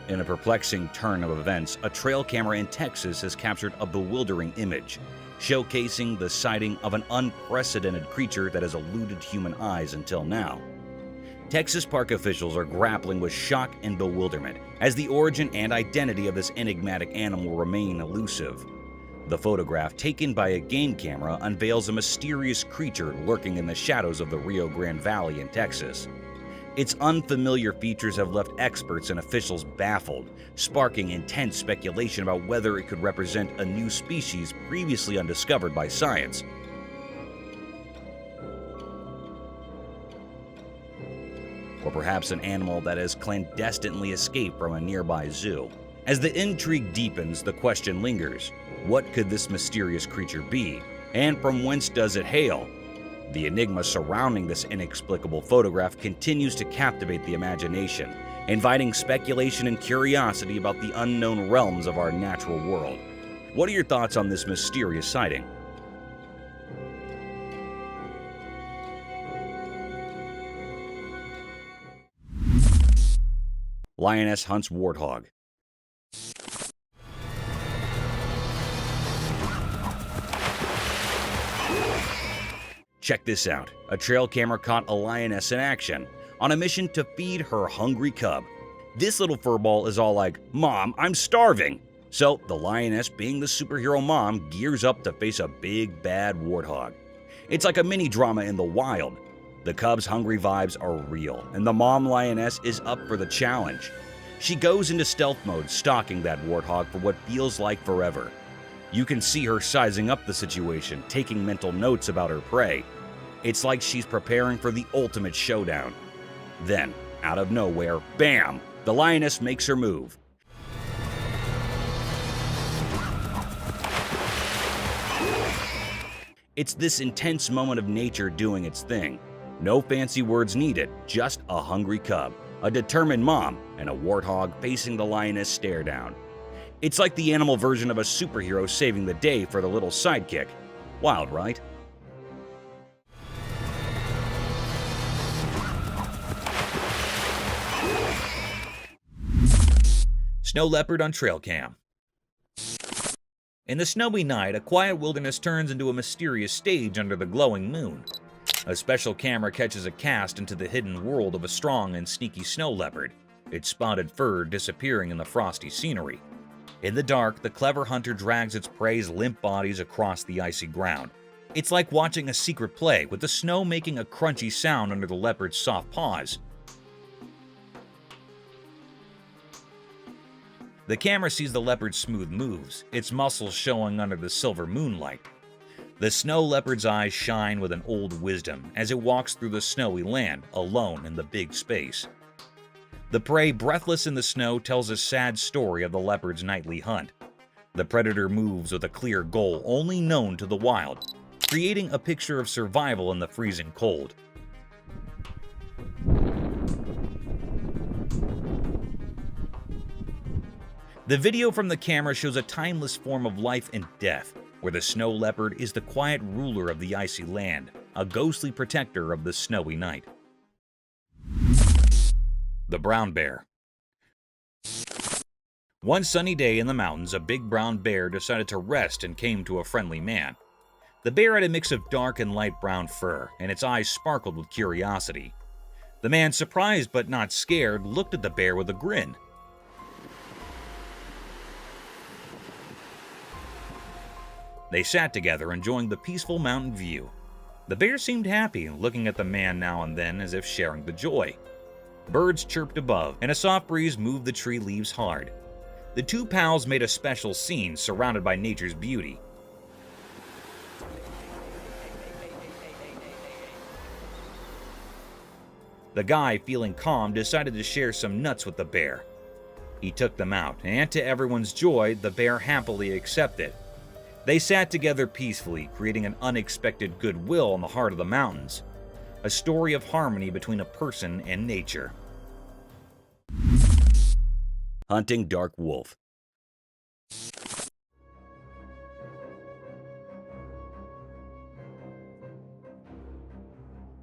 In a perplexing turn of events, a trail camera in Texas has captured a bewildering image, showcasing the sighting of an unprecedented creature that has eluded human eyes until now. Texas park officials are grappling with shock and bewilderment as the origin and identity of this enigmatic animal remain elusive. The photograph, taken by a game camera, unveils a mysterious creature lurking in the shadows of the Rio Grande Valley in Texas. Its unfamiliar features have left experts and officials baffled, sparking intense speculation about whether it could represent a new species previously undiscovered by science. Or perhaps an animal that has clandestinely escaped from a nearby zoo. As the intrigue deepens, the question lingers: what could this mysterious creature be, and from whence does it hail? The enigma surrounding this inexplicable photograph continues to captivate the imagination, inviting speculation and curiosity about the unknown realms of our natural world. What are your thoughts on this mysterious sighting? Lioness hunts warthog. Check this out. A trail camera caught a lioness in action, on a mission to feed her hungry cub. This little furball is all like, "Mom, I'm starving." So the lioness, being the superhero mom, gears up to face a big bad warthog. It's like a mini drama in the wild. The cub's hungry vibes are real, and the mom lioness is up for the challenge. She goes into stealth mode, stalking that warthog for what feels like forever. You can see her sizing up the situation, taking mental notes about her prey. It's like she's preparing for the ultimate showdown. Then, out of nowhere, bam! The lioness makes her move. It's this intense moment of nature doing its thing. No fancy words needed, just a hungry cub, a determined mom, and a warthog facing the lioness stare down. It's like the animal version of a superhero saving the day for the little sidekick. Wild, right? Snow leopard on trail cam. In the snowy night, a quiet wilderness turns into a mysterious stage under the glowing moon. A special camera catches a cast into the hidden world of a strong and sneaky snow leopard, its spotted fur disappearing in the frosty scenery. In the dark, the clever hunter drags its prey's limp bodies across the icy ground. It's like watching a secret play, with the snow making a crunchy sound under the leopard's soft paws. The camera sees the leopard's smooth moves, its muscles showing under the silver moonlight. The snow leopard's eyes shine with an old wisdom as it walks through the snowy land, alone in the big space. The prey, breathless in the snow, tells a sad story of the leopard's nightly hunt. The predator moves with a clear goal only known to the wild, creating a picture of survival in the freezing cold. The video from the camera shows a timeless form of life and death, where the snow leopard is the quiet ruler of the icy land, a ghostly protector of the snowy night. The brown bear. One sunny day in the mountains, a big brown bear decided to rest and came to a friendly man. The bear had a mix of dark and light brown fur, and its eyes sparkled with curiosity. The man, surprised but not scared, looked at the bear with a grin. They sat together, enjoying the peaceful mountain view. The bear seemed happy, looking at the man now and then as if sharing the joy. Birds chirped above, and a soft breeze moved the tree leaves hard. The two pals made a special scene, surrounded by nature's beauty. The guy, feeling calm, decided to share some nuts with the bear. He took them out, and to everyone's joy, the bear happily accepted. They sat together peacefully, creating an unexpected goodwill in the heart of the mountains. A story of harmony between a person and nature. Hunting dark wolf.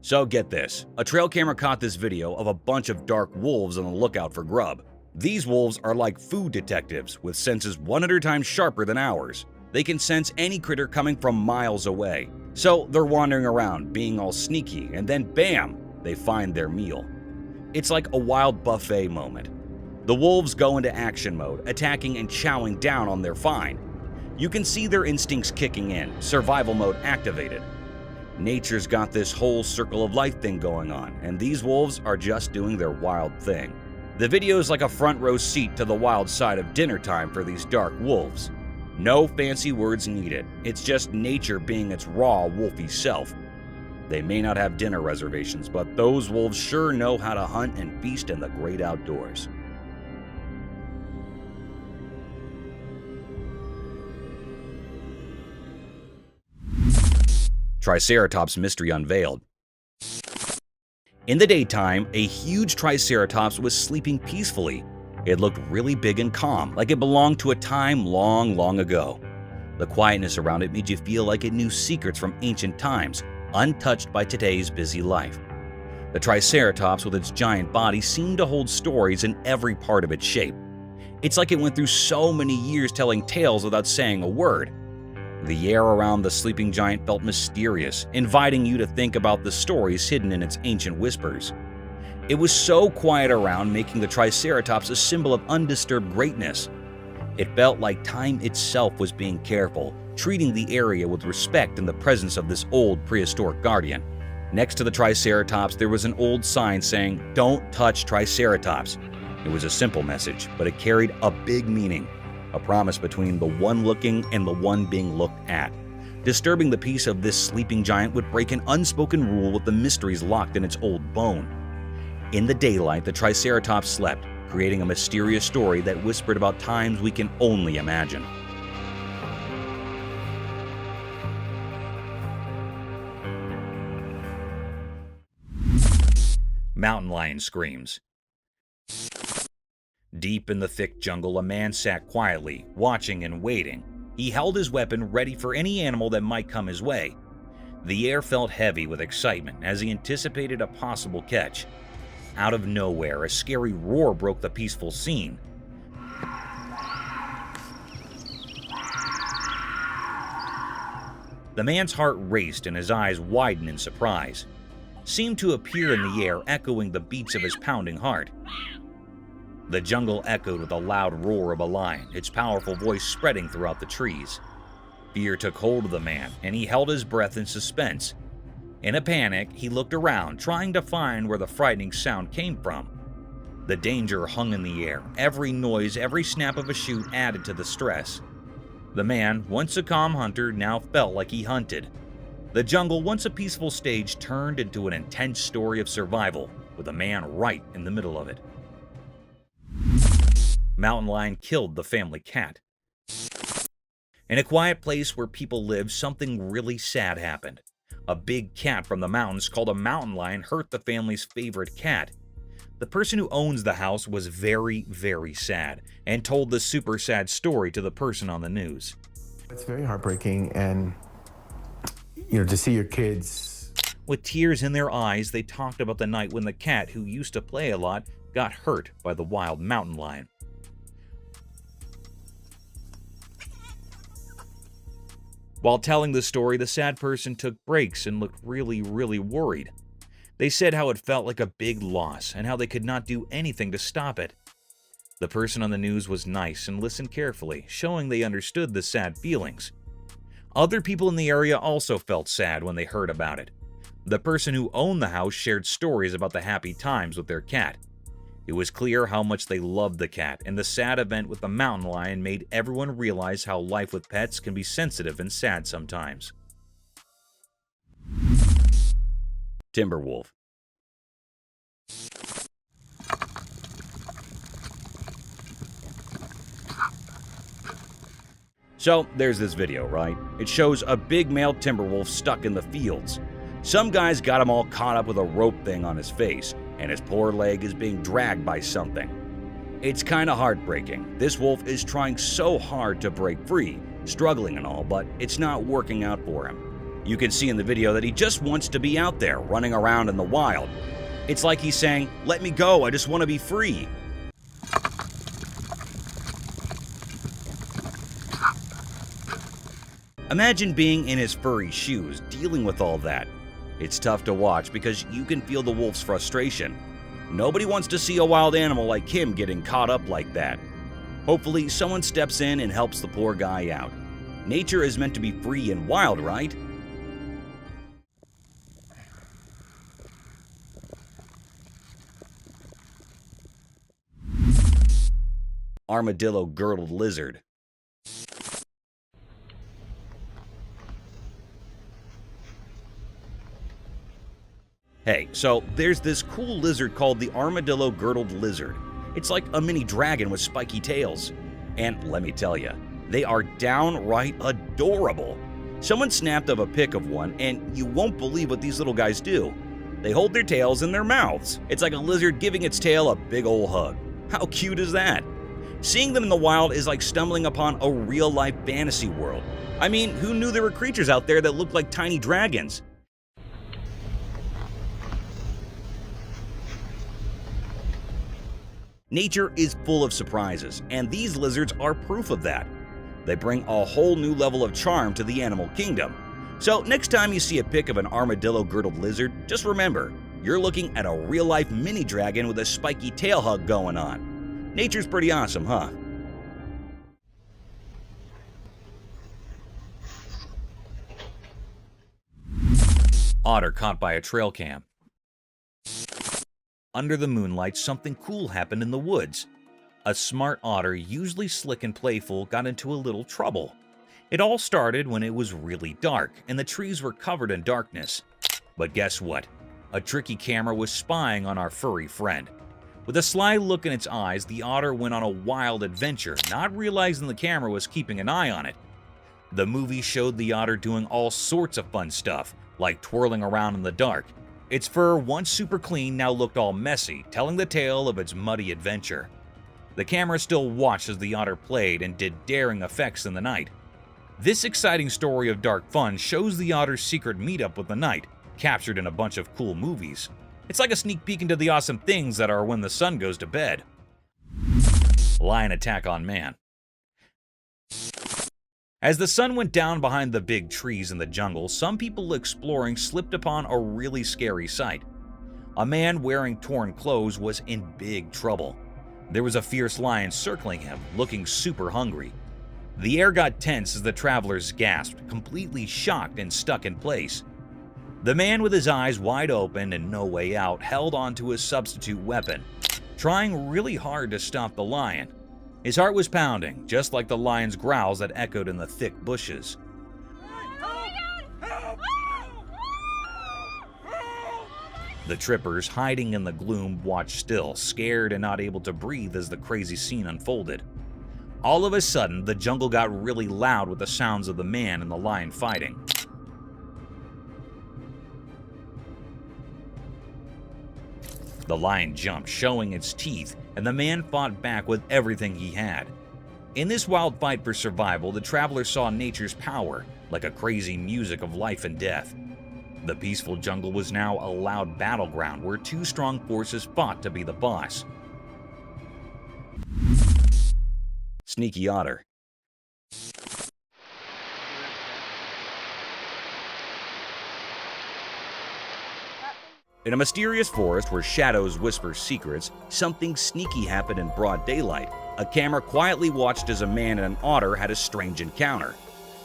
So get this, a trail camera caught this video of a bunch of dark wolves on the lookout for grub. These wolves are like food detectives with senses 100 times sharper than ours. They can sense any critter coming from miles away. So they're wandering around, being all sneaky, and then bam, they find their meal. It's like a wild buffet moment. The wolves go into action mode, attacking and chowing down on their find. You can see their instincts kicking in, survival mode activated. Nature's got this whole circle of life thing going on, and these wolves are just doing their wild thing. The video is like a front row seat to the wild side of dinner time for these dark wolves. No fancy words needed, it's just nature being its raw, wolfy self. They may not have dinner reservations, but those wolves sure know how to hunt and feast in the great outdoors. Triceratops mystery unveiled. In the daytime, a huge Triceratops was sleeping peacefully. It looked really big and calm, like it belonged to a time long, long ago. The quietness around it made you feel like it knew secrets from ancient times, untouched by today's busy life. The Triceratops with its giant body seemed to hold stories in every part of its shape. It's like it went through so many years telling tales without saying a word. The air around the sleeping giant felt mysterious, inviting you to think about the stories hidden in its ancient whispers. It was so quiet around, making the Triceratops a symbol of undisturbed greatness. It felt like time itself was being careful, treating the area with respect in the presence of this old prehistoric guardian. Next to the Triceratops, there was an old sign saying, "Don't touch Triceratops." It was a simple message, but it carried a big meaning. A promise between the one looking and the one being looked at. Disturbing the peace of this sleeping giant would break an unspoken rule with the mysteries locked in its old bone. In the daylight, the Triceratops slept, creating a mysterious story that whispered about times we can only imagine. Mountain lion screams. Deep in the thick jungle, a man sat quietly, watching and waiting. He held his weapon ready for any animal that might come his way. The air felt heavy with excitement as he anticipated a possible catch. Out of nowhere, a scary roar broke the peaceful scene. The man's heart raced and his eyes widened in surprise. Seemed to appear in the air, echoing the beats of his pounding heart. The jungle echoed with a loud roar of a lion, its powerful voice spreading throughout the trees. Fear took hold of the man, and he held his breath in suspense. In a panic, he looked around, trying to find where the frightening sound came from. The danger hung in the air. Every noise, every snap of a shoot added to the stress. The man, once a calm hunter, now felt like he hunted. The jungle, once a peaceful stage, turned into an intense story of survival, with a man right in the middle of it. Mountain lion killed the family cat. In a quiet place where people live, something really sad happened. A big cat from the mountains called a mountain lion hurt the family's favorite cat. The person who owns the house was very, very sad and told the super sad story to the person on the news. It's very heartbreaking, and to see your kids. With tears in their eyes, they talked about the night when the cat, who used to play a lot, got hurt by the wild mountain lion. While telling the story, the sad person took breaks and looked really, really worried. They said how it felt like a big loss and how they could not do anything to stop it. The person on the news was nice and listened carefully, showing they understood the sad feelings. Other people in the area also felt sad when they heard about it. The person who owned the house shared stories about the happy times with their cat. It was clear how much they loved the cat, and the sad event with the mountain lion made everyone realize how life with pets can be sensitive and sad sometimes. Timberwolf. So, there's this video, right? It shows a big male timberwolf stuck in the fields. Some guy's got him all caught up with a rope thing on his face, and his poor leg is being dragged by something. It's kinda heartbreaking. This wolf is trying so hard to break free, struggling and all, but it's not working out for him. You can see in the video that he just wants to be out there, running around in the wild. It's like he's saying, "Let me go, I just want to be free." Imagine being in his furry shoes, dealing with all that. It's tough to watch because you can feel the wolf's frustration. Nobody wants to see a wild animal like him getting caught up like that. Hopefully, someone steps in and helps the poor guy out. Nature is meant to be free and wild, right? Armadillo-girdled lizard. Hey, so there's this cool lizard called the armadillo-girdled lizard. It's like a mini dragon with spiky tails. And let me tell you, they are downright adorable. Someone snapped up a pic of one, and you won't believe what these little guys do. They hold their tails in their mouths. It's like a lizard giving its tail a big ol' hug. How cute is that? Seeing them in the wild is like stumbling upon a real-life fantasy world. I mean, who knew there were creatures out there that looked like tiny dragons? Nature is full of surprises, and these lizards are proof of that. They bring a whole new level of charm to the animal kingdom. So next time you see a pic of an armadillo-girdled lizard, just remember, you're looking at a real-life mini dragon with a spiky tail hug going on. Nature's pretty awesome, huh? Otter caught by a trail cam. Under the moonlight, something cool happened in the woods. A smart otter, usually slick and playful, got into a little trouble. It all started when it was really dark and the trees were covered in darkness. But guess what? A tricky camera was spying on our furry friend. With a sly look in its eyes, the otter went on a wild adventure, not realizing the camera was keeping an eye on it. The movie showed the otter doing all sorts of fun stuff, like twirling around in the dark. Its fur, once super clean, now looked all messy, telling the tale of its muddy adventure. The camera still watched as the otter played and did daring effects in the night. This exciting story of dark fun shows the otter's secret meetup with the night, captured in a bunch of cool movies. It's like a sneak peek into the awesome things that are when the sun goes to bed. Lion attack on man. As the sun went down behind the big trees in the jungle, some people exploring slipped upon a really scary sight. A man wearing torn clothes was in big trouble. There was a fierce lion circling him, looking super hungry. The air got tense as the travelers gasped, completely shocked and stuck in place. The man with his eyes wide open and no way out held onto his substitute weapon, trying really hard to stop the lion. His heart was pounding, just like the lion's growls that echoed in the thick bushes. The trippers, hiding in the gloom, watched still, scared and not able to breathe as the crazy scene unfolded. All of a sudden, the jungle got really loud with the sounds of the man and the lion fighting. The lion jumped, showing its teeth, and the man fought back with everything he had. In this wild fight for survival, the traveler saw nature's power, like a crazy music of life and death. The peaceful jungle was now a loud battleground where two strong forces fought to be the boss. Sneaky otter. In a mysterious forest where shadows whisper secrets, something sneaky happened in broad daylight. A camera quietly watched as a man and an otter had a strange encounter.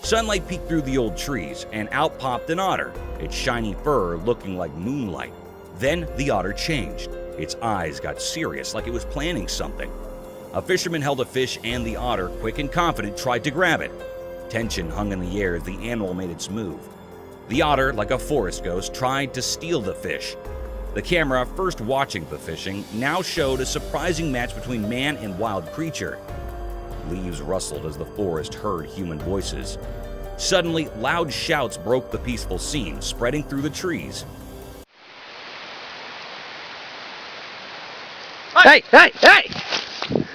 Sunlight peeked through the old trees, and out popped an otter, its shiny fur looking like moonlight. Then the otter changed. Its eyes got serious, like it was planning something. A fisherman held a fish, and the otter, quick and confident, tried to grab it. Tension hung in the air as the animal made its move. The otter, like a forest ghost, tried to steal the fish. The camera, first watching the fishing, now showed a surprising match between man and wild creature. Leaves rustled as the forest heard human voices. Suddenly, loud shouts broke the peaceful scene, spreading through the trees. Hey! Hey! Hey!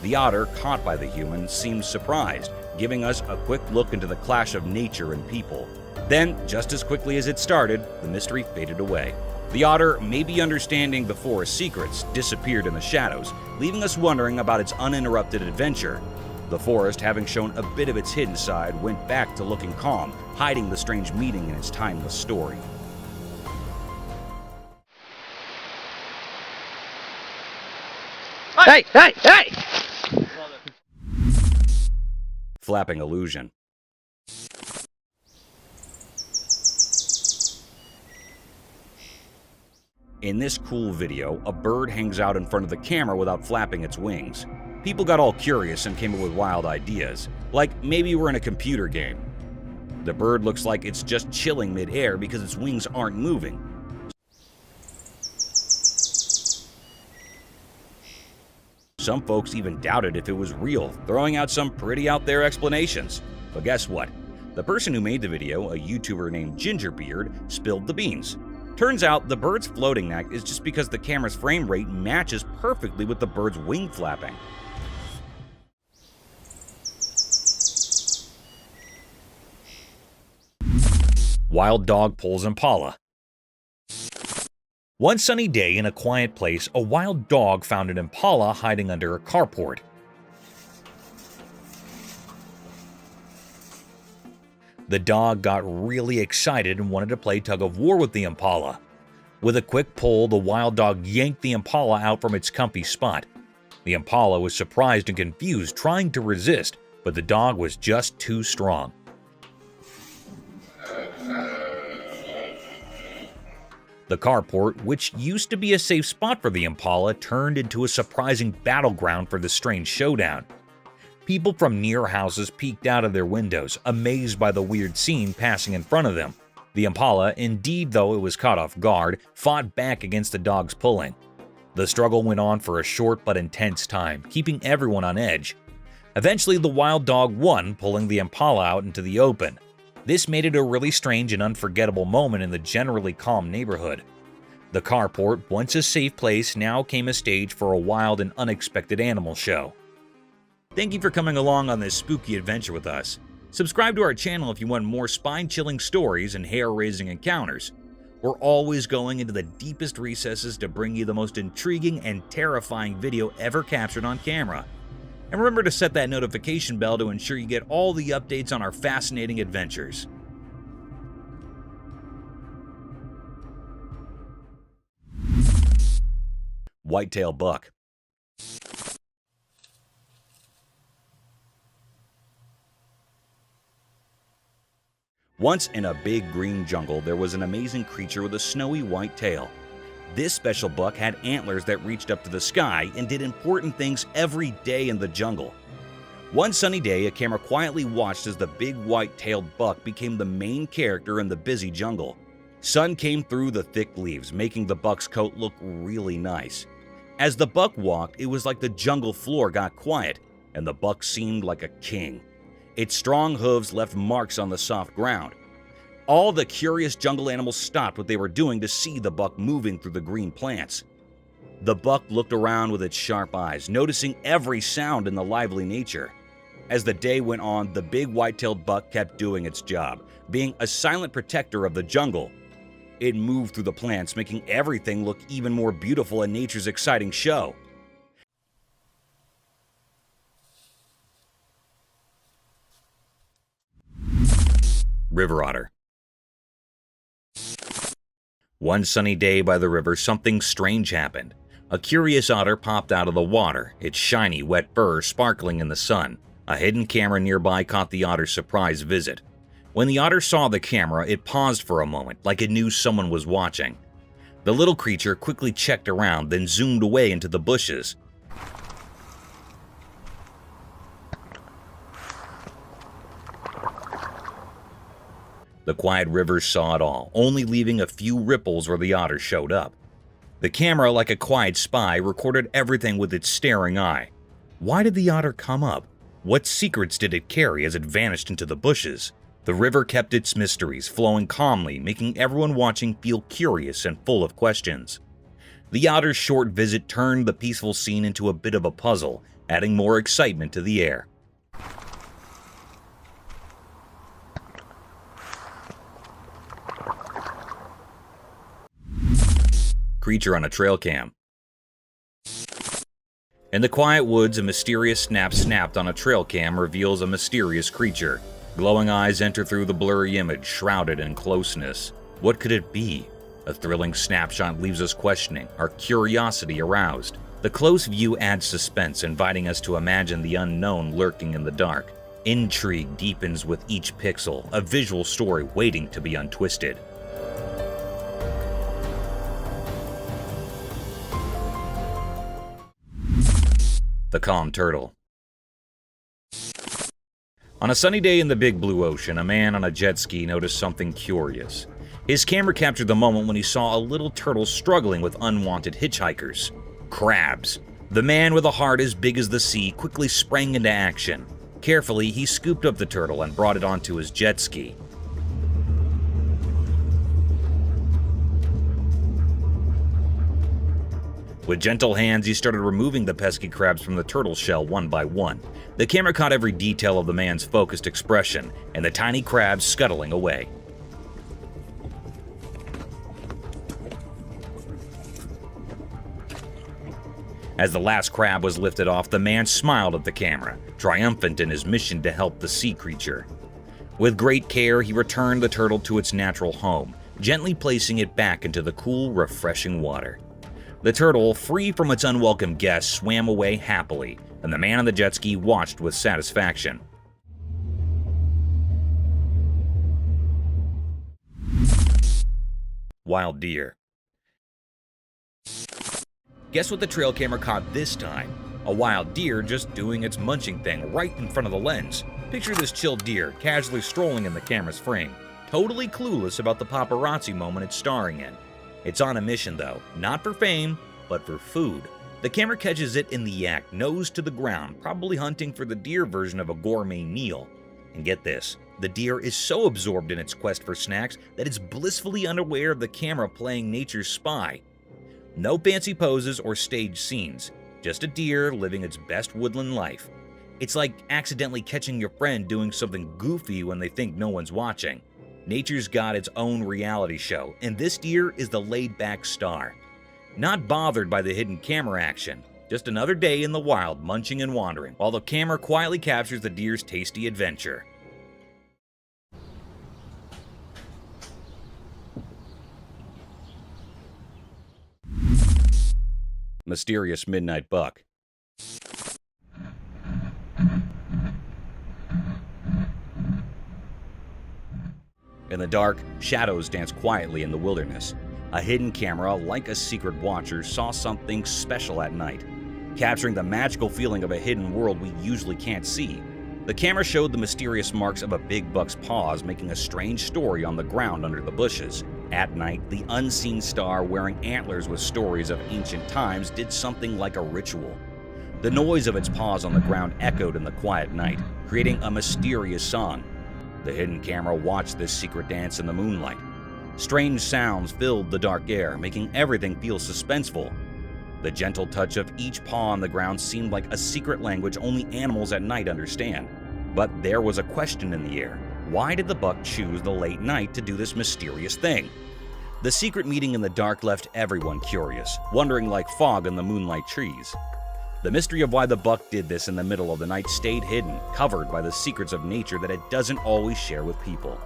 The otter, caught by the human, seemed surprised, giving us a quick look into the clash of nature and people. Then, just as quickly as it started, the mystery faded away. The otter, maybe understanding the forest's secrets, disappeared in the shadows, leaving us wondering about its uninterrupted adventure. The forest, having shown a bit of its hidden side, went back to looking calm, hiding the strange meeting in its timeless story. Hey, hey, hey! Flapping illusion. In this cool video, a bird hangs out in front of the camera without flapping its wings. People got all curious and came up with wild ideas, like maybe we're in a computer game. The bird looks like it's just chilling mid-air because its wings aren't moving. Some folks even doubted if it was real, throwing out some pretty out there explanations. But guess what? The person who made the video, a YouTuber named Gingerbeard, spilled the beans. Turns out the bird's floating act is just because the camera's frame rate matches perfectly with the bird's wing flapping. Wild dog pulls impala. One sunny day in a quiet place, a wild dog found an impala hiding under a carport. The dog got really excited and wanted to play tug-of-war with the impala. With a quick pull, the wild dog yanked the impala out from its comfy spot. The impala was surprised and confused, trying to resist, but the dog was just too strong. The carport, which used to be a safe spot for the impala, turned into a surprising battleground for the strange showdown. People from near houses peeked out of their windows, amazed by the weird scene passing in front of them. The impala, indeed though it was caught off guard, fought back against the dog's pulling. The struggle went on for a short but intense time, keeping everyone on edge. Eventually, the wild dog won, pulling the impala out into the open. This made it a really strange and unforgettable moment in the generally calm neighborhood. The carport, once a safe place, now came a stage for a wild and unexpected animal show. Thank you for coming along on this spooky adventure with us. Subscribe to our channel if you want more spine-chilling stories and hair-raising encounters. We're always going into the deepest recesses to bring you the most intriguing and terrifying video ever captured on camera. And remember to set that notification bell to ensure you get all the updates on our fascinating adventures. Whitetail buck. Once in a big green jungle, there was an amazing creature with a snowy white tail. This special buck had antlers that reached up to the sky and did important things every day in the jungle. One sunny day, a camera quietly watched as the big white-tailed buck became the main character in the busy jungle. Sun came through the thick leaves, making the buck's coat look really nice. As the buck walked, it was like the jungle floor got quiet, and the buck seemed like a king. Its strong hooves left marks on the soft ground. All the curious jungle animals stopped what they were doing to see the buck moving through the green plants. The buck looked around with its sharp eyes, noticing every sound in the lively nature. As the day went on, the big white-tailed buck kept doing its job, being a silent protector of the jungle. It moved through the plants, making everything look even more beautiful in nature's exciting show. River otter. One sunny day by the river, something strange happened. A curious otter popped out of the water, its shiny, wet fur sparkling in the sun. A hidden camera nearby caught the otter's surprise visit. When the otter saw the camera, it paused for a moment, like it knew someone was watching. The little creature quickly checked around, then zoomed away into the bushes. The quiet river saw it all, only leaving a few ripples where the otter showed up. The camera, like a quiet spy, recorded everything with its staring eye. Why did the otter come up? What secrets did it carry as it vanished into the bushes? The river kept its mysteries, flowing calmly, making everyone watching feel curious and full of questions. The otter's short visit turned the peaceful scene into a bit of a puzzle, adding more excitement to the air. Creature on a trail cam. In the quiet woods, a mysterious snap snapped on a trail cam reveals a mysterious creature. Glowing eyes enter through the blurry image, shrouded in closeness. What could it be? A thrilling snapshot leaves us questioning, our curiosity aroused. The close view adds suspense, inviting us to imagine the unknown lurking in the dark. Intrigue deepens with each pixel, a visual story waiting to be untwisted. The calm turtle. On a sunny day in the big blue ocean, a man on a jet ski noticed something curious. His camera captured the moment when he saw a little turtle struggling with unwanted hitchhikers. Crabs. The man with a heart as big as the sea quickly sprang into action. Carefully, he scooped up the turtle and brought it onto his jet ski. With gentle hands, he started removing the pesky crabs from the turtle shell one by one. The camera caught every detail of the man's focused expression, and the tiny crabs scuttling away. As the last crab was lifted off, the man smiled at the camera, triumphant in his mission to help the sea creature. With great care, he returned the turtle to its natural home, gently placing it back into the cool, refreshing water. The turtle, free from its unwelcome guests, swam away happily, and the man on the jet ski watched with satisfaction. Wild deer. Guess what the trail camera caught this time? A wild deer just doing its munching thing right in front of the lens. Picture this chilled deer casually strolling in the camera's frame, totally clueless about the paparazzi moment it's starring in. It's on a mission though, not for fame, but for food. The camera catches it in the act, nose to the ground, probably hunting for the deer version of a gourmet meal. And get this, the deer is so absorbed in its quest for snacks that it's blissfully unaware of the camera playing nature's spy. No fancy poses or staged scenes, just a deer living its best woodland life. It's like accidentally catching your friend doing something goofy when they think no one's watching. Nature's got its own reality show, and this deer is the laid-back star. Not bothered by the hidden camera action, just another day in the wild munching and wandering, while the camera quietly captures the deer's tasty adventure. Mysterious midnight buck. In the dark, shadows dance quietly in the wilderness. A hidden camera, like a secret watcher, saw something special at night, capturing the magical feeling of a hidden world we usually can't see. The camera showed the mysterious marks of a big buck's paws making a strange story on the ground under the bushes. At night, the unseen star wearing antlers with stories of ancient times did something like a ritual. The noise of its paws on the ground echoed in the quiet night, creating a mysterious song. The hidden camera watched this secret dance in the moonlight. Strange sounds filled the dark air, making everything feel suspenseful. The gentle touch of each paw on the ground seemed like a secret language only animals at night understand. But there was a question in the air. Why did the buck choose the late night to do this mysterious thing? The secret meeting in the dark left everyone curious, wondering like fog in the moonlight trees. The mystery of why the buck did this in the middle of the night stayed hidden, covered by the secrets of nature that it doesn't always share with people.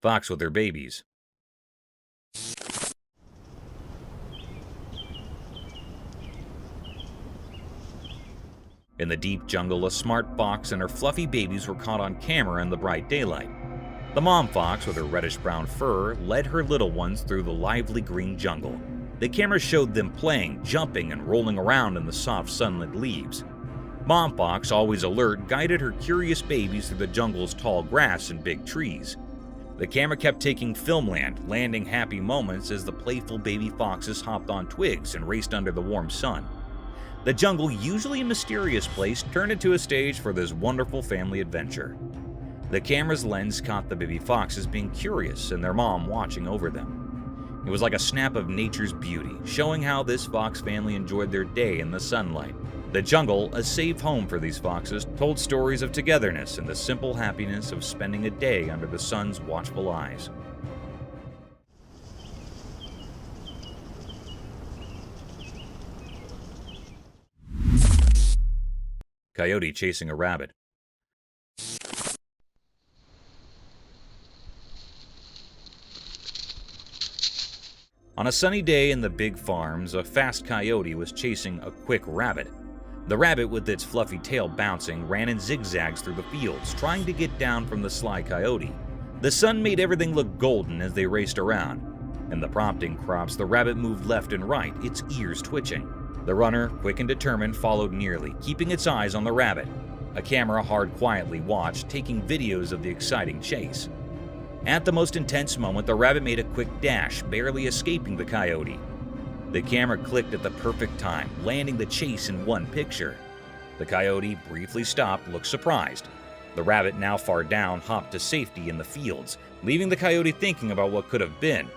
Fox with their babies. In the deep jungle, a smart fox and her fluffy babies were caught on camera in the bright daylight. The mom fox, with her reddish-brown fur, led her little ones through the lively green jungle. The camera showed them playing, jumping, and rolling around in the soft sunlit leaves. Mom fox, always alert, guided her curious babies through the jungle's tall grass and big trees. The camera kept taking filmland, landing happy moments as the playful baby foxes hopped on twigs and raced under the warm sun. The jungle, usually a mysterious place, turned into a stage for this wonderful family adventure. The camera's lens caught the baby foxes being curious and their mom watching over them. It was like a snap of nature's beauty, showing how this fox family enjoyed their day in the sunlight. The jungle, a safe home for these foxes, told stories of togetherness and the simple happiness of spending a day under the sun's watchful eyes. Coyote chasing a rabbit. On a sunny day in the big farms, a fast coyote was chasing a quick rabbit. The rabbit, with its fluffy tail bouncing, ran in zigzags through the fields, trying to get down from the sly coyote. The sun made everything look golden as they raced around. In the prompting crops, the rabbit moved left and right, its ears twitching. The runner, quick and determined, followed nearly, keeping its eyes on the rabbit. A camera hard quietly watched, taking videos of the exciting chase. At the most intense moment, the rabbit made a quick dash, barely escaping the coyote. The camera clicked at the perfect time, landing the chase in one picture. The coyote briefly stopped, looked surprised. The rabbit, now far down, hopped to safety in the fields, leaving the coyote thinking about what could have been.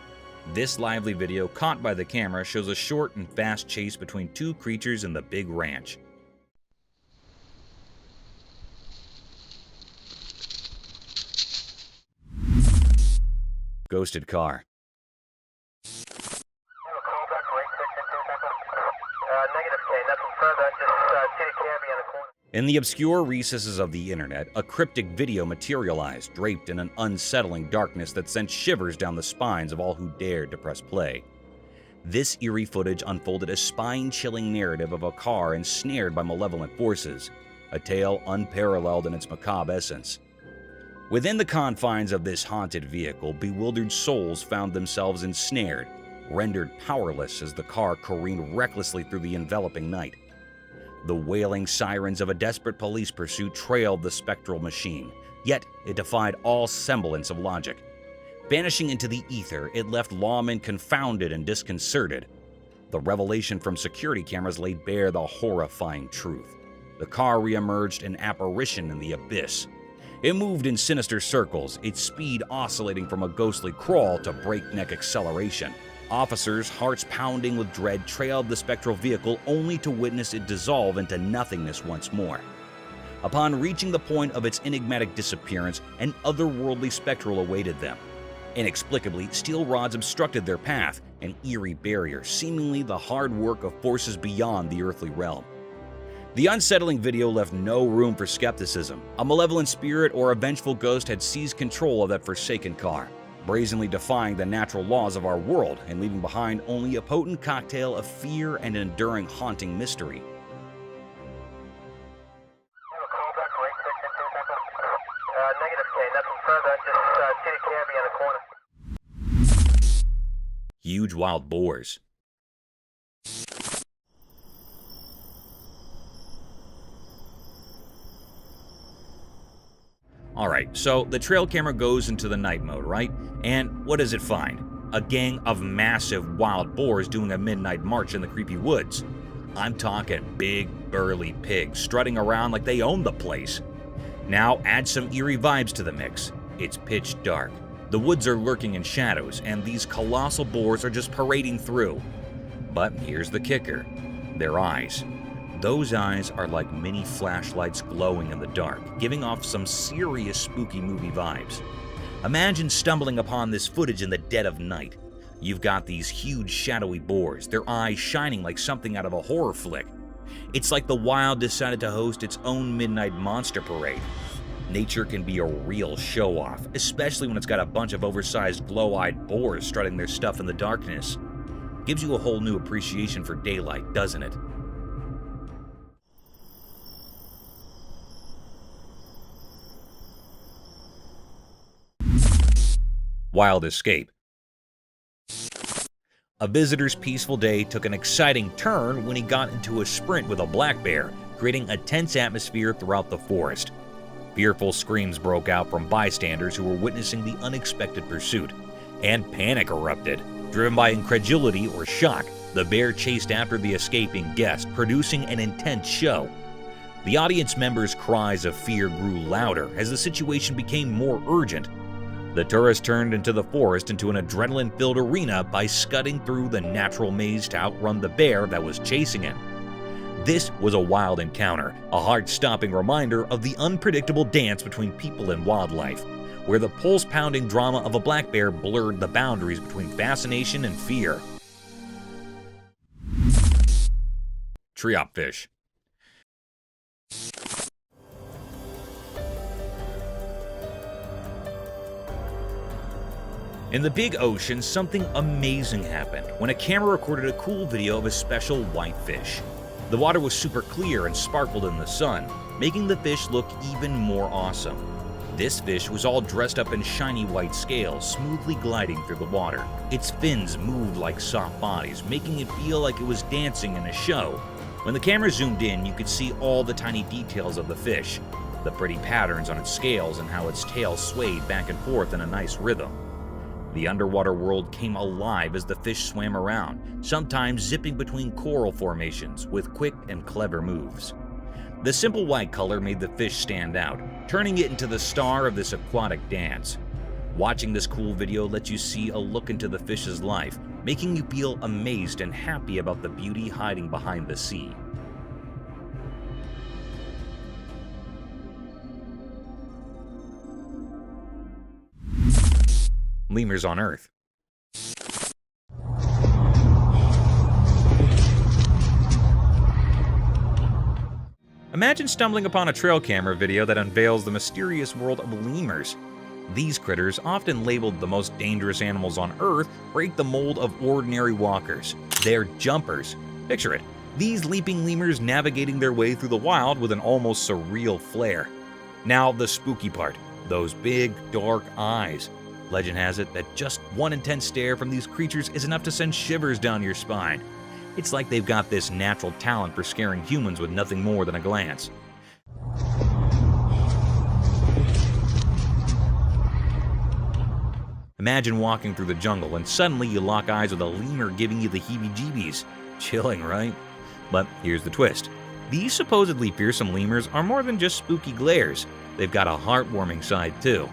This lively video, caught by the camera, shows a short and fast chase between two creatures in the big ranch. Ghosted car. In the obscure recesses of the internet, a cryptic video materialized, draped in an unsettling darkness that sent shivers down the spines of all who dared to press play. This eerie footage unfolded a spine-chilling narrative of a car ensnared by malevolent forces, a tale unparalleled in its macabre essence. Within the confines of this haunted vehicle, bewildered souls found themselves ensnared, rendered powerless as the car careened recklessly through the enveloping night. The wailing sirens of a desperate police pursuit trailed the spectral machine, yet it defied all semblance of logic. Vanishing into the ether, it left lawmen confounded and disconcerted. The revelation from security cameras laid bare the horrifying truth. The car reemerged an apparition in the abyss. It moved in sinister circles, its speed oscillating from a ghostly crawl to breakneck acceleration. Officers, hearts pounding with dread, trailed the spectral vehicle only to witness it dissolve into nothingness once more. Upon reaching the point of its enigmatic disappearance, an otherworldly spectral awaited them. Inexplicably, steel rods obstructed their path, an eerie barrier, seemingly the hard work of forces beyond the earthly realm. The unsettling video left no room for skepticism. A malevolent spirit or a vengeful ghost had seized control of that forsaken car, brazenly defying the natural laws of our world and leaving behind only a potent cocktail of fear and an enduring haunting mystery. Huge wild boars. Alright, so the trail camera goes into the night mode, right? And what does it find? A gang of massive wild boars doing a midnight march in the creepy woods. I'm talking big, burly pigs strutting around like they own the place. Now add some eerie vibes to the mix. It's pitch dark. The woods are lurking in shadows, and these colossal boars are just parading through. But here's the kicker. Their eyes. Those eyes are like mini flashlights glowing in the dark, giving off some serious spooky movie vibes. Imagine stumbling upon this footage in the dead of night. You've got these huge shadowy boars, their eyes shining like something out of a horror flick. It's like the wild decided to host its own midnight monster parade. Nature can be a real show-off, especially when it's got a bunch of oversized glow-eyed boars strutting their stuff in the darkness. Gives you a whole new appreciation for daylight, doesn't it? Wild escape. A visitor's peaceful day took an exciting turn when he got into a sprint with a black bear, creating a tense atmosphere throughout the forest. Fearful screams broke out from bystanders who were witnessing the unexpected pursuit, and panic erupted. Driven by incredulity or shock, the bear chased after the escaping guest, producing an intense show. The audience members' cries of fear grew louder as the situation became more urgent. The tourist turned into the forest into an adrenaline-filled arena by scudding through the natural maze to outrun the bear that was chasing him. This was a wild encounter, a heart-stopping reminder of the unpredictable dance between people and wildlife, where the pulse-pounding drama of a black bear blurred the boundaries between fascination and fear. Treopfish. In the big ocean, something amazing happened when a camera recorded a cool video of a special whitefish. The water was super clear and sparkled in the sun, making the fish look even more awesome. This fish was all dressed up in shiny white scales, smoothly gliding through the water. Its fins moved like soft bodies, making it feel like it was dancing in a show. When the camera zoomed in, you could see all the tiny details of the fish, the pretty patterns on its scales and how its tail swayed back and forth in a nice rhythm. The underwater world came alive as the fish swam around, sometimes zipping between coral formations with quick and clever moves. The simple white color made the fish stand out, turning it into the star of this aquatic dance. Watching this cool video lets you see a look into the fish's life, making you feel amazed and happy about the beauty hiding behind the sea. Lemurs on Earth. Imagine stumbling upon a trail camera video that unveils the mysterious world of lemurs. These critters, often labeled the most dangerous animals on Earth, break the mold of ordinary walkers. They're jumpers. Picture it, these leaping lemurs navigating their way through the wild with an almost surreal flair. Now the spooky part, those big, dark eyes. Legend has it that just one intense stare from these creatures is enough to send shivers down your spine. It's like they've got this natural talent for scaring humans with nothing more than a glance. Imagine walking through the jungle and suddenly you lock eyes with a lemur giving you the heebie-jeebies. Chilling, right? But here's the twist. These supposedly fearsome lemurs are more than just spooky glares. They've got a heartwarming side too.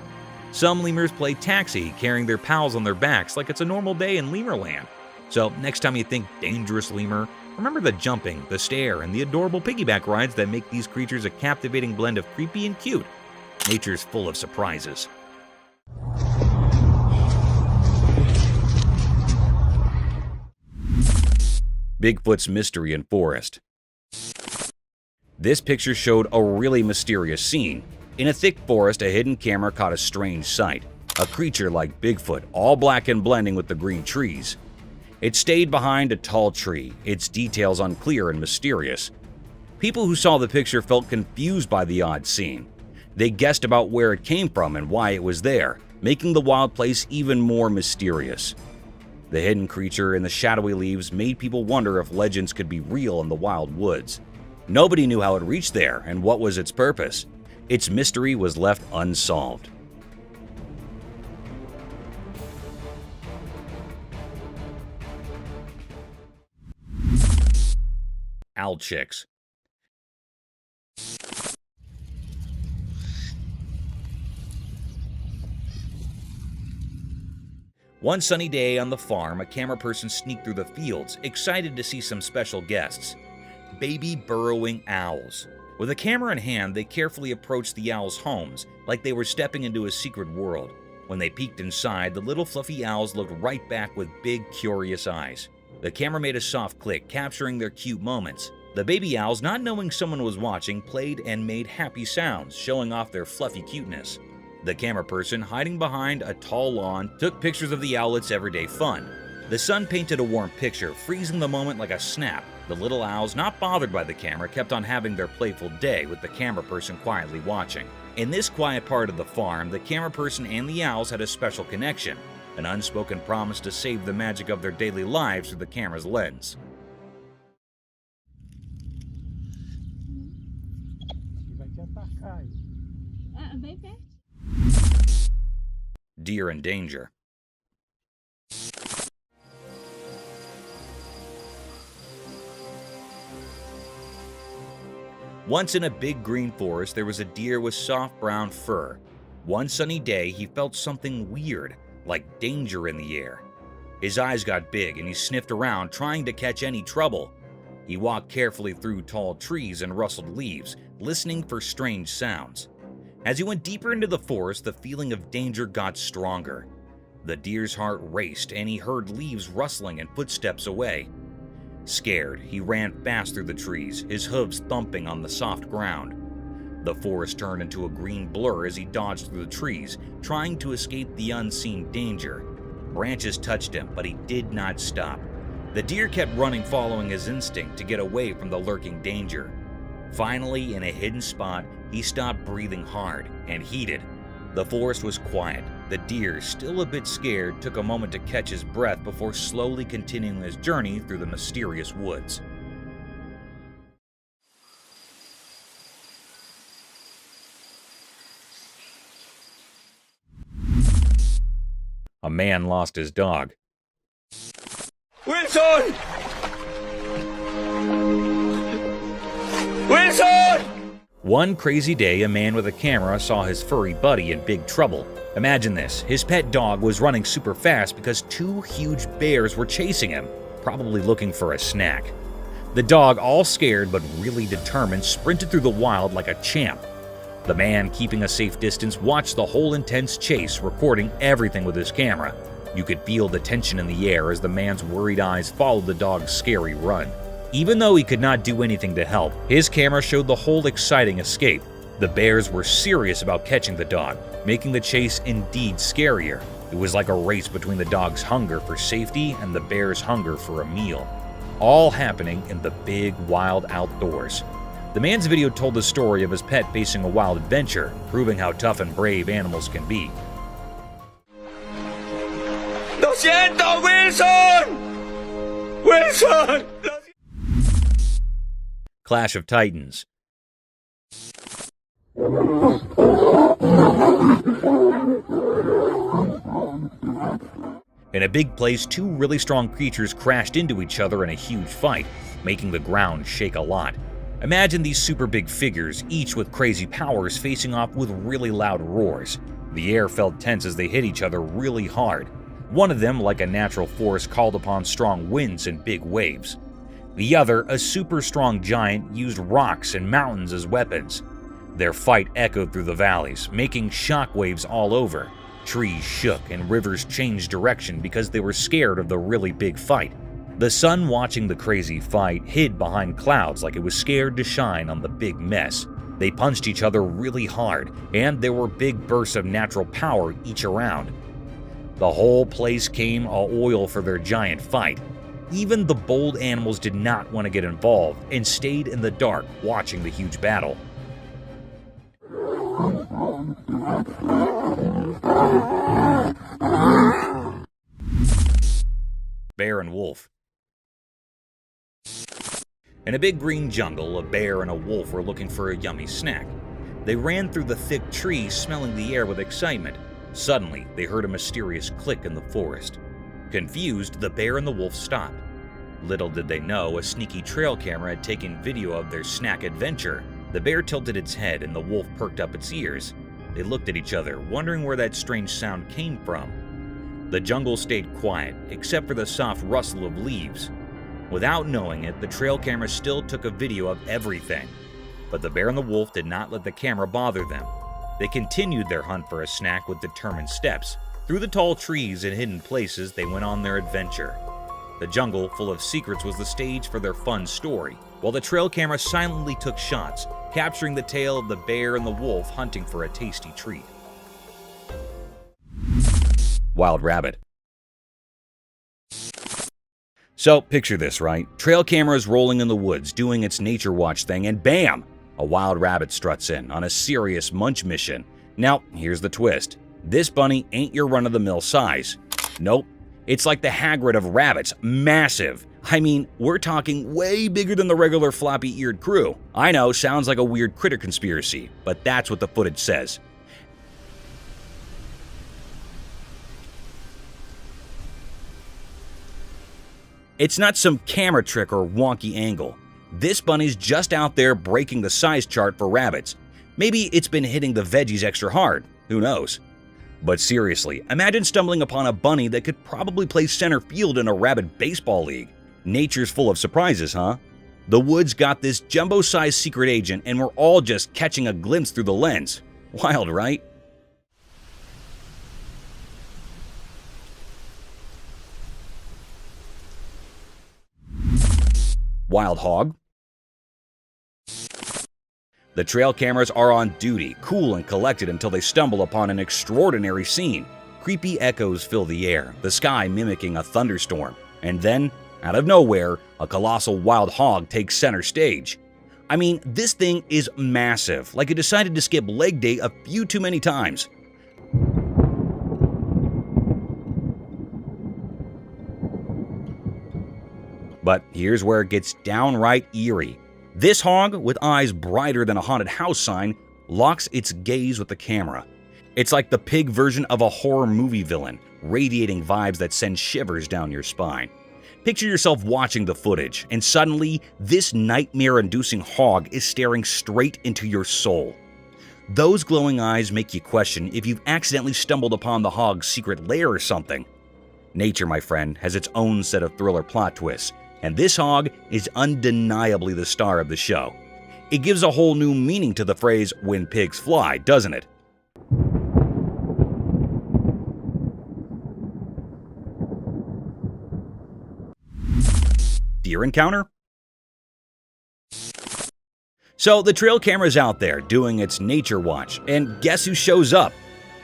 Some lemurs play taxi, carrying their pals on their backs like it's a normal day in Lemurland. So next time you think dangerous lemur, remember the jumping, the stare, and the adorable piggyback rides that make these creatures a captivating blend of creepy and cute. Nature's full of surprises. Bigfoot's mystery in forest. This picture showed a really mysterious scene. In a thick forest, a hidden camera caught a strange sight. A creature like Bigfoot, all black and blending with the green trees. It stayed behind a tall tree, its details unclear and mysterious. People who saw the picture felt confused by the odd scene. They guessed about where it came from and why it was there, making the wild place even more mysterious. The hidden creature in the shadowy leaves made people wonder if legends could be real in the wild woods. Nobody knew how it reached there and what was its purpose. Its mystery was left unsolved. Owl chicks. One sunny day on the farm, a camera person sneaked through the fields, excited to see some special guests. Baby burrowing owls. With a camera in hand, they carefully approached the owls' homes, like they were stepping into a secret world. When they peeked inside, the little fluffy owls looked right back with big, curious eyes. The camera made a soft click, capturing their cute moments. The baby owls, not knowing someone was watching, played and made happy sounds, showing off their fluffy cuteness. The camera person, hiding behind a tall lawn, took pictures of the owlets' everyday fun. The sun painted a warm picture, freezing the moment like a snap. The little owls, not bothered by the camera, kept on having their playful day with the camera person quietly watching. In this quiet part of the farm, the camera person and the owls had a special connection, an unspoken promise to save the magic of their daily lives through the camera's lens. Deer in danger. Once in a big green forest, there was a deer with soft brown fur. One sunny day, he felt something weird, like danger in the air. His eyes got big and he sniffed around, trying to catch any trouble. He walked carefully through tall trees and rustled leaves, listening for strange sounds. As he went deeper into the forest, the feeling of danger got stronger. The deer's heart raced, and he heard leaves rustling and footsteps away. Scared, he ran fast through the trees, his hooves thumping on the soft ground. The forest turned into a green blur as he dodged through the trees, trying to escape the unseen danger. Branches touched him, but he did not stop. The deer kept running, following his instinct to get away from the lurking danger. Finally, in a hidden spot, he stopped breathing hard and heated. The forest was quiet. The deer, still a bit scared, took a moment to catch his breath before slowly continuing his journey through the mysterious woods. A man lost his dog. Wilson! Wilson! One crazy day, a man with a camera saw his furry buddy in big trouble. Imagine this, his pet dog was running super fast because two huge bears were chasing him, probably looking for a snack. The dog, all scared but really determined, sprinted through the wild like a champ. The man, keeping a safe distance, watched the whole intense chase, recording everything with his camera. You could feel the tension in the air as the man's worried eyes followed the dog's scary run. Even though he could not do anything to help, his camera showed the whole exciting escape. The bears were serious about catching the dog, making the chase indeed scarier. It was like a race between the dog's hunger for safety and the bear's hunger for a meal. All happening in the big, wild outdoors. The man's video told the story of his pet facing a wild adventure, proving how tough and brave animals can be. ¡Lo siento, Wilson! ¡Wilson! Clash of Titans. In a big place, two really strong creatures crashed into each other in a huge fight, making the ground shake a lot. Imagine these super big figures, each with crazy powers, facing off with really loud roars. The air felt tense as they hit each other really hard. One of them, like a natural force, called upon strong winds and big waves. The other, a super strong giant, used rocks and mountains as weapons. Their fight echoed through the valleys, making shockwaves all over. Trees shook and rivers changed direction because they were scared of the really big fight. The sun, watching the crazy fight, hid behind clouds like it was scared to shine on the big mess. They punched each other really hard, and there were big bursts of natural power each around. The whole place came a-oil for their giant fight. Even the bold animals did not want to get involved and stayed in the dark watching the huge battle. Bear and wolf. In a big green jungle, a bear and a wolf were looking for a yummy snack. They ran through the thick trees, smelling the air with excitement. Suddenly, they heard a mysterious click in the forest. Confused, the bear and the wolf stopped. Little did they know, a sneaky trail camera had taken video of their snack adventure. The bear tilted its head and the wolf perked up its ears. They looked at each other, wondering where that strange sound came from. The jungle stayed quiet, except for the soft rustle of leaves. Without knowing it, the trail camera still took a video of everything. But the bear and the wolf did not let the camera bother them. They continued their hunt for a snack with determined steps. Through the tall trees and hidden places, they went on their adventure. The jungle, full of secrets, was the stage for their fun story, while the trail camera silently took shots, capturing the tale of the bear and the wolf hunting for a tasty treat. Wild rabbit. So, picture this, right? Trail camera is rolling in the woods, doing its nature watch thing, and bam! A wild rabbit struts in on a serious munch mission. Now, here's the twist. This bunny ain't your run-of-the-mill size. Nope. It's like the Hagrid of rabbits, massive. I mean, we're talking way bigger than the regular floppy-eared crew. I know, sounds like a weird critter conspiracy, but that's what the footage says. It's not some camera trick or wonky angle. This bunny's just out there breaking the size chart for rabbits. Maybe it's been hitting the veggies extra hard, who knows? But seriously, imagine stumbling upon a bunny that could probably play center field in a rabbit baseball league. Nature's full of surprises, huh? The woods got this jumbo-sized secret agent and we're all just catching a glimpse through the lens. Wild, right? Wild hog. The trail cameras are on duty, cool and collected until they stumble upon an extraordinary scene. Creepy echoes fill the air, the sky mimicking a thunderstorm. And then, out of nowhere, a colossal wild hog takes center stage. I mean, this thing is massive, like it decided to skip leg day a few too many times. But here's where it gets downright eerie. This hog, with eyes brighter than a haunted house sign, locks its gaze with the camera. It's like the pig version of a horror movie villain, radiating vibes that send shivers down your spine. Picture yourself watching the footage, and suddenly, this nightmare-inducing hog is staring straight into your soul. Those glowing eyes make you question if you've accidentally stumbled upon the hog's secret lair or something. Nature, my friend, has its own set of thriller plot twists, and this hog is undeniably the star of the show. It gives a whole new meaning to the phrase, "when pigs fly," doesn't it? Deer encounter? So the trail camera's out there doing its nature watch, and guess who shows up?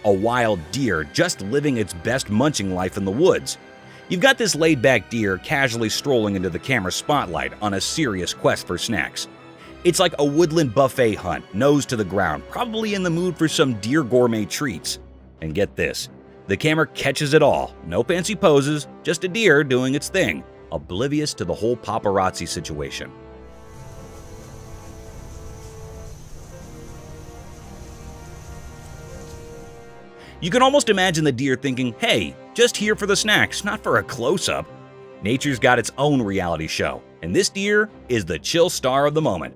A wild deer just living its best munching life in the woods. You've got this laid-back deer casually strolling into the camera spotlight on a serious quest for snacks. It's like a woodland buffet hunt, nose to the ground, probably in the mood for some deer gourmet treats. And get this, the camera catches it all. No fancy poses, just a deer doing its thing, oblivious to the whole paparazzi situation. You can almost imagine the deer thinking, hey, just here for the snacks, not for a close-up. Nature's got its own reality show, and this deer is the chill star of the moment.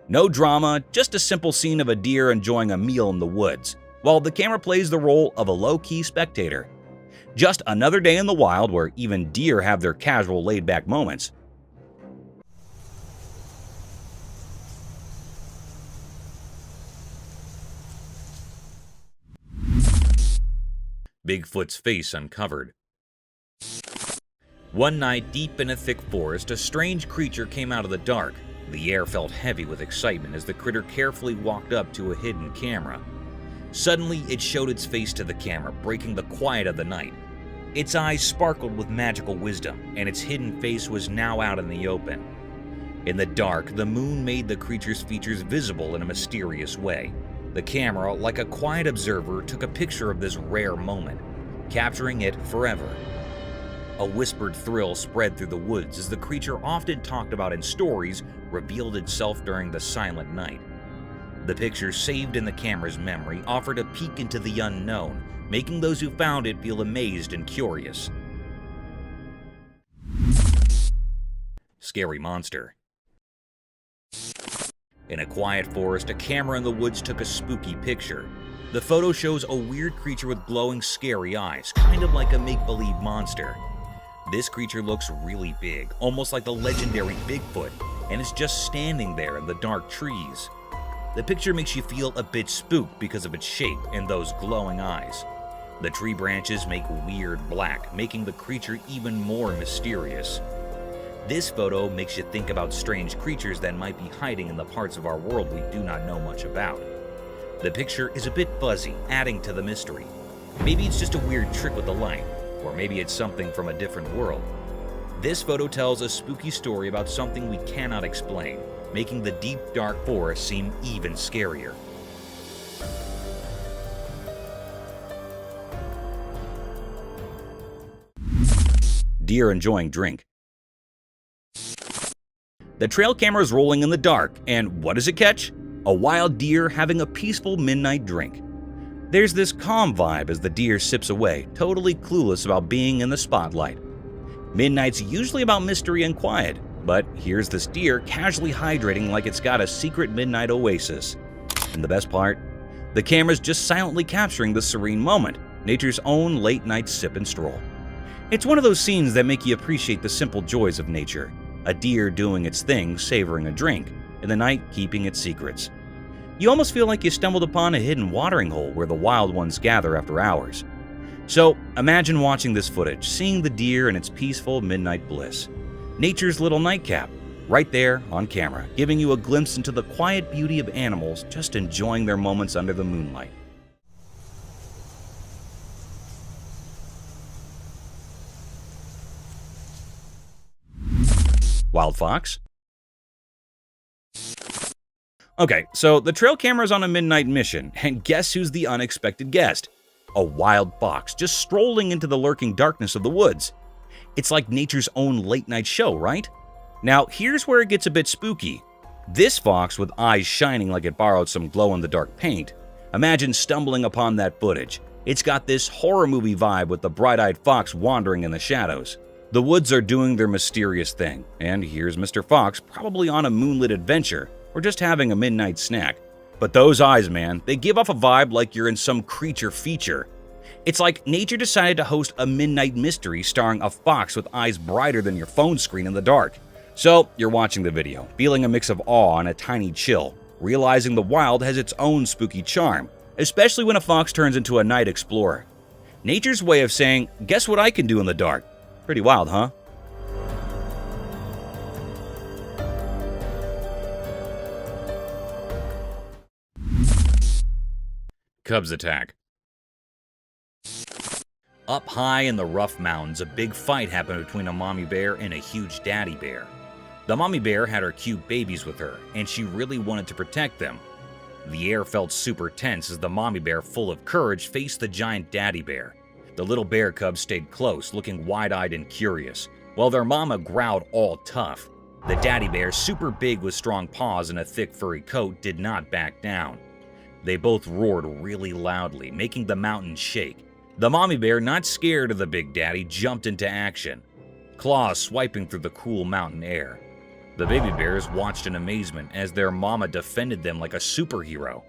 No drama, just a simple scene of a deer enjoying a meal in the woods, while the camera plays the role of a low-key spectator. Just another day in the wild where even deer have their casual laid-back moments. Bigfoot's face uncovered. One night, deep in a thick forest, a strange creature came out of the dark. The air felt heavy with excitement as the critter carefully walked up to a hidden camera. Suddenly, it showed its face to the camera, breaking the quiet of the night. Its eyes sparkled with magical wisdom, and its hidden face was now out in the open. In the dark, the moon made the creature's features visible in a mysterious way. The camera, like a quiet observer, took a picture of this rare moment, capturing it forever. A whispered thrill spread through the woods as the creature often talked about in stories revealed itself during the silent night. The picture saved in the camera's memory offered a peek into the unknown, making those who found it feel amazed and curious. Scary monster. In a quiet forest, a camera in the woods took a spooky picture. The photo shows a weird creature with glowing, scary eyes, kind of like a make-believe monster. This creature looks really big, almost like the legendary Bigfoot, and is just standing there in the dark trees. The picture makes you feel a bit spooked because of its shape and those glowing eyes. The tree branches make weird black, making the creature even more mysterious. This photo makes you think about strange creatures that might be hiding in the parts of our world we do not know much about. The picture is a bit fuzzy, adding to the mystery. Maybe it's just a weird trick with the light, or maybe it's something from a different world. This photo tells a spooky story about something we cannot explain, making the deep, dark forest seem even scarier. Deer enjoying drink. The trail camera is rolling in the dark, and what does it catch? A wild deer having a peaceful midnight drink. There's this calm vibe as the deer sips away, totally clueless about being in the spotlight. Midnight's usually about mystery and quiet, but here's this deer casually hydrating like it's got a secret midnight oasis. And the best part? The camera's just silently capturing the serene moment, nature's own late-night sip and stroll. It's one of those scenes that make you appreciate the simple joys of nature. a deer doing its thing, savoring a drink, in the night keeping its secrets. You almost feel like you stumbled upon a hidden watering hole where the wild ones gather after hours. So imagine watching this footage, seeing the deer in its peaceful midnight bliss. Nature's little nightcap, right there on camera, giving you a glimpse into the quiet beauty of animals just enjoying their moments under the moonlight. Wild fox? Okay, so the trail camera's on a midnight mission, and guess who's the unexpected guest? A wild fox just strolling into the lurking darkness of the woods. It's like nature's own late-night show, right? Now, here's where it gets a bit spooky. This fox, with eyes shining like it borrowed some glow-in-the-dark paint, imagine stumbling upon that footage. It's got this horror movie vibe with the bright-eyed fox wandering in the shadows. The woods are doing their mysterious thing, and here's Mr. Fox probably on a moonlit adventure or just having a midnight snack. But those eyes, man, they give off a vibe like you're in some creature feature. It's like nature decided to host a midnight mystery starring a fox with eyes brighter than your phone screen in the dark. So you're watching the video, feeling a mix of awe and a tiny chill, realizing the wild has its own spooky charm, especially when a fox turns into a night explorer. Nature's way of saying, guess what I can do in the dark? Pretty wild, huh? Cubs attack. Up high in the rough mountains, a big fight happened between a mommy bear and a huge daddy bear. The mommy bear had her cute babies with her, and she really wanted to protect them. The air felt super tense as the mommy bear, full of courage, faced the giant daddy bear. The little bear cubs stayed close, looking wide-eyed and curious, while their mama growled all tough. The daddy bear, super big with strong paws and a thick furry coat, did not back down. They both roared really loudly, making the mountains shake. The mommy bear, not scared of the big daddy, jumped into action, claws swiping through the cool mountain air. The baby bears watched in amazement as their mama defended them like a superhero.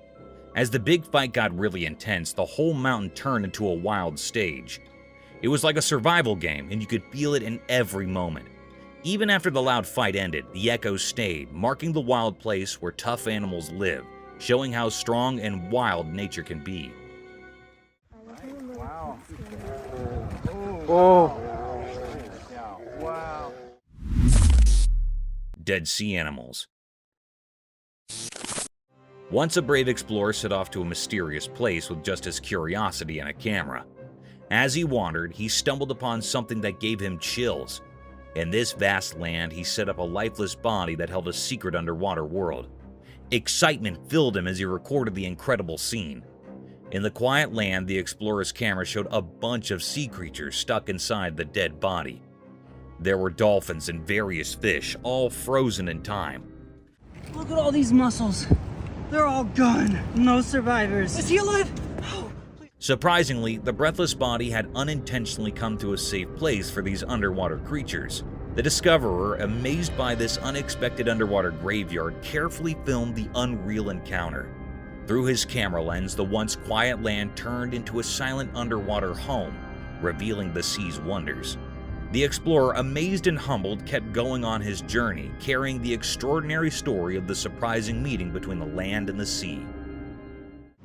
As the big fight got really intense, the whole mountain turned into a wild stage. It was like a survival game, and you could feel it in every moment. Even after the loud fight ended, the echoes stayed, marking the wild place where tough animals live, showing how strong and wild nature can be. Wow. Oh. Wow. Dead sea animals. Once a brave explorer set off to a mysterious place with just his curiosity and a camera. As he wandered, he stumbled upon something that gave him chills. In this vast land, he set up a lifeless body that held a secret underwater world. Excitement filled him as he recorded the incredible scene. In the quiet land, the explorer's camera showed a bunch of sea creatures stuck inside the dead body. There were dolphins and various fish, all frozen in time. Look at all these mussels. They're all gone. No survivors. Is he alive? Oh, Surprisingly, the breathless body had unintentionally come to a safe place for these underwater creatures. The discoverer, amazed by this unexpected underwater graveyard, carefully filmed the unreal encounter. Through his camera lens, the once quiet land turned into a silent underwater home, revealing the sea's wonders. The explorer, amazed and humbled, kept going on his journey, carrying the extraordinary story of the surprising meeting between the land and the sea.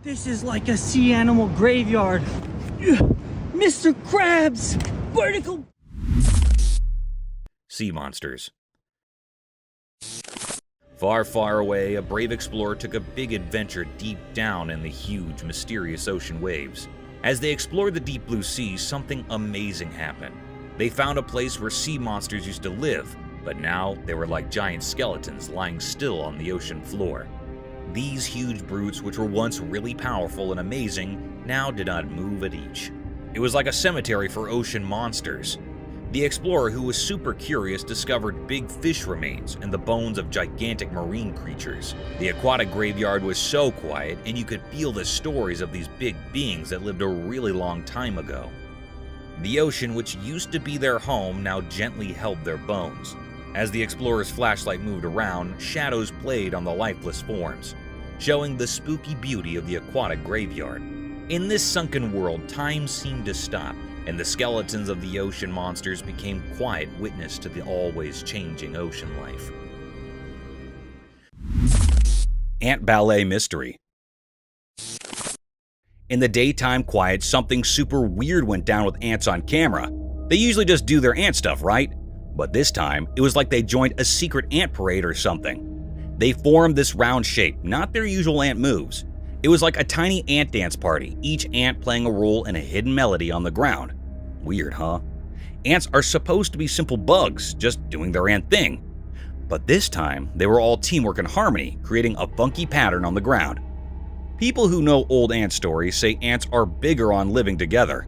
this is like a sea animal graveyard. Mr. Krabs! Vertical... Sea monsters. Far, far away, a brave explorer took a big adventure deep down in the huge, mysterious ocean waves. As they explored the deep blue sea, something amazing happened. They found a place where sea monsters used to live, but now they were like giant skeletons lying still on the ocean floor. These huge brutes, which were once really powerful and amazing, now did not move an inch. It was like a cemetery for ocean monsters. The explorer, who was super curious, discovered big fish remains and the bones of gigantic marine creatures. The aquatic graveyard was so quiet, and you could feel the stories of these big beings that lived a really long time ago. The ocean, which used to be their home, now gently held their bones. As the explorer's flashlight moved around, shadows played on the lifeless forms, showing the spooky beauty of the aquatic graveyard. In this sunken world, time seemed to stop, and the skeletons of the ocean monsters became quiet witness to the always changing ocean life. Ant Ballet Mystery. In the daytime quiet, something super weird went down with ants on camera. They usually just do their ant stuff, right? But this time, it was like they joined a secret ant parade or something. They formed this round shape, not their usual ant moves. It was like a tiny ant dance party, each ant playing a role in a hidden melody on the ground. Weird, huh? Ants are supposed to be simple bugs, just doing their ant thing. But this time, they were all teamwork and harmony, creating a funky pattern on the ground. People who know old ant stories say ants are bigger on living together.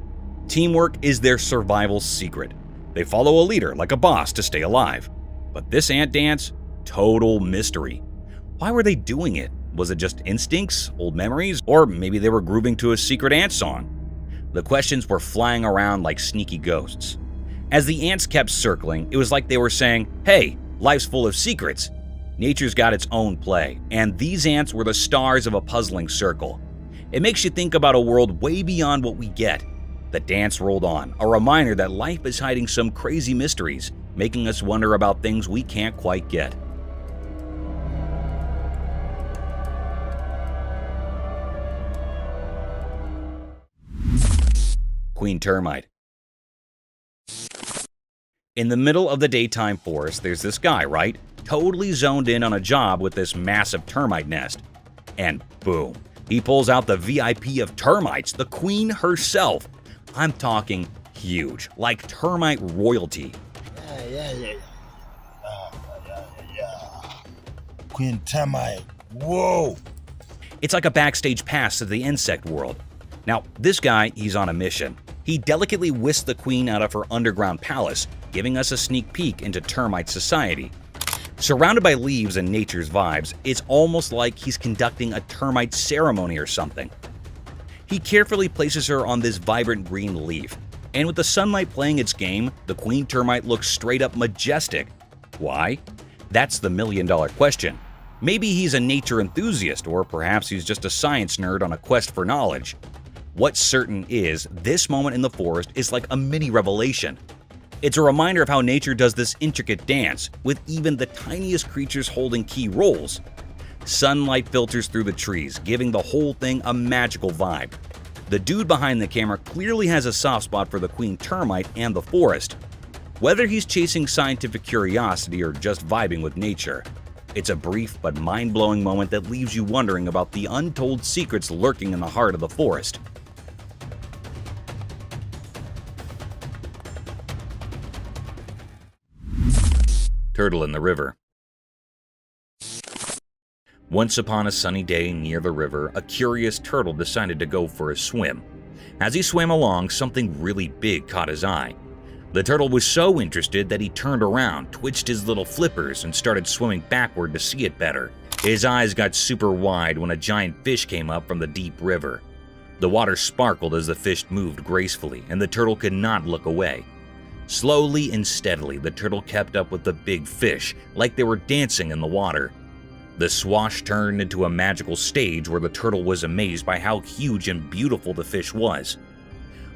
Teamwork is their survival secret. They follow a leader like a boss to stay alive. But this ant dance? Total mystery. Why were they doing it? Was it just instincts, old memories, or maybe they were grooving to a secret ant song? The questions were flying around like sneaky ghosts. As the ants kept circling, it was like they were saying, hey, life's full of secrets. Nature's got its own play, and these ants were the stars of a puzzling circle. It makes you think about a world way beyond what we get. The dance rolled on, a reminder that life is hiding some crazy mysteries, making us wonder about things we can't quite get. Queen Termite. In the middle of the daytime forest, there's this guy, right? Totally zoned in on a job with this massive termite nest. And boom, he pulls out the VIP of termites, the queen herself. I'm talking huge, like termite royalty. Yeah. Queen Termite. Whoa! It's like a backstage pass to the insect world. Now, this guy, he's on a mission. He delicately whisked the queen out of her underground palace, giving us a sneak peek into termite society. Surrounded by leaves and nature's vibes, it's almost like he's conducting a termite ceremony or something. He carefully places her on this vibrant green leaf, and with the sunlight playing its game, the queen termite looks straight up majestic. Why? That's the million-dollar question. Maybe he's a nature enthusiast, or perhaps he's just a science nerd on a quest for knowledge. What's certain is, this moment in the forest is like a mini revelation. It's a reminder of how nature does this intricate dance, with even the tiniest creatures holding key roles. Sunlight filters through the trees, giving the whole thing a magical vibe. The dude behind the camera clearly has a soft spot for the queen termite and the forest. Whether he's chasing scientific curiosity or just vibing with nature, it's a brief but mind-blowing moment that leaves you wondering about the untold secrets lurking in the heart of the forest. Turtle in the river. Once upon a sunny day near the river, a curious turtle decided to go for a swim. As he swam along, something really big caught his eye. The turtle was so interested that he turned around, twitched his little flippers, and started swimming backward to see it better. His eyes got super wide when a giant fish came up from the deep river. The water sparkled as the fish moved gracefully, and the turtle could not look away. Slowly and steadily, the turtle kept up with the big fish, like they were dancing in the water. The swash turned into a magical stage where the turtle was amazed by how huge and beautiful the fish was.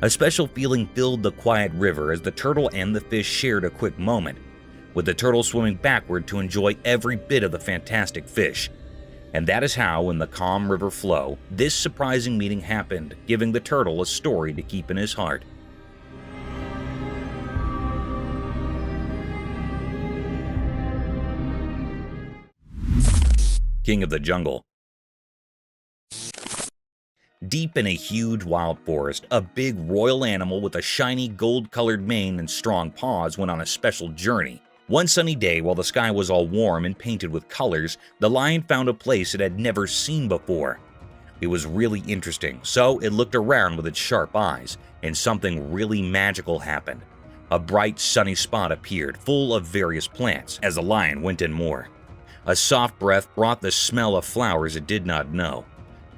A special feeling filled the quiet river as the turtle and the fish shared a quick moment, with the turtle swimming backward to enjoy every bit of the fantastic fish. And that is how, in the calm river flow, this surprising meeting happened, giving the turtle a story to keep in his heart. King of the Jungle. Deep in a huge wild forest, a big royal animal with a shiny gold-colored mane and strong paws went on a special journey. One sunny day, while the sky was all warm and painted with colors, the lion found a place it had never seen before. It was really interesting, so it looked around with its sharp eyes, and something really magical happened. A bright, sunny spot appeared, full of various plants, as the lion went in more. A soft breath brought the smell of flowers it did not know.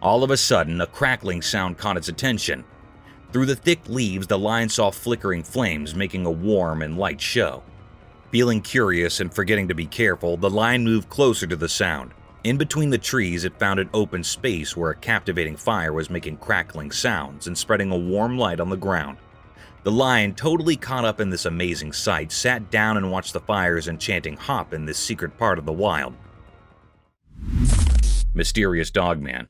All of a sudden, a crackling sound caught its attention. Through the thick leaves, the lion saw flickering flames, making a warm and light show. Feeling curious and forgetting to be careful, the lion moved closer to the sound. In between the trees, it found an open space where a captivating fire was making crackling sounds and spreading a warm light on the ground. The lion, totally caught up in this amazing sight, sat down and watched the fires and chanting hop in this secret part of the wild. Mysterious Dogman.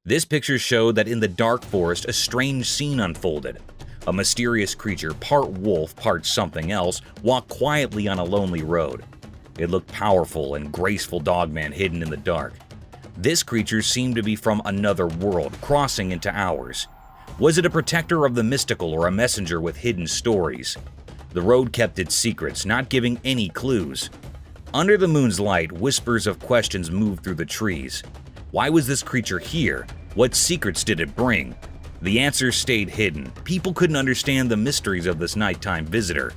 This picture showed that in the dark forest, a strange scene unfolded. A mysterious creature, part wolf, part something else, walked quietly on a lonely road. It looked powerful and graceful dogman hidden in the dark. This creature seemed to be from another world, crossing into ours. Was it a protector of the mystical or a messenger with hidden stories? The road kept its secrets, not giving any clues. Under the moon's light, whispers of questions moved through the trees. Why was this creature here? What secrets did it bring? The answers stayed hidden. People couldn't understand the mysteries of this nighttime visitor,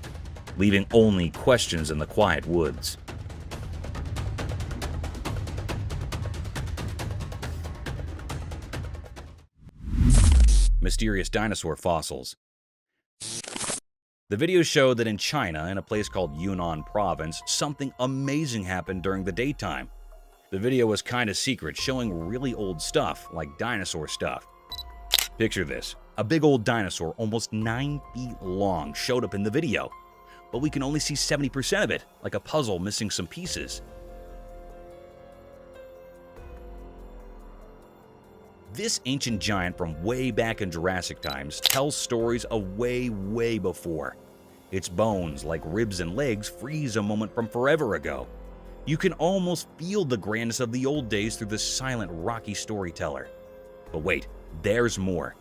leaving only questions in the quiet woods. Mysterious dinosaur fossils. The video showed that in China, in a place called Yunnan Province, something amazing happened during the daytime. The video was kinda secret, showing really old stuff, like dinosaur stuff. Picture this. A big old dinosaur, almost 9 feet long, showed up in the video. But we can only see 70% of it, like a puzzle missing some pieces. This ancient giant from way back in Jurassic times tells stories of way before. Its bones, like ribs and legs, freeze a moment from forever ago. You can almost feel the grandness of the old days through this silent, rocky storyteller. But wait, there's more.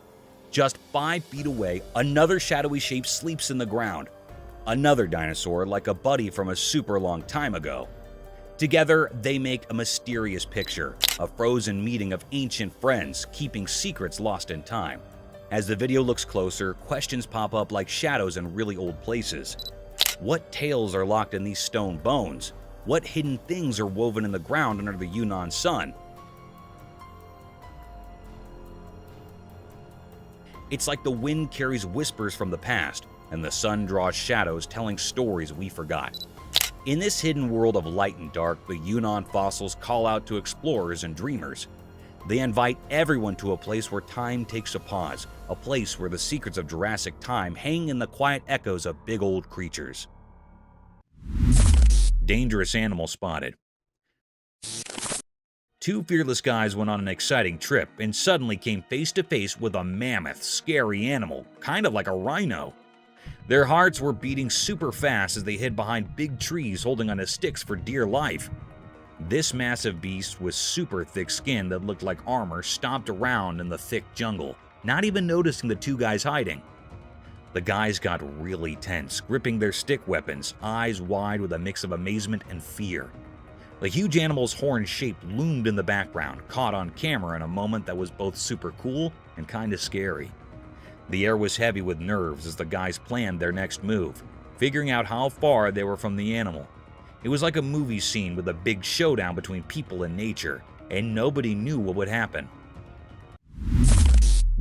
Just 5 feet away, another shadowy shape sleeps in the ground. Another dinosaur, like a buddy from a super long time ago. Together, they make a mysterious picture, a frozen meeting of ancient friends, keeping secrets lost in time. As the video looks closer, questions pop up like shadows in really old places. What tales are locked in these stone bones? What hidden things are woven in the ground under the Yunnan sun? It's like the wind carries whispers from the past, and the sun draws shadows telling stories we forgot. In this hidden world of light and dark, the Yunnan fossils call out to explorers and dreamers. They invite everyone to a place where time takes a pause, a place where the secrets of Jurassic time hang in the quiet echoes of big old creatures. Dangerous animal spotted. 2 fearless guys went on an exciting trip and suddenly came face to face with a mammoth, scary animal, kind of like a rhino. Their hearts were beating super fast as they hid behind big trees holding onto sticks for dear life. This massive beast with super thick skin that looked like armor stomped around in the thick jungle, not even noticing the 2 guys hiding. The guys got really tense, gripping their stick weapons, eyes wide with a mix of amazement and fear. The huge animal's horn shape loomed in the background, caught on camera in a moment that was both super cool and kinda scary. The air was heavy with nerves as the guys planned their next move, figuring out how far they were from the animal. It was like a movie scene with a big showdown between people and nature, and nobody knew what would happen.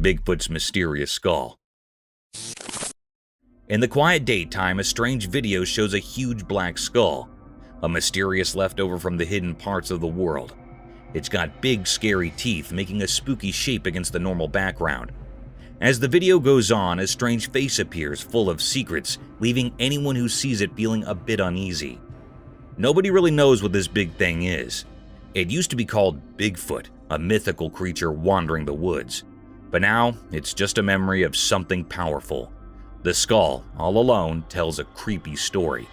Bigfoot's mysterious skull. In the quiet daytime, a strange video shows a huge black skull, a mysterious leftover from the hidden parts of the world. It's got big, scary teeth, making a spooky shape against the normal background. As the video goes on, a strange face appears, full of secrets, leaving anyone who sees it feeling a bit uneasy. Nobody really knows what this big thing is. It used to be called Bigfoot, a mythical creature wandering the woods. But now, it's just a memory of something powerful. The skull, all alone, tells a creepy story.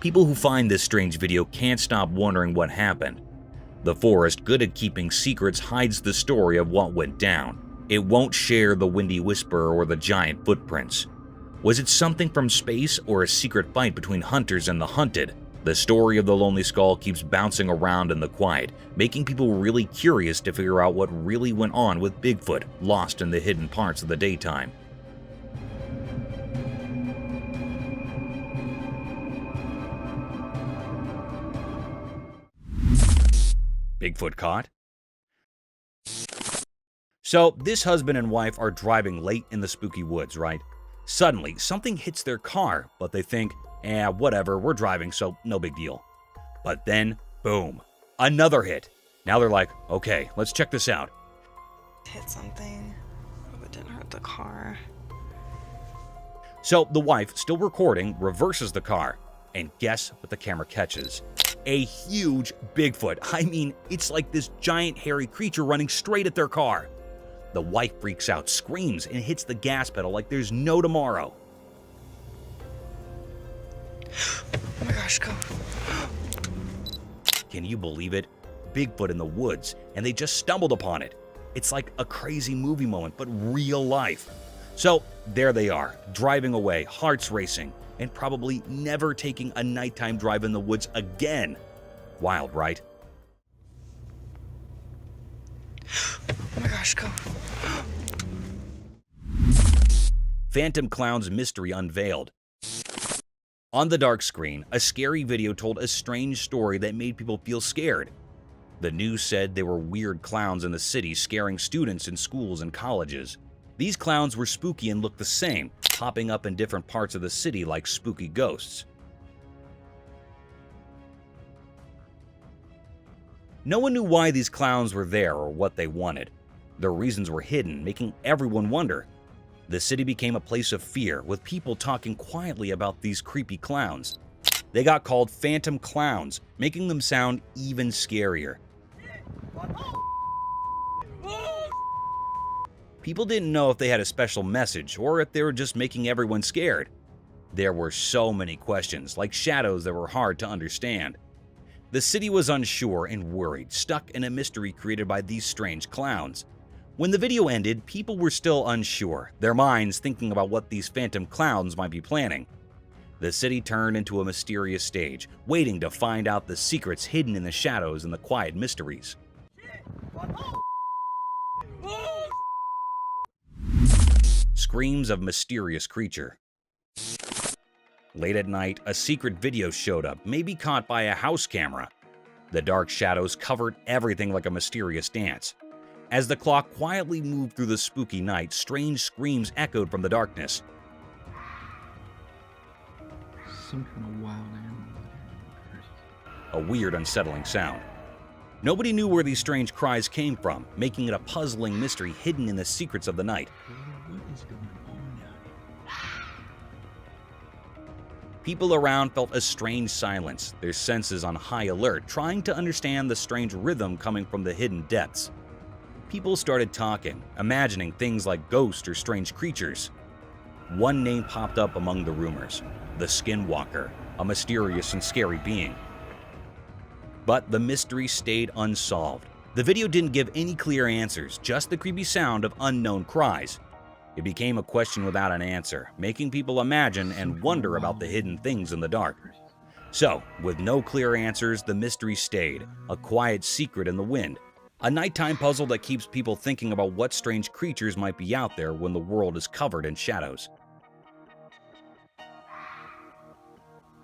People who find this strange video can't stop wondering what happened. The forest, good at keeping secrets, hides the story of what went down. It won't share the windy whisper or the giant footprints. Was it something from space or a secret fight between hunters and the hunted? The story of the lonely skull keeps bouncing around in the quiet, making people really curious to figure out what really went on with Bigfoot, lost in the hidden parts of the daytime. Bigfoot caught? So, this husband and wife are driving late in the spooky woods, right? Suddenly, something hits their car, but they think, whatever, we're driving, so no big deal. But then, boom, another hit. Now they're like, okay, let's check this out. Hit something. didn't hurt the car. So the wife, still recording, reverses the car. And guess what the camera catches? A huge Bigfoot. I mean, it's like this giant hairy creature running straight at their car. The wife freaks out, screams, and hits the gas pedal like there's no tomorrow. Oh my gosh, go. Can you believe it? Bigfoot in the woods, and they just stumbled upon it. It's like a crazy movie moment, but real life. So there they are, driving away, hearts racing, and probably never taking a nighttime drive in the woods again. Wild, right? Oh my gosh, go. Phantom Clown's mystery unveiled. On the dark screen, a scary video told a strange story that made people feel scared. The news said there were weird clowns in the city scaring students in schools and colleges. These clowns were spooky and looked the same, popping up in different parts of the city like spooky ghosts. No one knew why these clowns were there or what they wanted. Their reasons were hidden, making everyone wonder. The city became a place of fear, with people talking quietly about these creepy clowns. They got called Phantom Clowns, making them sound even scarier. People didn't know if they had a special message or if they were just making everyone scared. There were so many questions, like shadows that were hard to understand. The city was unsure and worried, stuck in a mystery created by these strange clowns. When the video ended, people were still unsure, their minds thinking about what these phantom clowns might be planning. The city turned into a mysterious stage, waiting to find out the secrets hidden in the shadows and the quiet mysteries. Screams of mysterious creature. Late at night, a secret video showed up, maybe caught by a house camera. The dark shadows covered everything like a mysterious dance. As the clock quietly moved through the spooky night, strange screams echoed from the darkness. Some kind of wild animal. A weird, unsettling sound. Nobody knew where these strange cries came from, making it a puzzling mystery hidden in the secrets of the night. What is going on now? People around felt a strange silence, their senses on high alert, trying to understand the strange rhythm coming from the hidden depths. People started talking, imagining things like ghosts or strange creatures. One name popped up among the rumors: the Skinwalker, a mysterious and scary being. But the mystery stayed unsolved. The video didn't give any clear answers, just the creepy sound of unknown cries. It became a question without an answer, making people imagine and wonder about the hidden things in the dark. So, with no clear answers, the mystery stayed, a quiet secret in the wind. A nighttime puzzle that keeps people thinking about what strange creatures might be out there when the world is covered in shadows.